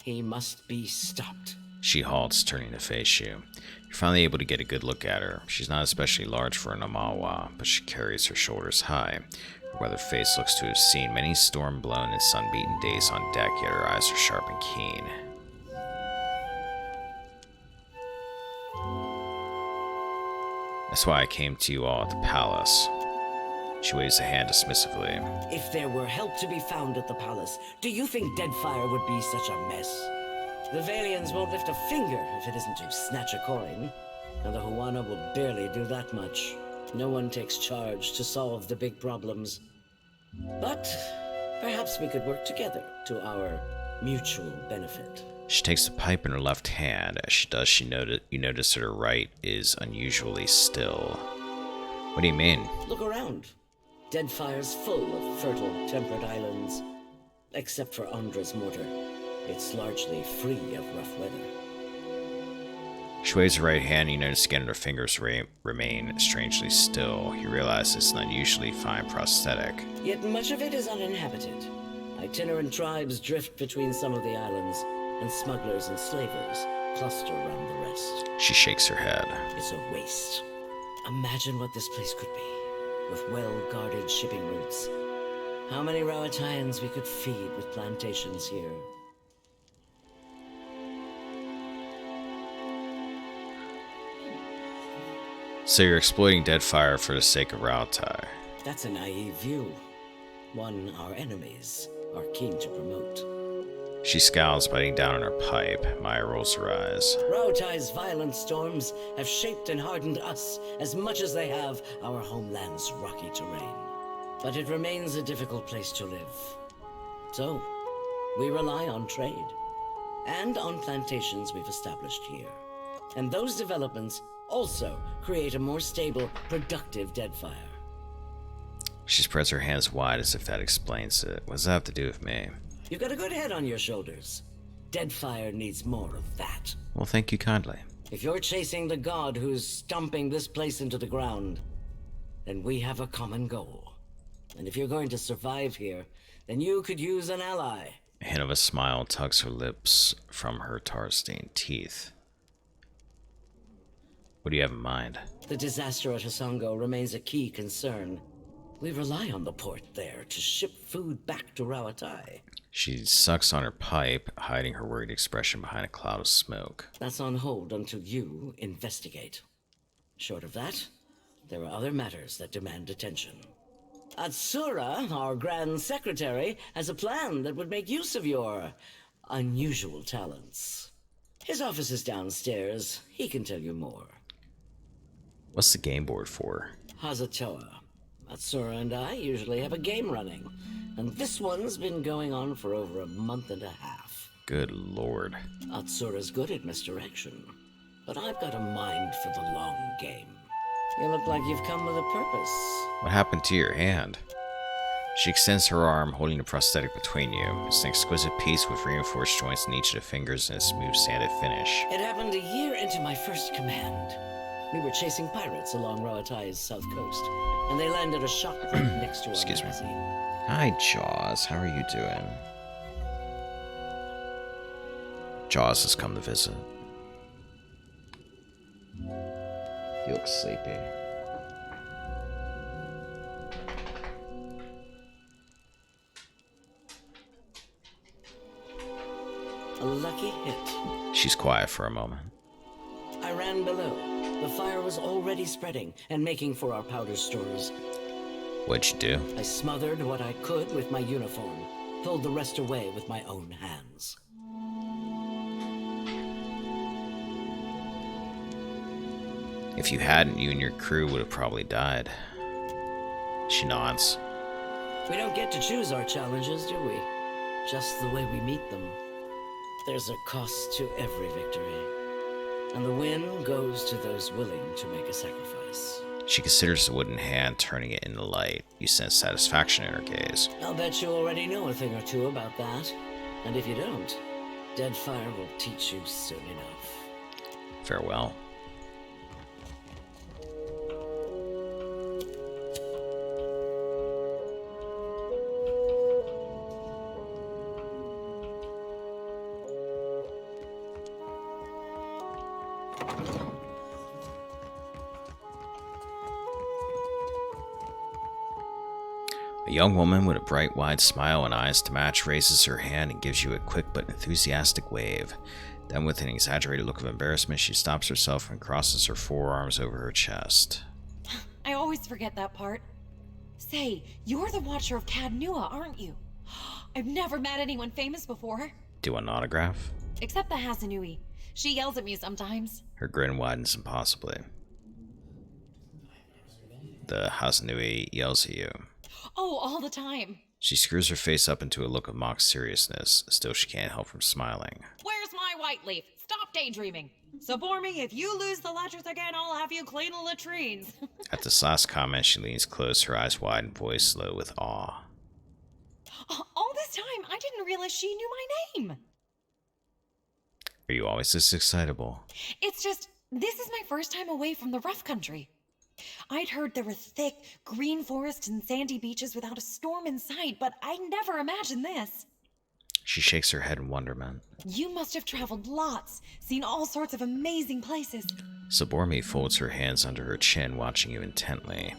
He must be stopped. She halts, turning to face you. You're finally able to get a good look at her. She's not especially large for an Amawa, but she carries her shoulders high. Her weathered face looks to have seen many storm-blown and sun-beaten days on deck, yet her eyes are sharp and keen. That's why I came to you all at the palace. She waves a hand dismissively. If there were help to be found at the palace, do you think Deadfire would be such a mess? The Valians won't lift a finger if it isn't to snatch a coin, and the Huana will barely do that much. No one takes charge to solve the big problems. But perhaps we could work together to our mutual benefit. She takes the pipe in her left hand. As she does, you notice that her right is unusually still. What do you mean? Look around. Deadfire's full of fertile, temperate islands. Except for Andra's mortar. It's largely free of rough weather. She waves her right hand, and you notice again her fingers remain strangely still. You realize it's an unusually fine prosthetic. Yet much of it is uninhabited. Itinerant tribes drift between some of the islands, and smugglers and slavers cluster around the rest. She shakes her head. It's a waste. Imagine what this place could be, with well-guarded shipping routes. How many Rauataians we could feed with plantations here. So you're exploiting Deadfire for the sake of Rauatai. That's a naive view. One our enemies are keen to promote. She scowls, biting down on her pipe. Maya rolls her eyes. Rautai's violent storms have shaped and hardened us as much as they have our homeland's rocky terrain. But it remains a difficult place to live. So, we rely on trade. And on plantations we've established here. And those developments also create a more stable, productive Deadfire. She spreads her hands wide as if that explains it. What does that have to do with me? You've got a good head on your shoulders. Deadfire needs more of that. Well, thank you kindly. If you're chasing the god who's stomping this place into the ground, then we have a common goal. And if you're going to survive here, then you could use an ally. A hint of a smile tugs her lips from her tar-stained teeth. What do you have in mind? The disaster at Hasongo remains a key concern. We rely on the port there to ship food back to Rawatai. She sucks on her pipe, hiding her worried expression behind a cloud of smoke. That's on hold until you investigate. Short of that, there are other matters that demand attention. Atsura, our Grand Secretary, has a plan that would make use of your unusual talents. His office is downstairs. He can tell you more. What's the game board for? Hazatoa. Atsura and I usually have a game running, and this one's been going on for over a month and a half. Good lord. Atsura's good at misdirection, but I've got a mind for the long game. You look like you've come with a purpose. What happened to your hand? She extends her arm, holding the prosthetic between you. It's an exquisite piece with reinforced joints in each of the fingers and a smooth sanded finish. It happened a year into my first command. We were chasing pirates along Rawatai's south coast, and they landed a shock right next to our magazine. Hi, Jaws. How are you doing? Jaws has come to visit. You look sleepy. A lucky hit. She's quiet for a moment. I ran below. The fire was already spreading and making for our powder stores. What'd you do? I smothered what I could with my uniform, pulled the rest away with my own hands. If you hadn't, you and your crew would have probably died. She nods. We don't get to choose our challenges, do we? Just the way we meet them. There's a cost to every victory, and the win goes to those willing to make a sacrifice. She considers the wooden hand, turning it into light. You sense satisfaction in her gaze. I'll bet you already know a thing or two about that. And if you don't, Deadfire will teach you soon enough. Farewell. A young woman with a bright, wide smile and eyes to match raises her hand and gives you a quick but enthusiastic wave. Then, with an exaggerated look of embarrassment, she stops herself and crosses her forearms over her chest. I always forget that part. Say, you're the Watcher of Cadnua, aren't you? I've never met anyone famous before. Do you want an autograph? Except the Hasanui. She yells at me sometimes. Her grin widens impossibly. The Hasanui yells at you. Oh, all the time. She screws her face up into a look of mock seriousness. Still, she can't help from smiling. Where's my white leaf? Stop daydreaming. Support me. If you lose the ledgers again, I'll have you clean the latrines. At this last comment, she leans close, her eyes wide and voice low with awe. All this time, I didn't realize she knew my name. Are you always this excitable? It's just, this is my first time away from the rough country. I'd heard there were thick, green forests and sandy beaches without a storm in sight, but I never imagined this. She shakes her head in wonderment. You must have traveled lots, seen all sorts of amazing places. Sabormi folds her hands under her chin, watching you intently.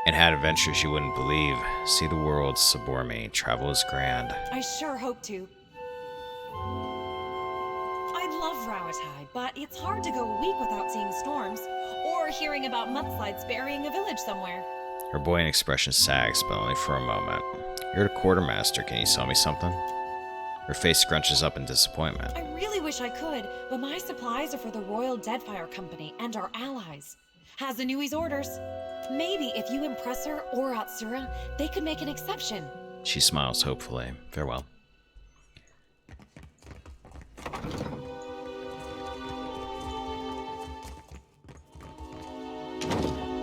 And had adventures you wouldn't believe. See the world, Sabormi. Travel is grand. I sure hope to. I love Rawatai, but it's hard to go a week without seeing storms, or hearing about mudslides burying a village somewhere. Her buoyant expression sags, but only for a moment. You're the quartermaster, can you sell me something? Her face scrunches up in disappointment. I really wish I could, but my supplies are for the Royal Deadfire Company and our allies. Hasanui's orders. Maybe if you impress her or Atsura, they could make an exception. She smiles hopefully. Farewell.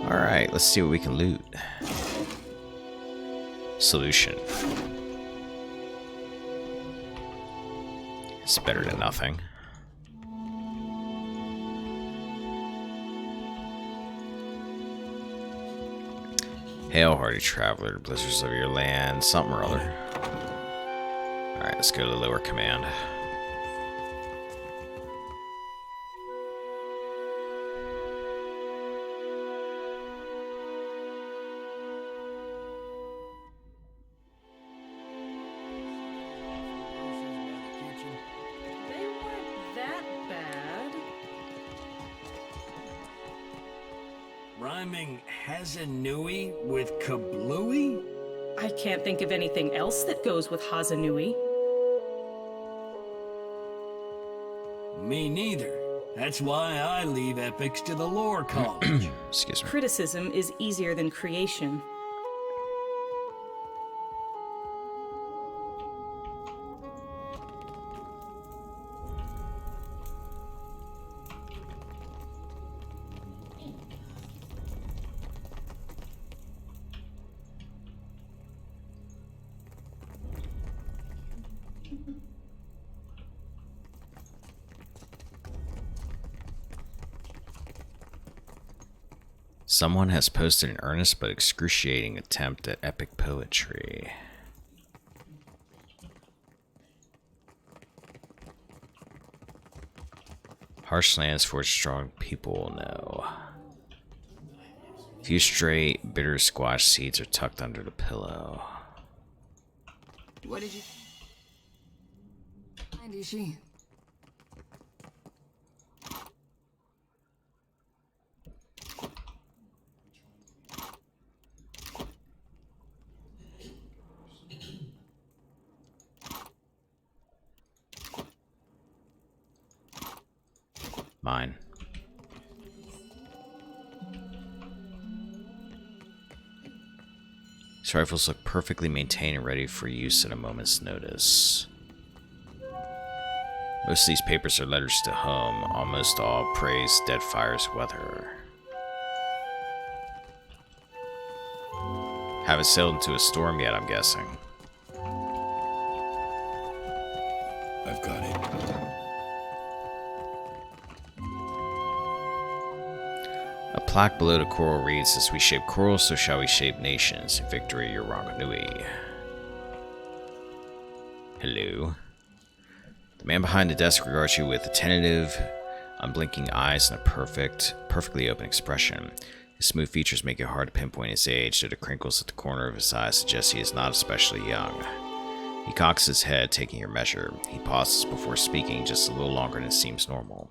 Alright, let's see what we can loot. solution. It's better than nothing. Hail, hardy traveler, blizzards of your land, something or other. Alright, let's go to the lower command. They weren't that bad. Rhyming Hazanui with Kablooey? I can't think of anything else that goes with Hazanui. Me neither. That's why I leave epics to the lore college. Excuse me. Criticism is easier than creation. Someone has posted an earnest but excruciating attempt at epic poetry. Harsh lands for strong people, no. Few stray, bitter squash seeds are tucked under the pillow. What did you find, Ishi? Mine. These rifles look perfectly maintained and ready for use at a moment's notice. Most of these papers are letters to home. Almost all praise Deadfire's weather. Haven't sailed into a storm yet, I'm guessing. I've got it. A plaque below the coral reads, "As we shape coral, so shall we shape nations. In victory, your Ranganui." Hello. The man behind the desk regards you with attentive, unblinking eyes and a perfectly open expression. His smooth features make it hard to pinpoint his age, though the crinkles at the corner of his eyes suggest he is not especially young. He cocks his head, taking your measure. He pauses before speaking, just a little longer than seems normal.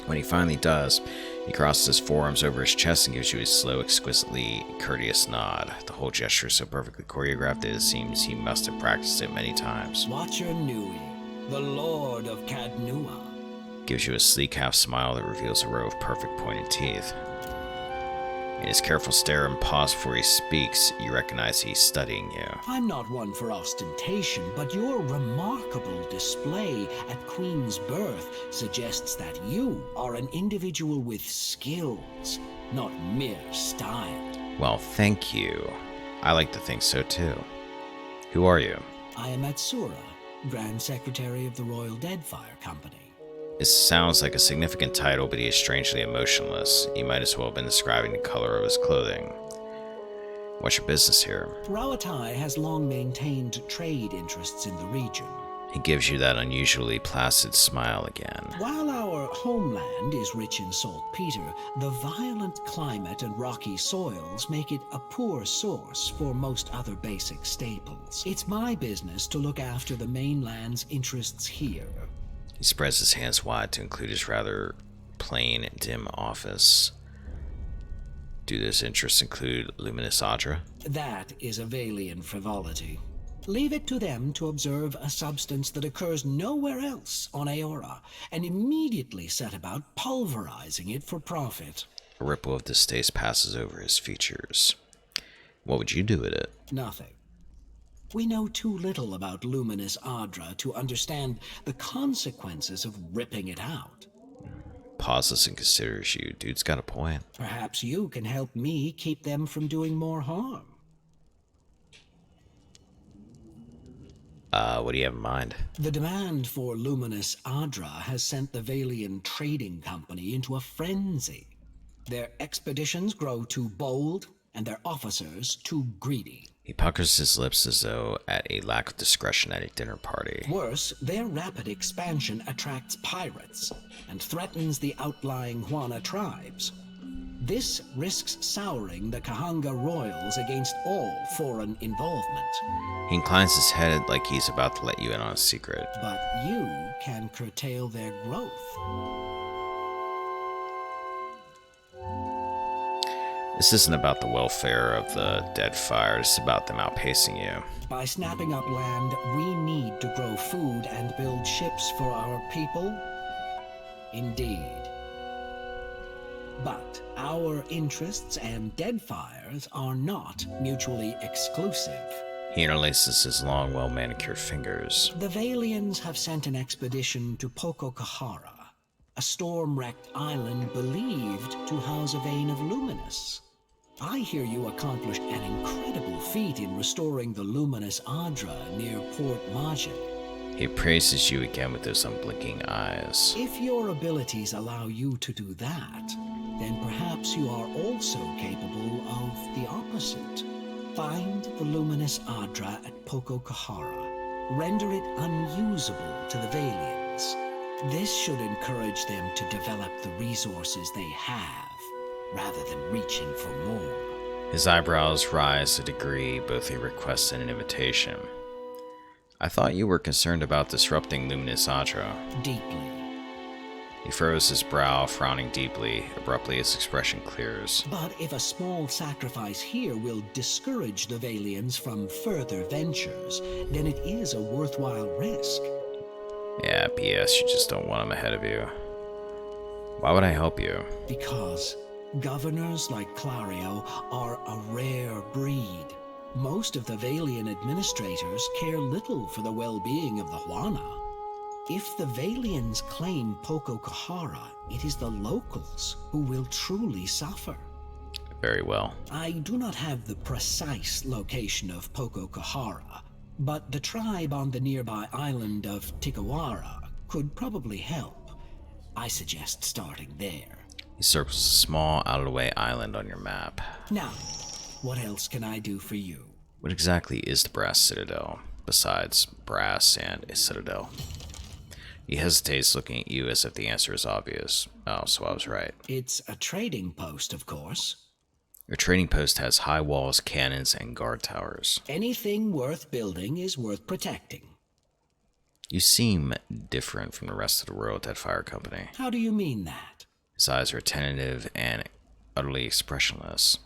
When he finally does, he crosses his forearms over his chest and gives you a slow, exquisitely courteous nod. The whole gesture is so perfectly choreographed that it seems he must have practiced it many times. Watcher Nui, the Lord of Cadnua. Gives you a sleek half smile that reveals a row of perfect pointed teeth. In his careful stare and pause before he speaks, you recognize he's studying you. I'm not one for ostentation, but your remarkable display at Queen's birth suggests that you are an individual with skills, not mere style. Well, thank you. I like to think so too. Who are you? I am Atsura, Grand Secretary of the Royal Deadfire Company. It sounds like a significant title, but he is strangely emotionless. He might as well have been describing the color of his clothing. What's your business here? Rawatai has long maintained trade interests in the region. He gives you that unusually placid smile again. While our homeland is rich in saltpeter, the violent climate and rocky soils make it a poor source for most other basic staples. It's my business to look after the mainland's interests here. He spreads his hands wide to include his rather plain, dim office. Do those interests include Luminous Adra? That is a Valian frivolity. Leave it to them to observe a substance that occurs nowhere else on Aora, and immediately set about pulverizing it for profit. A ripple of distaste passes over his features. What would you do with it? Nothing. We know too little about Luminous Adra to understand the consequences of ripping it out. Pauses and considers you. Dude's got a point. Perhaps you can help me keep them from doing more harm. What do you have in mind? The demand for luminous Adra has sent the Valian Trading Company into a frenzy. Their expeditions grow too bold, and their officers too greedy. He puckers his lips as though at a lack of discretion at a dinner party. Worse, their rapid expansion attracts pirates and threatens the outlying Juana tribes. This risks souring the Kahanga royals against all foreign involvement. He inclines his head like he's about to let you in on a secret. But you can curtail their growth. This isn't about the welfare of the Deadfire, it's about them outpacing you. By snapping up land, we need to grow food and build ships for our people. Indeed. But our interests and Deadfire's are not mutually exclusive. He interlaces his long, well-manicured fingers. The Valians have sent an expedition to Pococahara, a storm-wrecked island believed to house a vein of luminous. I hear you accomplished an incredible feat in restoring the luminous Adra near Port Majid. He praises you again with those unblinking eyes. If your abilities allow you to do that, then perhaps you are also capable of the opposite. Find the luminous Adra at Pococahara. Render it unusable to the Valians. This should encourage them to develop the resources they have, rather than reaching for more. His eyebrows rise a degree, both a request and an invitation. I thought you were concerned about disrupting Luminous Adra. Deeply. He furrows his brow, frowning deeply. Abruptly, his expression clears. But if a small sacrifice here will discourage the Valians from further ventures, then it is a worthwhile risk. Yeah, BS, you just don't want him ahead of you. Why would I help you? Because governors like Clario are a rare breed. Most of the Valian administrators care little for the well-being of the Juana. If the Valians claim Pococahara, it is the locals who will truly suffer. Very well. I do not have the precise location of Pococahara, but the tribe on the nearby island of Tikawara could probably help. I suggest starting there. He circles a small, out-of-the-way island on your map. Now, what else can I do for you? What exactly is the Brass Citadel, besides brass and a citadel? He hesitates, looking at you as if the answer is obvious. Oh, so I was right. It's a trading post, of course. Your trading post has high walls, cannons, and guard towers. Anything worth building is worth protecting. You seem different from the rest of the Royal Deadfire Company. How do you mean that? His eyes are tentative and utterly expressionless.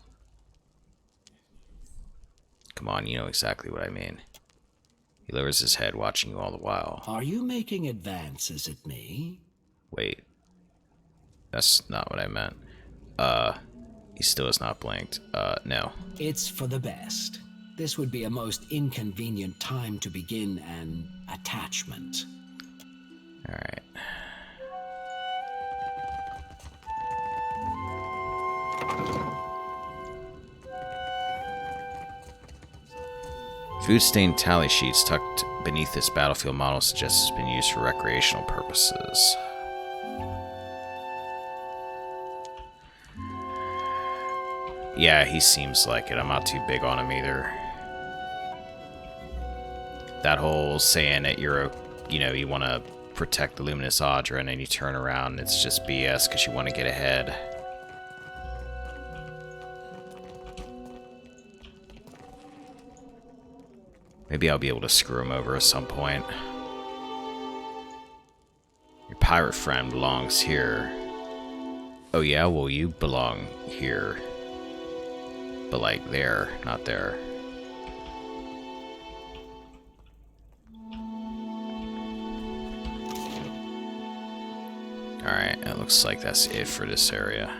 Come on, you know exactly what I mean. He lowers his head, watching you all the while. Are you making advances at me? Wait. That's not what I meant. He still has not blinked. No. It's for the best. This would be a most inconvenient time to begin an attachment. Alright. Food-stained tally sheets tucked beneath this battlefield model suggest it's been used for recreational purposes. Yeah, he seems like it. I'm not too big on him either. That whole saying that you're, you want to protect the Luminous Adra and then you turn around and it's just BS because you want to get ahead. Maybe I'll be able to screw him over at some point. Your pirate friend belongs here. Oh yeah, well you belong here. But like there, not there. Alright, it looks like that's it for this area.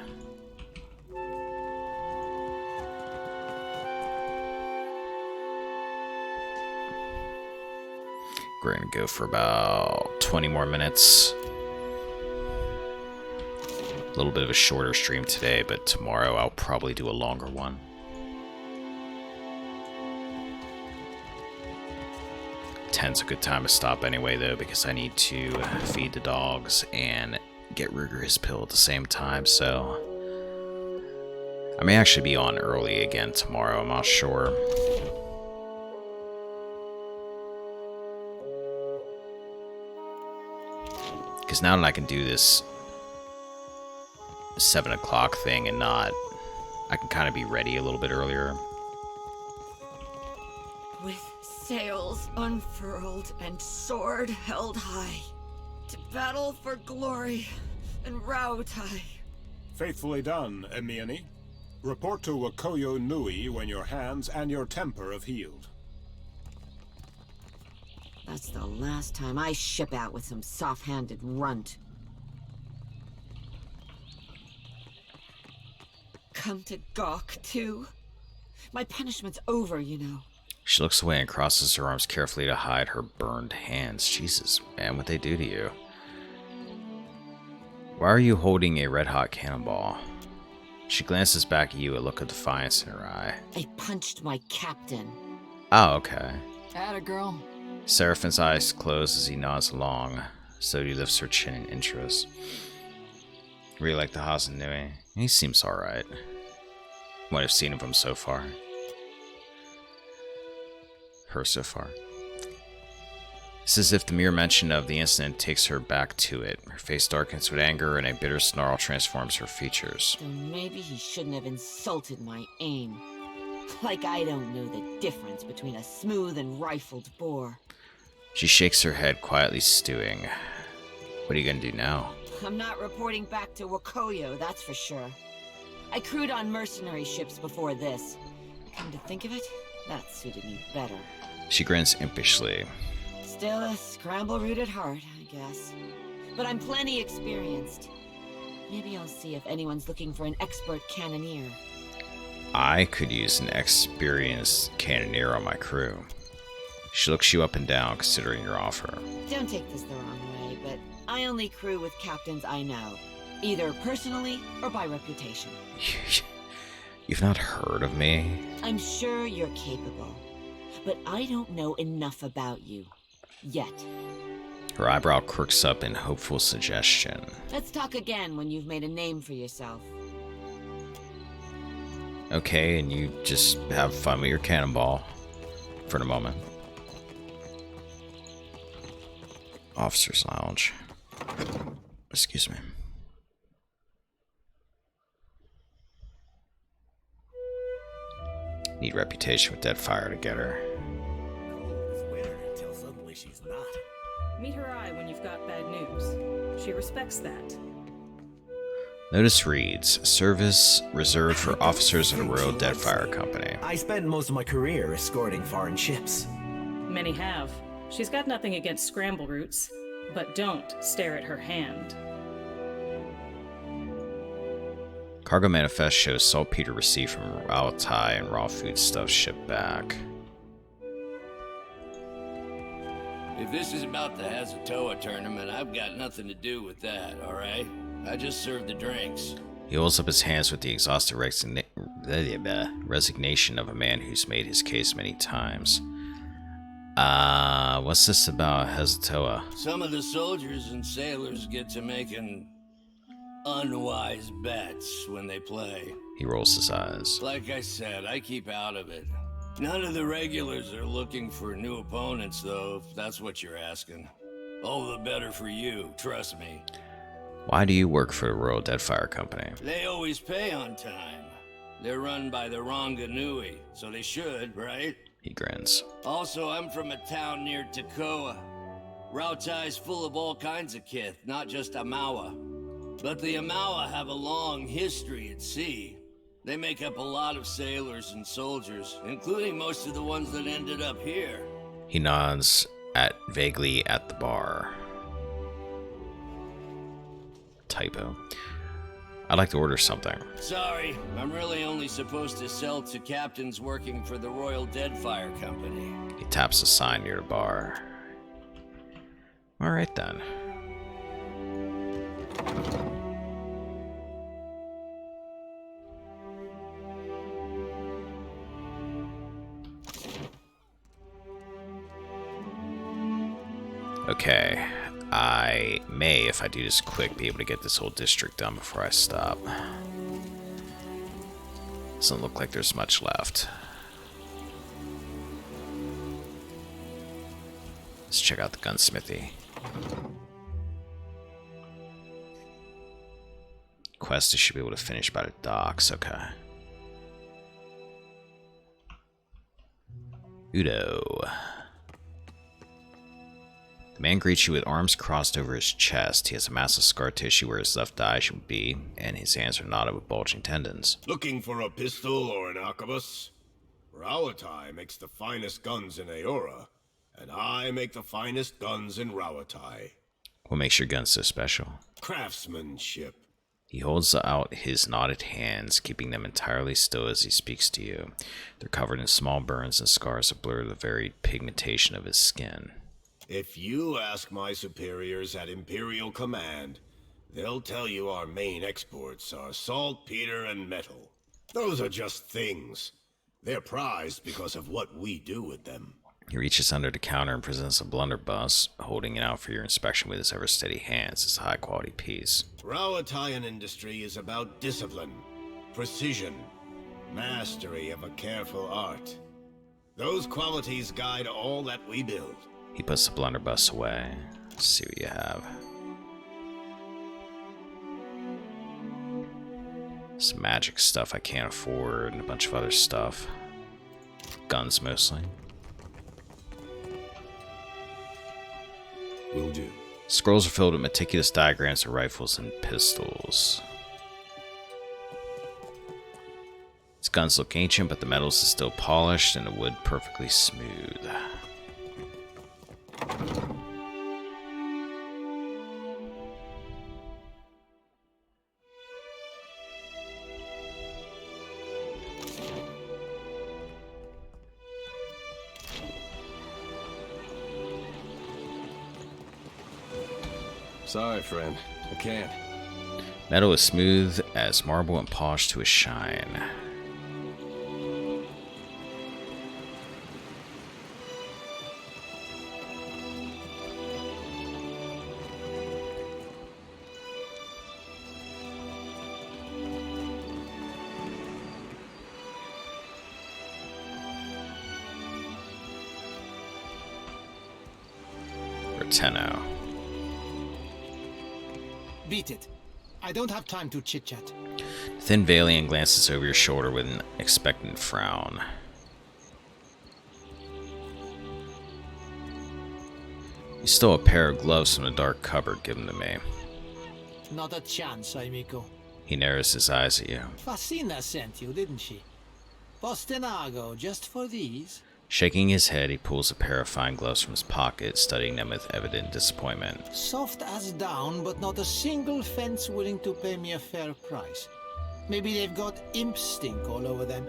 We're gonna go for about 20 more minutes. A little bit of a shorter stream today, but tomorrow I'll probably do a longer one. 10's a good time to stop anyway, though, because I need to feed the dogs and get Ruger his pill at the same time, so I may actually be on early again tomorrow, I'm not sure. Because now that I can do this 7 o'clock thing and not, I can kind of be ready a little bit earlier. With sails unfurled and sword held high, to battle for glory and Rautai. Faithfully done, Emiani. Report to Wakoyo Nui when your hands and your temper have healed. That's the last time I ship out with some soft-handed runt. Come to gawk, too? My punishment's over, you know. She looks away and crosses her arms carefully to hide her burned hands. Jesus, man, what'd they do to you? Why are you holding a red-hot cannonball? She glances back at you, a look of defiance in her eye. I punched my captain. Oh, okay. Atta girl. Seraphin's eyes close as he nods along. Sodi lifts her chin in interest. Really like the Hazanui. He seems alright. What I've seen of him so far. Her so far. It's as if the mere mention of the incident takes her back to it. Her face darkens with anger and a bitter snarl transforms her features. Then maybe he shouldn't have insulted my aim. Like I don't know the difference between a smooth and rifled bore. She shakes her head, quietly stewing. What are you gonna do now? I'm not reporting back to Wakoyo, that's for sure. I crewed on mercenary ships before this. Come to think of it, that suited me better. She grins impishly. Still a scramble root at heart, I guess. But I'm plenty experienced. Maybe I'll see if anyone's looking for an expert cannoneer. I could use an experienced cannoneer on my crew. She looks you up and down, considering your offer. Don't take this the wrong way, but I only crew with captains I know. Either personally or by reputation. You've not heard of me? I'm sure you're capable. But I don't know enough about you. Yet. Her eyebrow quirks up in hopeful suggestion. Let's talk again when you've made a name for yourself. Okay, and you just have fun with your cannonball. For the moment. Officer's Lounge. Excuse me. Need reputation with Deadfire to get her. Until suddenly she's not. Meet her eye when you've got bad news. She respects that. Notice reads, service reserved for officers of the Royal Deadfire Company. I spent most of my career escorting foreign ships. Many have. She's got nothing against scramble roots, but don't stare at her hand. Cargo manifest shows saltpeter received from Rautai and raw foodstuffs shipped back. If this is about the Hazatoa tournament, I've got nothing to do with that, alright? I just serve the drinks. He holds up his hands with the exhausted resignation of a man who's made his case many times. What's this about Hazatoa? Some of the soldiers and sailors get to making unwise bets when they play. He rolls his eyes. Like I said, I keep out of it. None of the regulars are looking for new opponents, though, if that's what you're asking. All the better for you, trust me. Why do you work for the Royal Deadfire Company? They always pay on time. They're run by the Ranganui, so they should, right? He grins. Also, I'm from a town near Takoa. Rautai's full of all kinds of kith, not just Amawa. But the Amawa have a long history at sea. They make up a lot of sailors and soldiers, including most of the ones that ended up here. He nods vaguely at the bar. Typo. I'd like to order something. Sorry, I'm really only supposed to sell to captains working for the Royal Deadfire Company. He taps a sign near the bar. Alright then. Okay, I may, if I do this quick, be able to get this whole district done before I stop. Doesn't look like there's much left. Let's check out the gunsmithy. Quest I should be able to finish by the docks, okay. Udo. The man greets you with arms crossed over his chest. He has a massive scar tissue where his left eye should be, and his hands are knotted with bulging tendons. Looking for a pistol or an arquebus? Rawatai makes the finest guns in Aora, and I make the finest guns in Rawatai. What makes your gun so special? Craftsmanship. He holds out his knotted hands, keeping them entirely still as he speaks to you. They're covered in small burns and scars that blur the very pigmentation of his skin. If you ask my superiors at Imperial Command, they'll tell you our main exports are saltpeter and metal. Those are just things. They're prized because of what we do with them. He reaches under the counter and presents a blunderbuss, holding it out for your inspection with his ever-steady hands. It's a high-quality piece. Rawataian industry is about discipline, precision, mastery of a careful art. Those qualities guide all that we build. He puts the blunderbuss away. Let's see what you have. Some magic stuff I can't afford, and a bunch of other stuff. Guns mostly. Will do. Scrolls are filled with meticulous diagrams of rifles and pistols. His guns look ancient, but the metals is still polished and the wood perfectly smooth. Sorry, friend. I can't. Metal is smooth as marble and polished to a shine. Berteno. Beat it. I don't have time to chit-chat. The thin Valian glances over your shoulder with an expectant frown. You stole a pair of gloves from the dark cupboard. Give them to me. Not a chance, amico. He narrows his eyes at you. Fascina sent you, didn't she? Postenago, just for these? Shaking his head, he pulls a pair of fine gloves from his pocket, studying them with evident disappointment. Soft as down, but not a single fence willing to pay me a fair price. Maybe they've got imp stink all over them.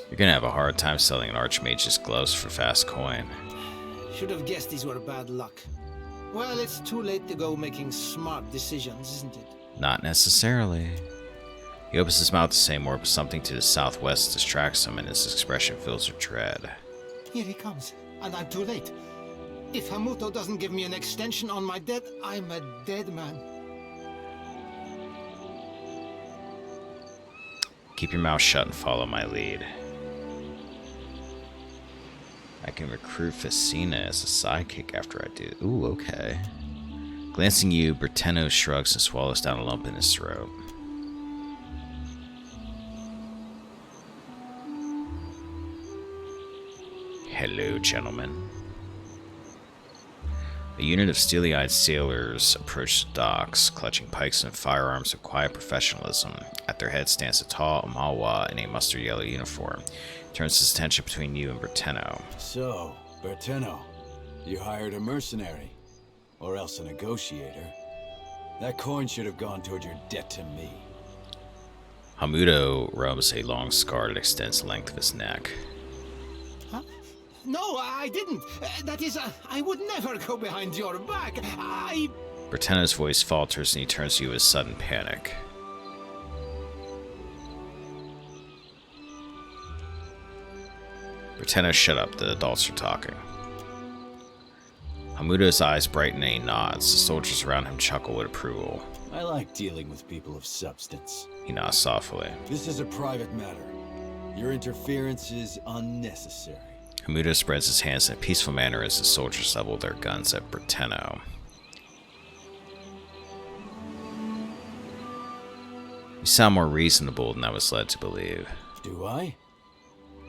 You're gonna have a hard time selling an archmage's gloves for fast coin. Should have guessed these were bad luck. Well, it's too late to go making smart decisions, isn't it? Not necessarily. He opens his mouth to say more, but something to the southwest distracts him, and his expression fills with dread. Here he comes, and I'm too late. If Hamuto doesn't give me an extension on my debt, I'm a dead man. Keep your mouth shut and follow my lead. I can recruit Fascina as a sidekick after I do. Ooh, okay. Glancing you, Berteno shrugs and swallows down a lump in his throat. Hello, gentlemen. A unit of steely-eyed sailors approach the docks, clutching pikes and firearms with quiet professionalism. At their head stands a tall Amawa in a mustard yellow uniform. He turns his attention between you and Berteno. So, Berteno, you hired a mercenary, or else a negotiator. That coin should have gone toward your debt to me. Hamuto rubs a long scar that extends the length of his neck. Huh? No, I didn't. That is, I would never go behind your back. Berteno's voice falters and he turns to you with sudden panic. Berteno, shut up. The adults are talking. Hamuda's eyes brighten and he nods. The soldiers around him chuckle with approval. I like dealing with people of substance. He nods softly. This is a private matter. Your interference is unnecessary. Hamuda spreads his hands in a peaceful manner as the soldiers level their guns at Berteno. You sound more reasonable than I was led to believe. Do I?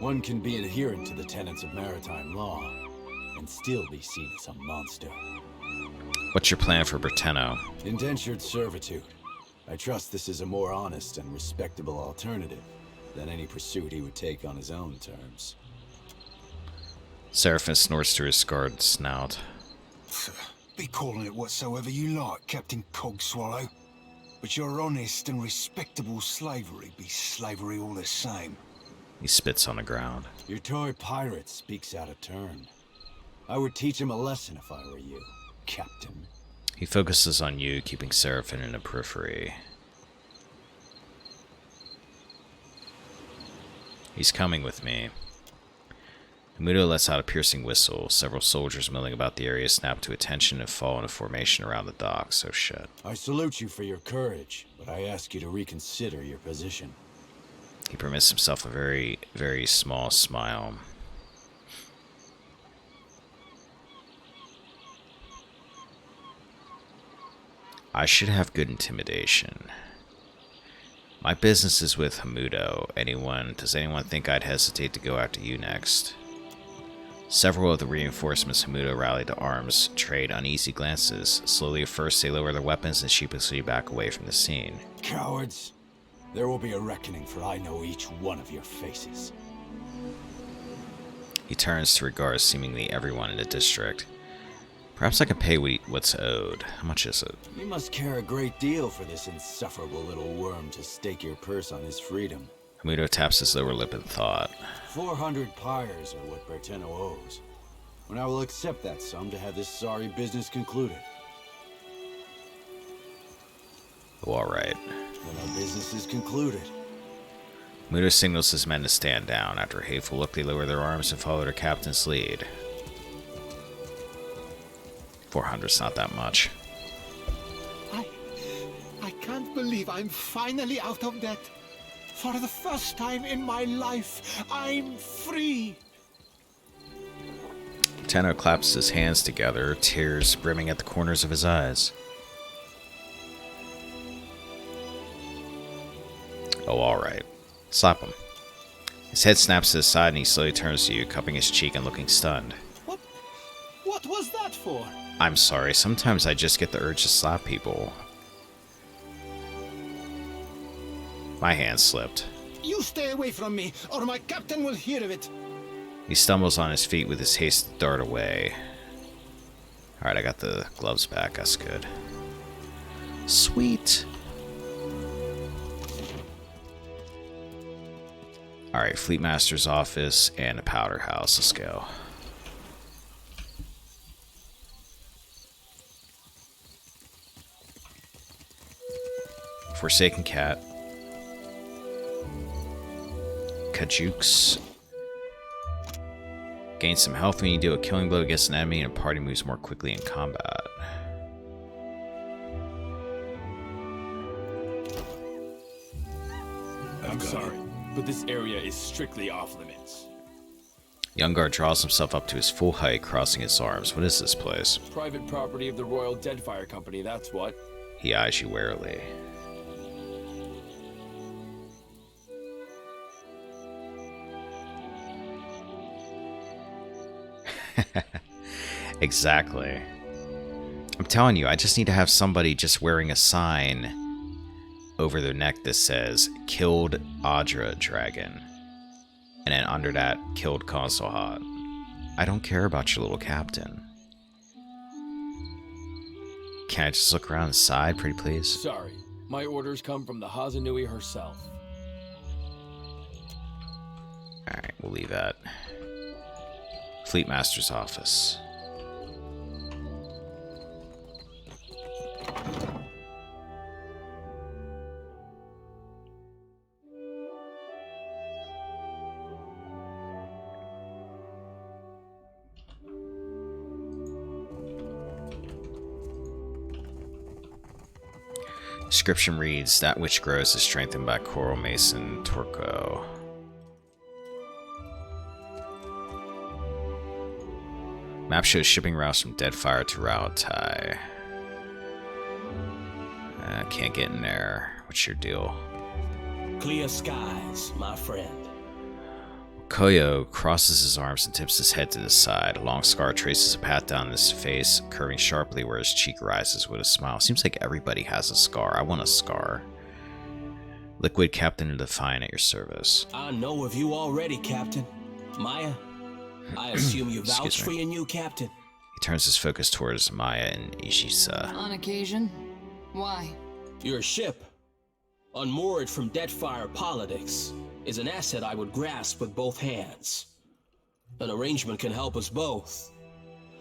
One can be adherent to the tenets of maritime law and still be seen as a monster. What's your plan for Berteno? Indentured servitude. I trust this is a more honest and respectable alternative than any pursuit he would take on his own terms. Seraphim snorts through his scarred snout. Be calling it whatsoever you like, Captain Cogswallow. But your honest and respectable slavery be slavery all the same. He spits on the ground. Your toy pirate speaks out of turn. I would teach him a lesson if I were you, Captain. He focuses on you, keeping Seraphim in the periphery. He's coming with me. Hamuda lets out a piercing whistle. Several soldiers milling about the area snap to attention and fall into formation around the docks. Oh shit. I salute you for your courage, but I ask you to reconsider your position. He permits himself a very, very small smile. I should have good intimidation. My business is with Hamudo. Does anyone think I'd hesitate to go after you next? Several of the reinforcements Hamudo rallied to arms trade uneasy glances. Slowly at first they lower their weapons and sheepishly back away from the scene. Cowards! There will be a reckoning, for I know each one of your faces. He turns to regard seemingly everyone in the district. Perhaps I can pay what's owed. How much is it? You must care a great deal for this insufferable little worm to stake your purse on his freedom. Hamudo taps his lower lip in thought. 400 pyres are what Berteno owes. And I will accept that sum to have this sorry business concluded. Oh, alright. When our business is concluded. Hamudo signals his men to stand down. After a hateful look, they lower their arms and follow their captain's lead. 400's not that much. I can't believe I'm finally out of debt. For the first time in my life, I'm free. Tenno claps his hands together, tears brimming at the corners of his eyes. Oh, alright. Slap him. His head snaps to the side and he slowly turns to you, cupping his cheek and looking stunned. What was that for? I'm sorry, sometimes I just get the urge to slap people. My hand slipped. You stay away from me, or my captain will hear of it. He stumbles on his feet with his haste to dart away. Alright, I got the gloves back, that's good. Sweet! Alright, Fleet Master's office and a powder house, let's go. Forsaken Cat. Kajukes. Gain some health when you do a killing blow against an enemy and a party moves more quickly in combat. I'm sorry, but this area is strictly off limits. Youngguard draws himself up to his full height, crossing his arms. What is this place? Private property of the Royal Deadfire Company, that's what. He eyes you warily. Exactly. I'm telling you, I just need to have somebody just wearing a sign over their neck that says, "Killed Adra Dragon." And then under that, "Killed Consulhat." I don't care about your little captain. Can I just look around the side, pretty please? Sorry, my orders come from the Hazanui herself. Alright, we'll leave that. Fleet Master's office. Inscription reads, that which grows is strengthened by Coral Mason Torco. Map shows shipping routes from Deadfire to Rautai. Can't get in there. What's your deal? Clear skies, my friend. Koyo crosses his arms and tips his head to the side. A long scar traces a path down his face, curving sharply where his cheek rises with a smile. Seems like everybody has a scar. I want a scar. Liquid Captain and Defiant at your service. I know of you already, Captain. Maya, I assume you vouch Excuse for me. your new captain. He turns his focus towards Maya and Ishisa. On occasion. Why? Your ship, unmoored from Deadfire politics, is an asset I would grasp with both hands. An arrangement can help us both.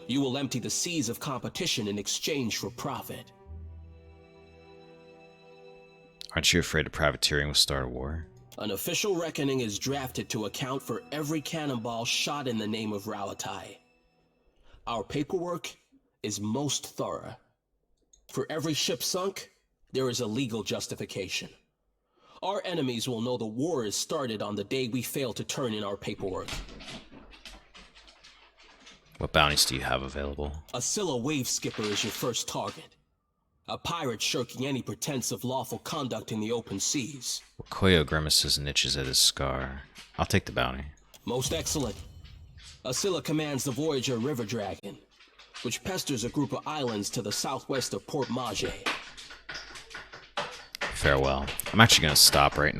You will empty the seas of competition in exchange for profit. Aren't you afraid of privateering will start a war? An official reckoning is drafted to account for every cannonball shot in the name of Rautai. Our paperwork is most thorough. For every ship sunk, there is a legal justification. Our enemies will know the war is started on the day we fail to turn in our paperwork. What bounties do you have available? A Scylla wave skipper is your first target. A pirate shirking any pretense of lawful conduct in the open seas. Koyo grimaces and itches at his scar. I'll take the bounty. Most excellent. A Scylla commands the Voyager River Dragon, which pesters a group of islands to the southwest of Port Mage. Farewell. I'm actually going to stop right now.